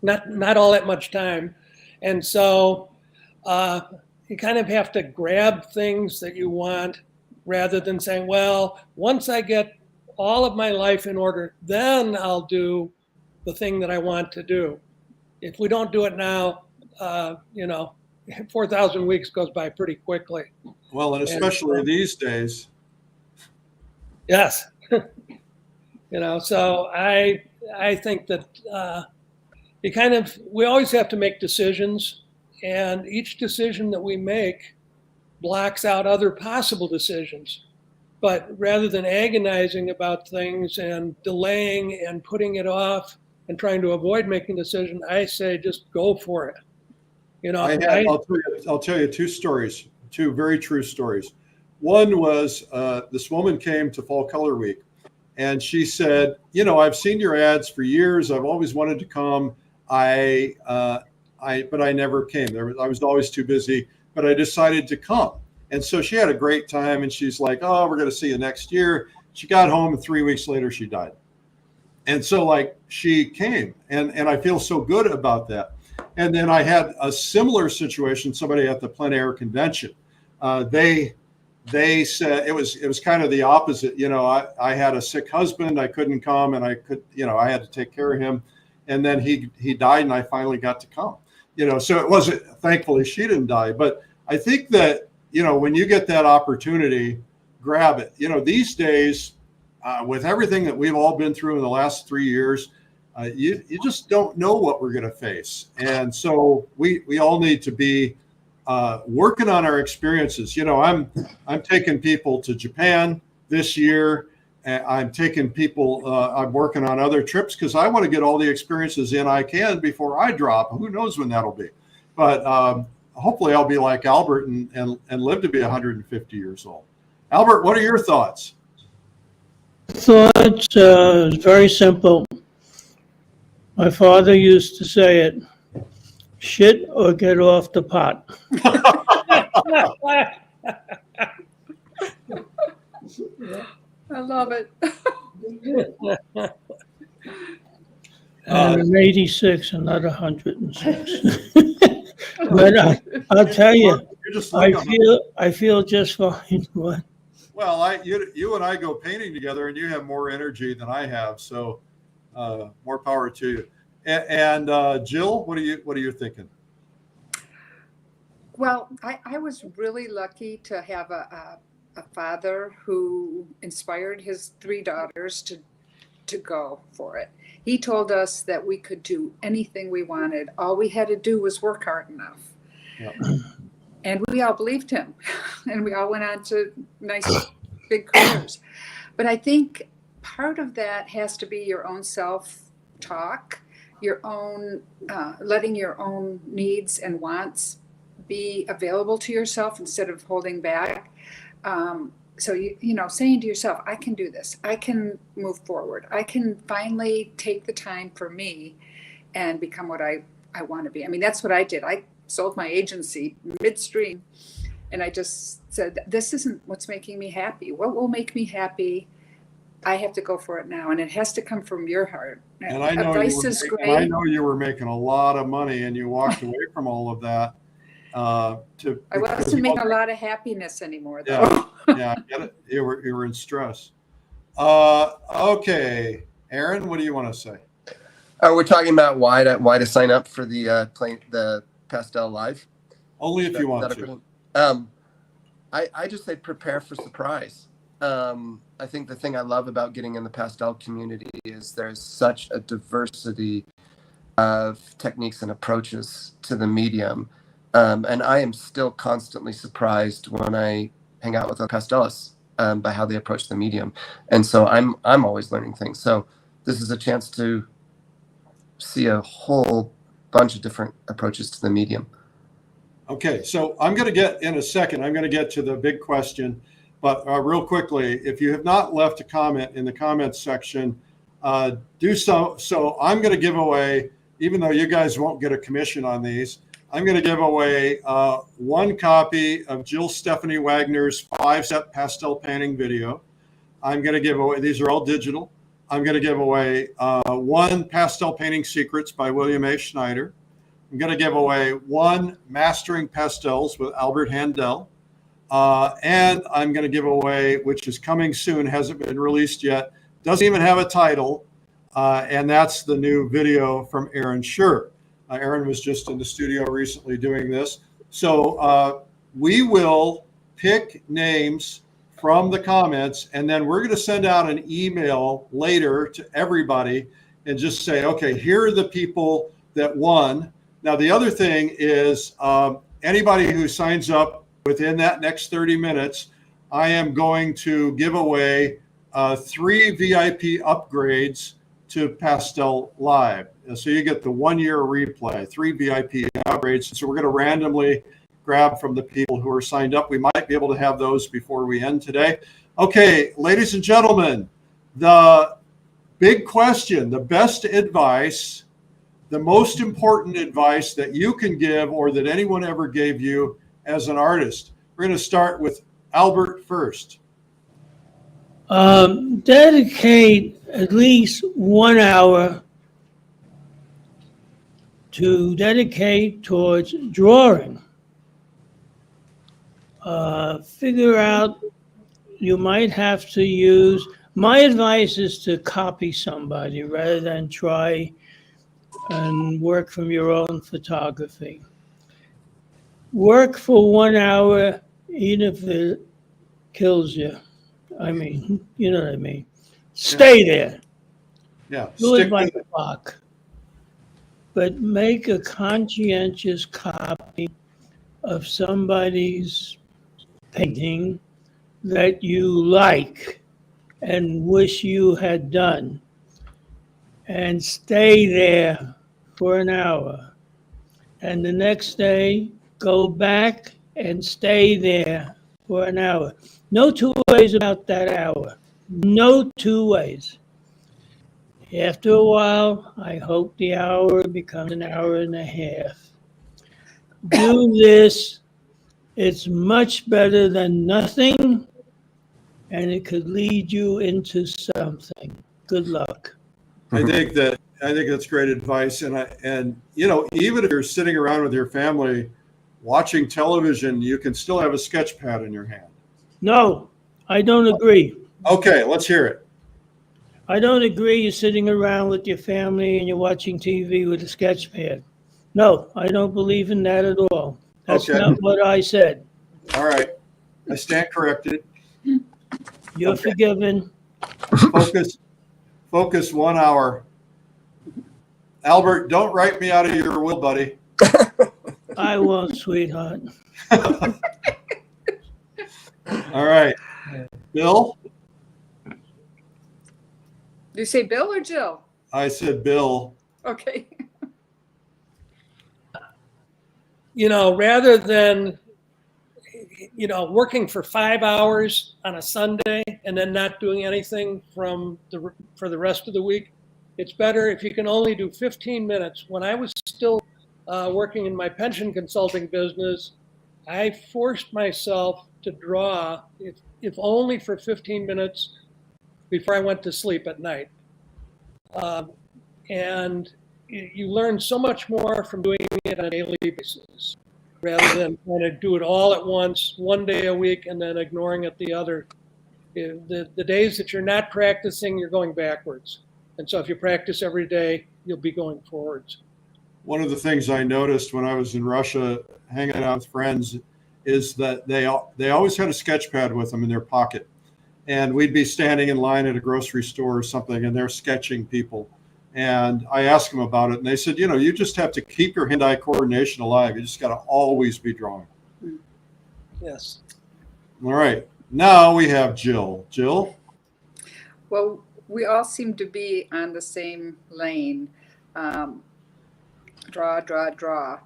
Not all that much time. And so you kind of have to grab things that you want, rather than saying, well, once I get all of my life in order, then I'll do the thing that I want to do. If we don't do it now, 4,000 weeks goes by pretty quickly. Well, and especially these days. Yes. So I think that we always have to make decisions, and each decision that we make blocks out other possible decisions. But rather than agonizing about things and delaying and putting it off and trying to avoid making a decision, I say just go for it. I'll tell you two stories, two very true stories. One was this woman came to Fall Color Week, and she said, I've seen your ads for years. I've always wanted to come. But I never came. I was always too busy, but I decided to come. And so she had a great time, and she's like, oh, we're going to see you next year. She got home, and 3 weeks later, she died. And so she came, and I feel so good about that. And then I had a similar situation, somebody at the plein air convention. They said it was kind of the opposite. I had a sick husband. I couldn't come, and I had to take care of him. And then he died, and I finally got to come. So it wasn't, thankfully she didn't die. But I think that, when you get that opportunity, grab it. These days, with everything that we've all been through in the last 3 years, you just don't know what we're going to face. And so we all need to be working on our experiences. I'm taking people to Japan this year. I'm taking people, I'm working on other trips because I want to get all the experiences in I can before I drop. Who knows when that'll be. But hopefully I'll be like Albert and live to be 150 years old. Albert, what are your thoughts? Thoughts very simple. My father used to say it, shit or get off the pot. I love it. And I'm 86 and not 106. But I'll tell you, You just look I feel just fine. What? well, you and I go painting together, and you have more energy than I have. So, more power to you. And Jill, what are you thinking? Well, I was really lucky to have a father who inspired his three daughters to go for it. He told us that we could do anything we wanted. All we had to do was work hard enough. Yep. And we all believed him. And we all went on to nice big careers. But I think part of that has to be your own self-talk, your own letting your own needs and wants be available to yourself instead of holding back. So you know, saying to yourself, I can do this. I can move forward. I can finally take the time for me and become what I want to be. I mean, that's what I did. I sold my agency midstream, and I just said, this isn't what's making me happy. What will make me happy? I have to go for it now, and it has to come from your heart. And I know Advice is great. I know you were making a lot of money, and you walked away from all of that. I wasn't making a lot of happiness anymore, though. Yeah, yeah, I get it. You were in stress. Okay, Aaron, what do you want to say? We're talking about why to sign up for the Pastel Live. Only if you want to. I just say prepare for surprise. I think the thing I love about getting in the pastel community is there's such a diversity of techniques and approaches to the medium. And I am still constantly surprised when I hang out with other pastelists by how they approach the medium. And so I'm always learning things. So this is a chance to see a whole bunch of different approaches to the medium. Okay, so I'm going to get in a second. I'm going to get to the big question, but real quickly, if you have not left a comment in the comments section, do so. So I'm going to give away, even though you guys won't get a commission on these, I'm going to give away one copy of Jill Stephanie Wagner's 5-step pastel painting video. I'm going to give away, these are all digital. I'm going to give away one Pastel Painting Secrets by William A. Schneider. I'm going to give away one Mastering Pastels with Albert Handel. And I'm going to give away, which is coming soon, hasn't been released yet, doesn't even have a title, and that's the new video from Aaron Scher. Aaron was just in the studio recently doing this. So we will pick names from the comments, and then we're going to send out an email later to everybody and just say, okay, here are the people that won. Now, the other thing is anybody who signs up within that next 30 minutes, I am going to give away 3 VIP upgrades to Pastel Live. And so you get the 1-year replay, 3 VIP upgrades. So we're going to randomly grab from the people who are signed up. We might be able to have those before we end today. Okay, ladies and gentlemen, the big question, the best advice, the most important advice that you can give or that anyone ever gave you as an artist. We're going to start with Albert first. Dedicate at least 1 hour to dedicate towards drawing. Figure out, you might have to use, my advice is to copy somebody rather than try and work from your own photography. Work for 1 hour, even if it kills you. I mean, you know what I mean. Stay there. Yeah. Do it by the clock. But make a conscientious copy of somebody's painting that you like and wish you had done. And stay there for an hour. And the next day, go back and stay there for an hour. No two ways about that hour. No two ways. After a while, I hope the hour becomes an hour and a half. Do this. It's much better than nothing, and it could lead you into something. Good luck. I think that's great advice. And even if you're sitting around with your family watching television, you can still have a sketch pad in your hand. No, I don't agree. Okay, let's hear it. I don't agree you're sitting around with your family and you're watching TV with a sketch pad. No, I don't believe in that at all. That's Okay. not what I said. All right. I stand corrected. You're Okay. forgiven. Focus 1 hour. Albert, don't write me out of your will, buddy. I won't, sweetheart. All right. Bill? Do you say Bill or Jill? I said Bill. Okay. Rather than, working for 5 hours on a Sunday and then not doing anything for the rest of the week, it's better if you can only do 15 minutes. When I was still working in my pension consulting business, I forced myself to draw, if only for 15 minutes before I went to sleep at night. And you learn so much more from doing it on a daily basis rather than trying to do it all at once, one day a week, and then ignoring it the other. The days that you're not practicing, you're going backwards. And so if you practice every day, you'll be going forwards. One of the things I noticed when I was in Russia hanging out with friends is that they always had a sketch pad with them in their pocket. And we'd be standing in line at a grocery store or something, and they're sketching people. And I asked them about it, and they said, you just have to keep your hand-eye coordination alive. You just got to always be drawing. Yes. All right. Now we have Jill. Jill? Well, we all seem to be on the same lane. Draw, draw, draw.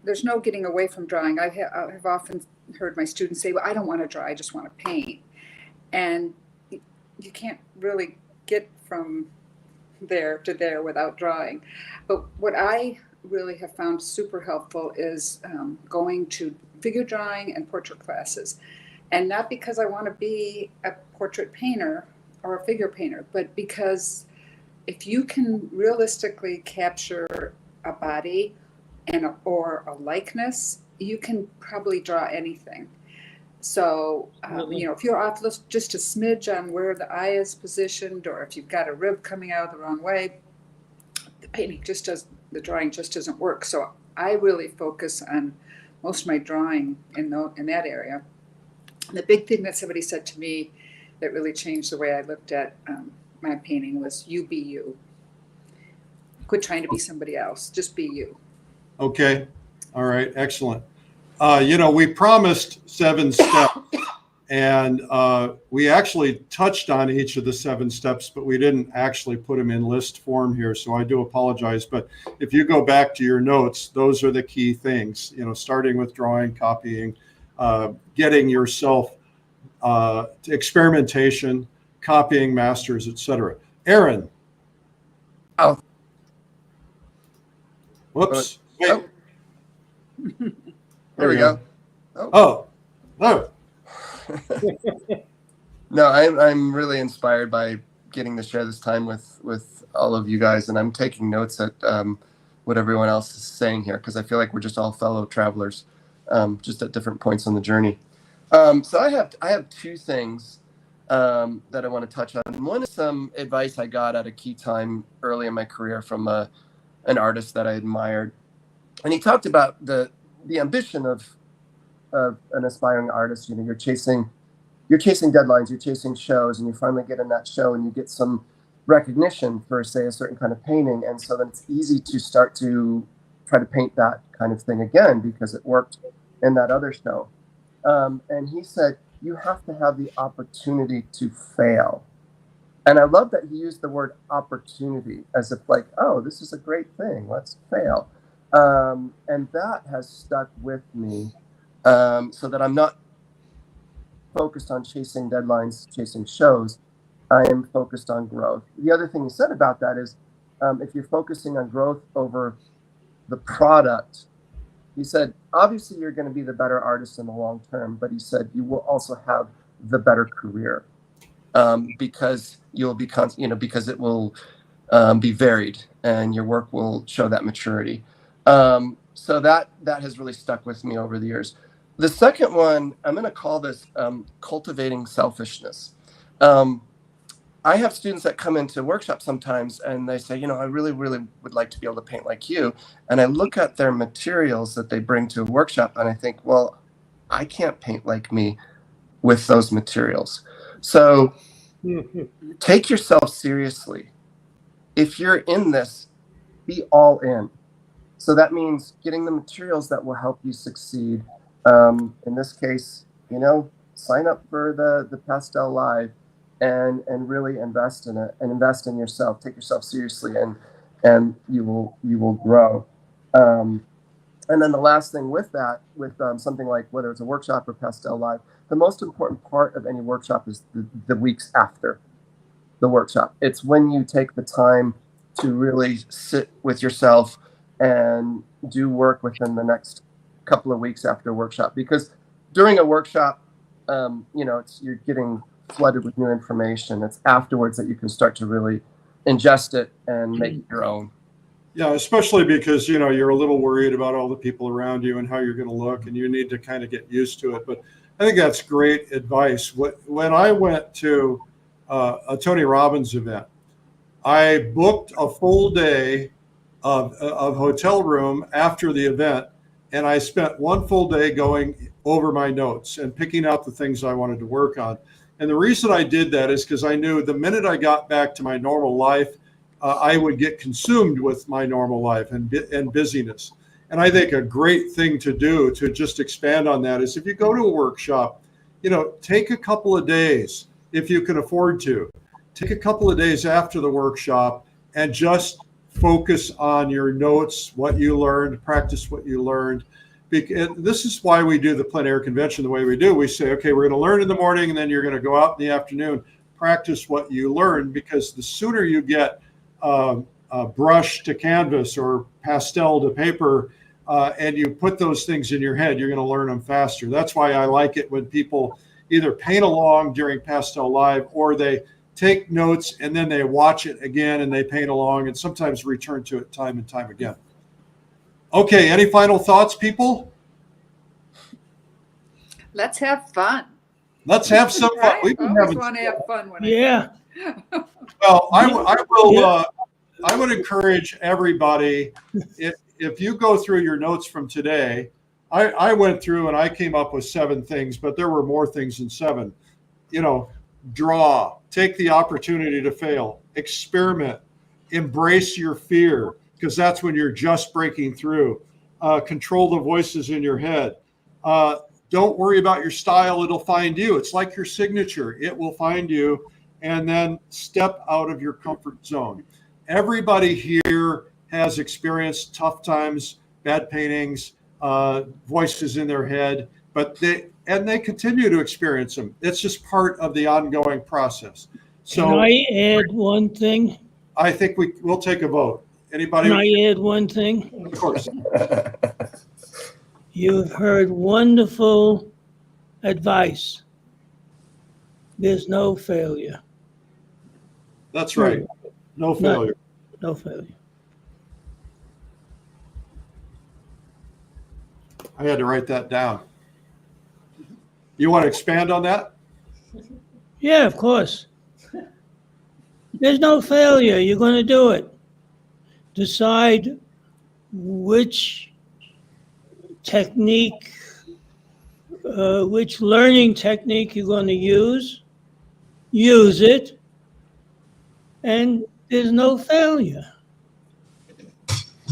There's no getting away from drawing. I have often heard my students say, well, I don't want to draw, I just want to paint. And you can't really get from there to there without drawing. But what I really have found super helpful is going to figure drawing and portrait classes. And not because I want to be a portrait painter or a figure painter, but because if you can realistically capture a body or a likeness, you can probably draw anything. So, if you're off just a smidge on where the eye is positioned, or if you've got a rib coming out the wrong way, the drawing just doesn't work. So I really focus on most of my drawing in that area. The big thing that somebody said to me that really changed the way I looked at my painting was you be you. Quit trying to be somebody else. Just be you. Okay. All right. Excellent. We promised 7 steps, and we actually touched on each of the 7 steps, but we didn't actually put them in list form here. So I do apologize. But if you go back to your notes, those are the key things, starting with drawing, copying, getting yourself to experimentation, copying masters, etc. Aaron. Oh. Whoops. Wait. Oh. There we go. Oh. No. No, I'm really inspired by getting to share this time with all of you guys, and I'm taking notes at what everyone else is saying here because I feel like we're just all fellow travelers, just at different points on the journey. So I have 2 things that I want to touch on. One is some advice I got at a key time early in my career from an artist that I admired, and he talked about the ambition of an aspiring artist. You're chasing deadlines, you're chasing shows, and you finally get in that show and you get some recognition for, say, a certain kind of painting, and so then it's easy to start to try to paint that kind of thing again because it worked in that other show. And he said you have to have the opportunity to fail. And I love that he used the word opportunity as if like, oh, this is a great thing, let's fail. And that has stuck with me, so that I'm not focused on chasing deadlines, chasing shows, I am focused on growth. The other thing he said about that is, if you're focusing on growth over the product, he said, obviously you're going to be the better artist in the long term, but he said you will also have the better career, because you'll be, because it will be varied and your work will show that maturity. So that has really stuck with me over the years. The second one, I'm going to call this cultivating selfishness. I have students that come into workshops sometimes and they say, I really, really would like to be able to paint like you. And I look at their materials that they bring to a workshop and I think, well, I can't paint like me with those materials. So take yourself seriously. If you're in this, be all in. So that means getting the materials that will help you succeed. In this case, sign up for the Pastel Live and really invest in it and invest in yourself. Take yourself seriously and you will grow. And then the last thing with that, with something like whether it's a workshop or Pastel Live, the most important part of any workshop is the weeks after the workshop. It's when you take the time to really sit with yourself and do work within the next couple of weeks after a workshop. Because during a workshop, you're getting flooded with new information. It's afterwards that you can start to really ingest it and make it your own. Yeah, especially because, you're a little worried about all the people around you and how you're going to look, and you need to kind of get used to it. But I think that's great advice. When I went to a Tony Robbins event, I booked a full day of hotel room after the event, and I spent one full day going over my notes and picking out the things I wanted to work on. And the reason I did that is because I knew the minute I got back to my normal life, I would get consumed with my normal life and busyness. And I think a great thing to do to just expand on that is if you go to a workshop, take a couple of days, if you can afford to, take a couple of days after the workshop and just focus on your notes, what you learned, practice what you learned. This is why we do the plein air convention the way we do. We say, okay, we're going to learn in the morning and then you're going to go out in the afternoon, practice what you learned, because the sooner you get brush to canvas or pastel to paper, and you put those things in your head, you're going to learn them faster. That's why I like it when people either paint along during Pastel Live or they take notes and then they watch it again and they paint along and sometimes return to it time and time again. Okay, any final thoughts, people? Let's have fun. Let's have some fun. Right? We've I been always having want to have fun when Yeah. Well, I would encourage everybody, if you go through your notes from today, I went through and I came up with 7 things, but there were more things than 7. Draw, take the opportunity to fail, experiment, embrace your fear, because that's when you're just breaking through. Control the voices in your head. Don't worry about your style. It'll find you. It's like your signature. It will find you. And then step out of your comfort zone. Everybody here has experienced tough times, bad paintings, voices in their head, but they continue to experience them. It's just part of the ongoing process. So Can I add one thing? I think we'll take a vote. Anybody? Can I add one thing? Of course. You've heard wonderful advice. There's no failure. That's right. No failure. No failure. I had to write that down. You want to expand on that? Yeah, of course. There's no failure. You're going to do it. Decide which technique, which learning technique you're going to use it, and there's no failure.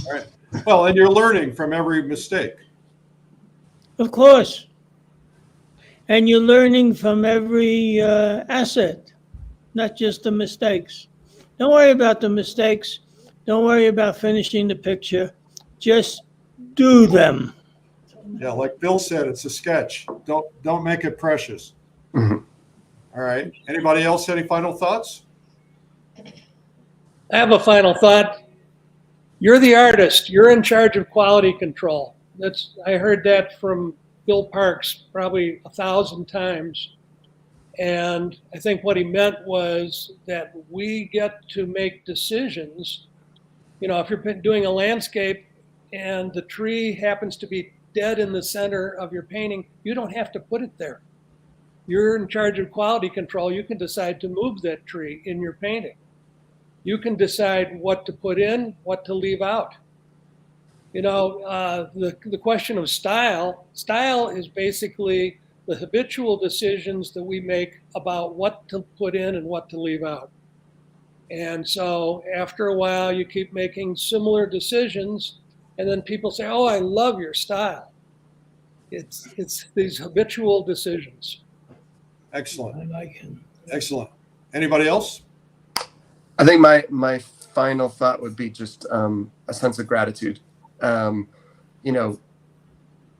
All right. Well, and you're learning from every mistake. Of course. And you're learning from every asset, not just the mistakes. Don't worry about the mistakes. Don't worry about finishing the picture. Just do them. Yeah, like Bill said, it's a sketch. Don't make it precious. Mm-hmm. All right. Anybody else? Any final thoughts? I have a final thought. You're the artist. You're in charge of quality control. I heard that from Bill Parks probably 1,000 times. And I think what he meant was that we get to make decisions. You know, if you're doing a landscape and the tree happens to be dead in the center of your painting, you don't have to put it there. You're in charge of quality control. You can decide to move that tree in your painting. You can decide what to put in, what to leave out. You know, the question of style is basically the habitual decisions that we make about what to put in and what to leave out. And so after a while, you keep making similar decisions, and then people say, "Oh, I love your style." It's these habitual decisions. Excellent. I like him. Excellent. Anybody else? I think my final thought would be just a sense of gratitude. You know,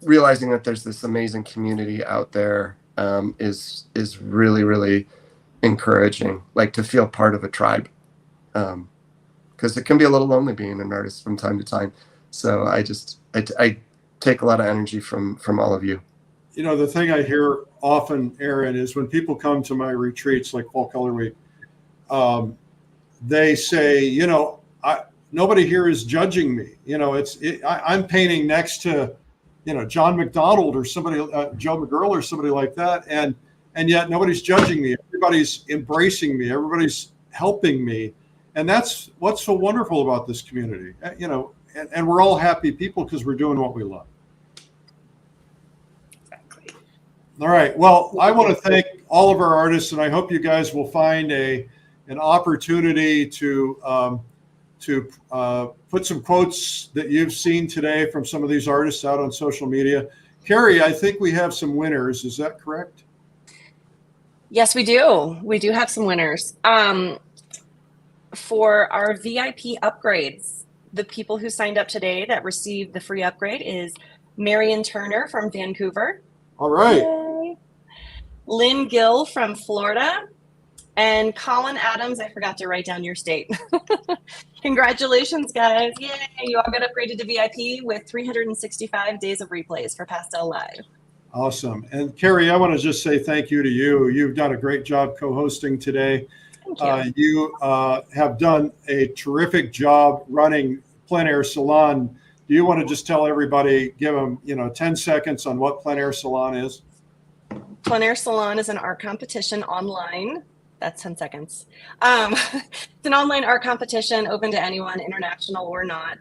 realizing that there's this amazing community out there is really, really encouraging. Like to feel part of a tribe, because it can be a little lonely being an artist from time to time. So I take a lot of energy from all of you. You know, the thing I hear often, Aaron, is when people come to my retreats like Fall Color Week, they say, you know, nobody here is judging me. You know, I'm painting next to, you know, John McDonald or somebody, Joe McGurl or somebody like that, and yet nobody's judging me. Everybody's embracing me. Everybody's helping me, and that's what's so wonderful about this community. You know, and we're all happy people because we're doing what we love. Exactly. All right. Well, I want to thank all of our artists, and I hope you guys will find an opportunity to put some quotes that you've seen today from some of these artists out on social media. Carrie, I think we have some winners. Is that correct? Yes, we do. We do have some winners. For our VIP upgrades, the people who signed up today that received the free upgrade is Marion Turner from Vancouver. All right. Yay. Lynn Gill from Florida. And Colin Adams, I forgot to write down your state. Congratulations, guys. Yay. You all got upgraded to VIP with 365 days of replays for Pastel Live. Awesome. And Carrie, I want to just say thank you to you. You've done a great job co-hosting today. Thank you. You have done a terrific job running Plein Air Salon. Do you want to just tell everybody, give them, 10 seconds on what Plein Air Salon is? Plein Air Salon is an art competition online. That's 10 seconds. It's an online art competition open to anyone, international or not.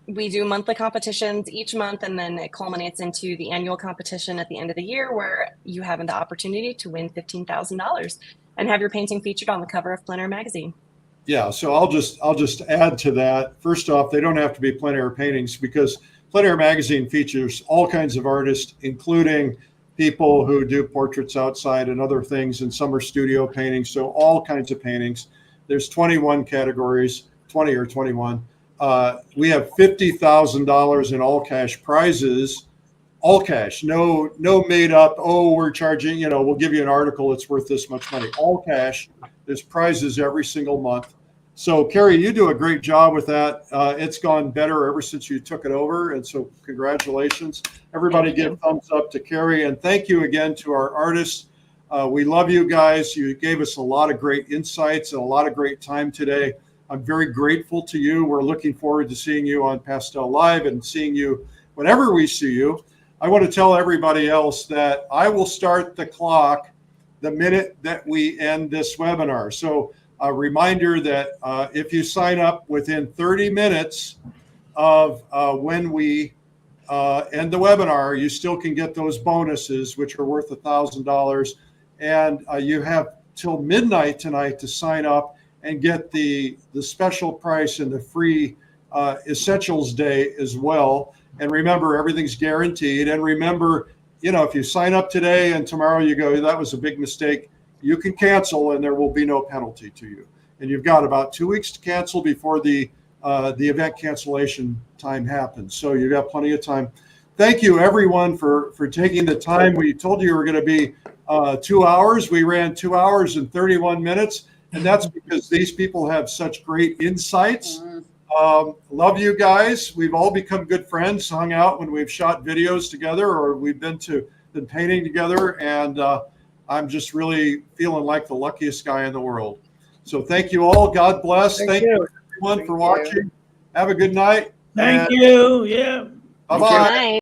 We do monthly competitions each month, and then it culminates into the annual competition at the end of the year where you have the opportunity to win $15,000 and have your painting featured on the cover of Plein Air magazine. Yeah, so I'll just add to that. First off, they don't have to be Plein Air paintings because Plein Air magazine features all kinds of artists, including people who do portraits outside and other things, and some are studio paintings, so all kinds of paintings. There's 21 categories, 20 or 21. We have $50,000 in all cash prizes, all cash, no made up, oh, we're charging, we'll give you an article, it's worth this much money. All cash. There's prizes every single month. So Carrie, you do a great job with that. It's gone better ever since you took it over. And so congratulations. Everybody give thumbs up to Carrie. And thank you again to our artists. We love you guys. You gave us a lot of great insights and a lot of great time today. I'm very grateful to you. We're looking forward to seeing you on Pastel Live and seeing you whenever we see you. I want to tell everybody else that I will start the clock the minute that we end this webinar. So a reminder that if you sign up within 30 minutes of when we end the webinar, you still can get those bonuses, which are worth $1,000. And you have till midnight tonight to sign up and get the special price and the free Essentials Day as well. And remember, everything's guaranteed. And remember, if you sign up today and tomorrow you go, that was a big mistake, you can cancel and there will be no penalty to you. And you've got about 2 weeks to cancel before the event cancellation time happens. So you've got plenty of time. thank you everyone for taking the time. We told you we were going to be 2 hours. We ran 2 hours and 31 minutes. And that's because these people have such great insights. Love you guys. We've all become good friends, hung out when we've shot videos together or we've been painting together. And I'm just really feeling like the luckiest guy in the world. So thank you all. God bless. Thank you everyone for watching. Have a good night. Thank you. Yeah. Bye-bye. Good night.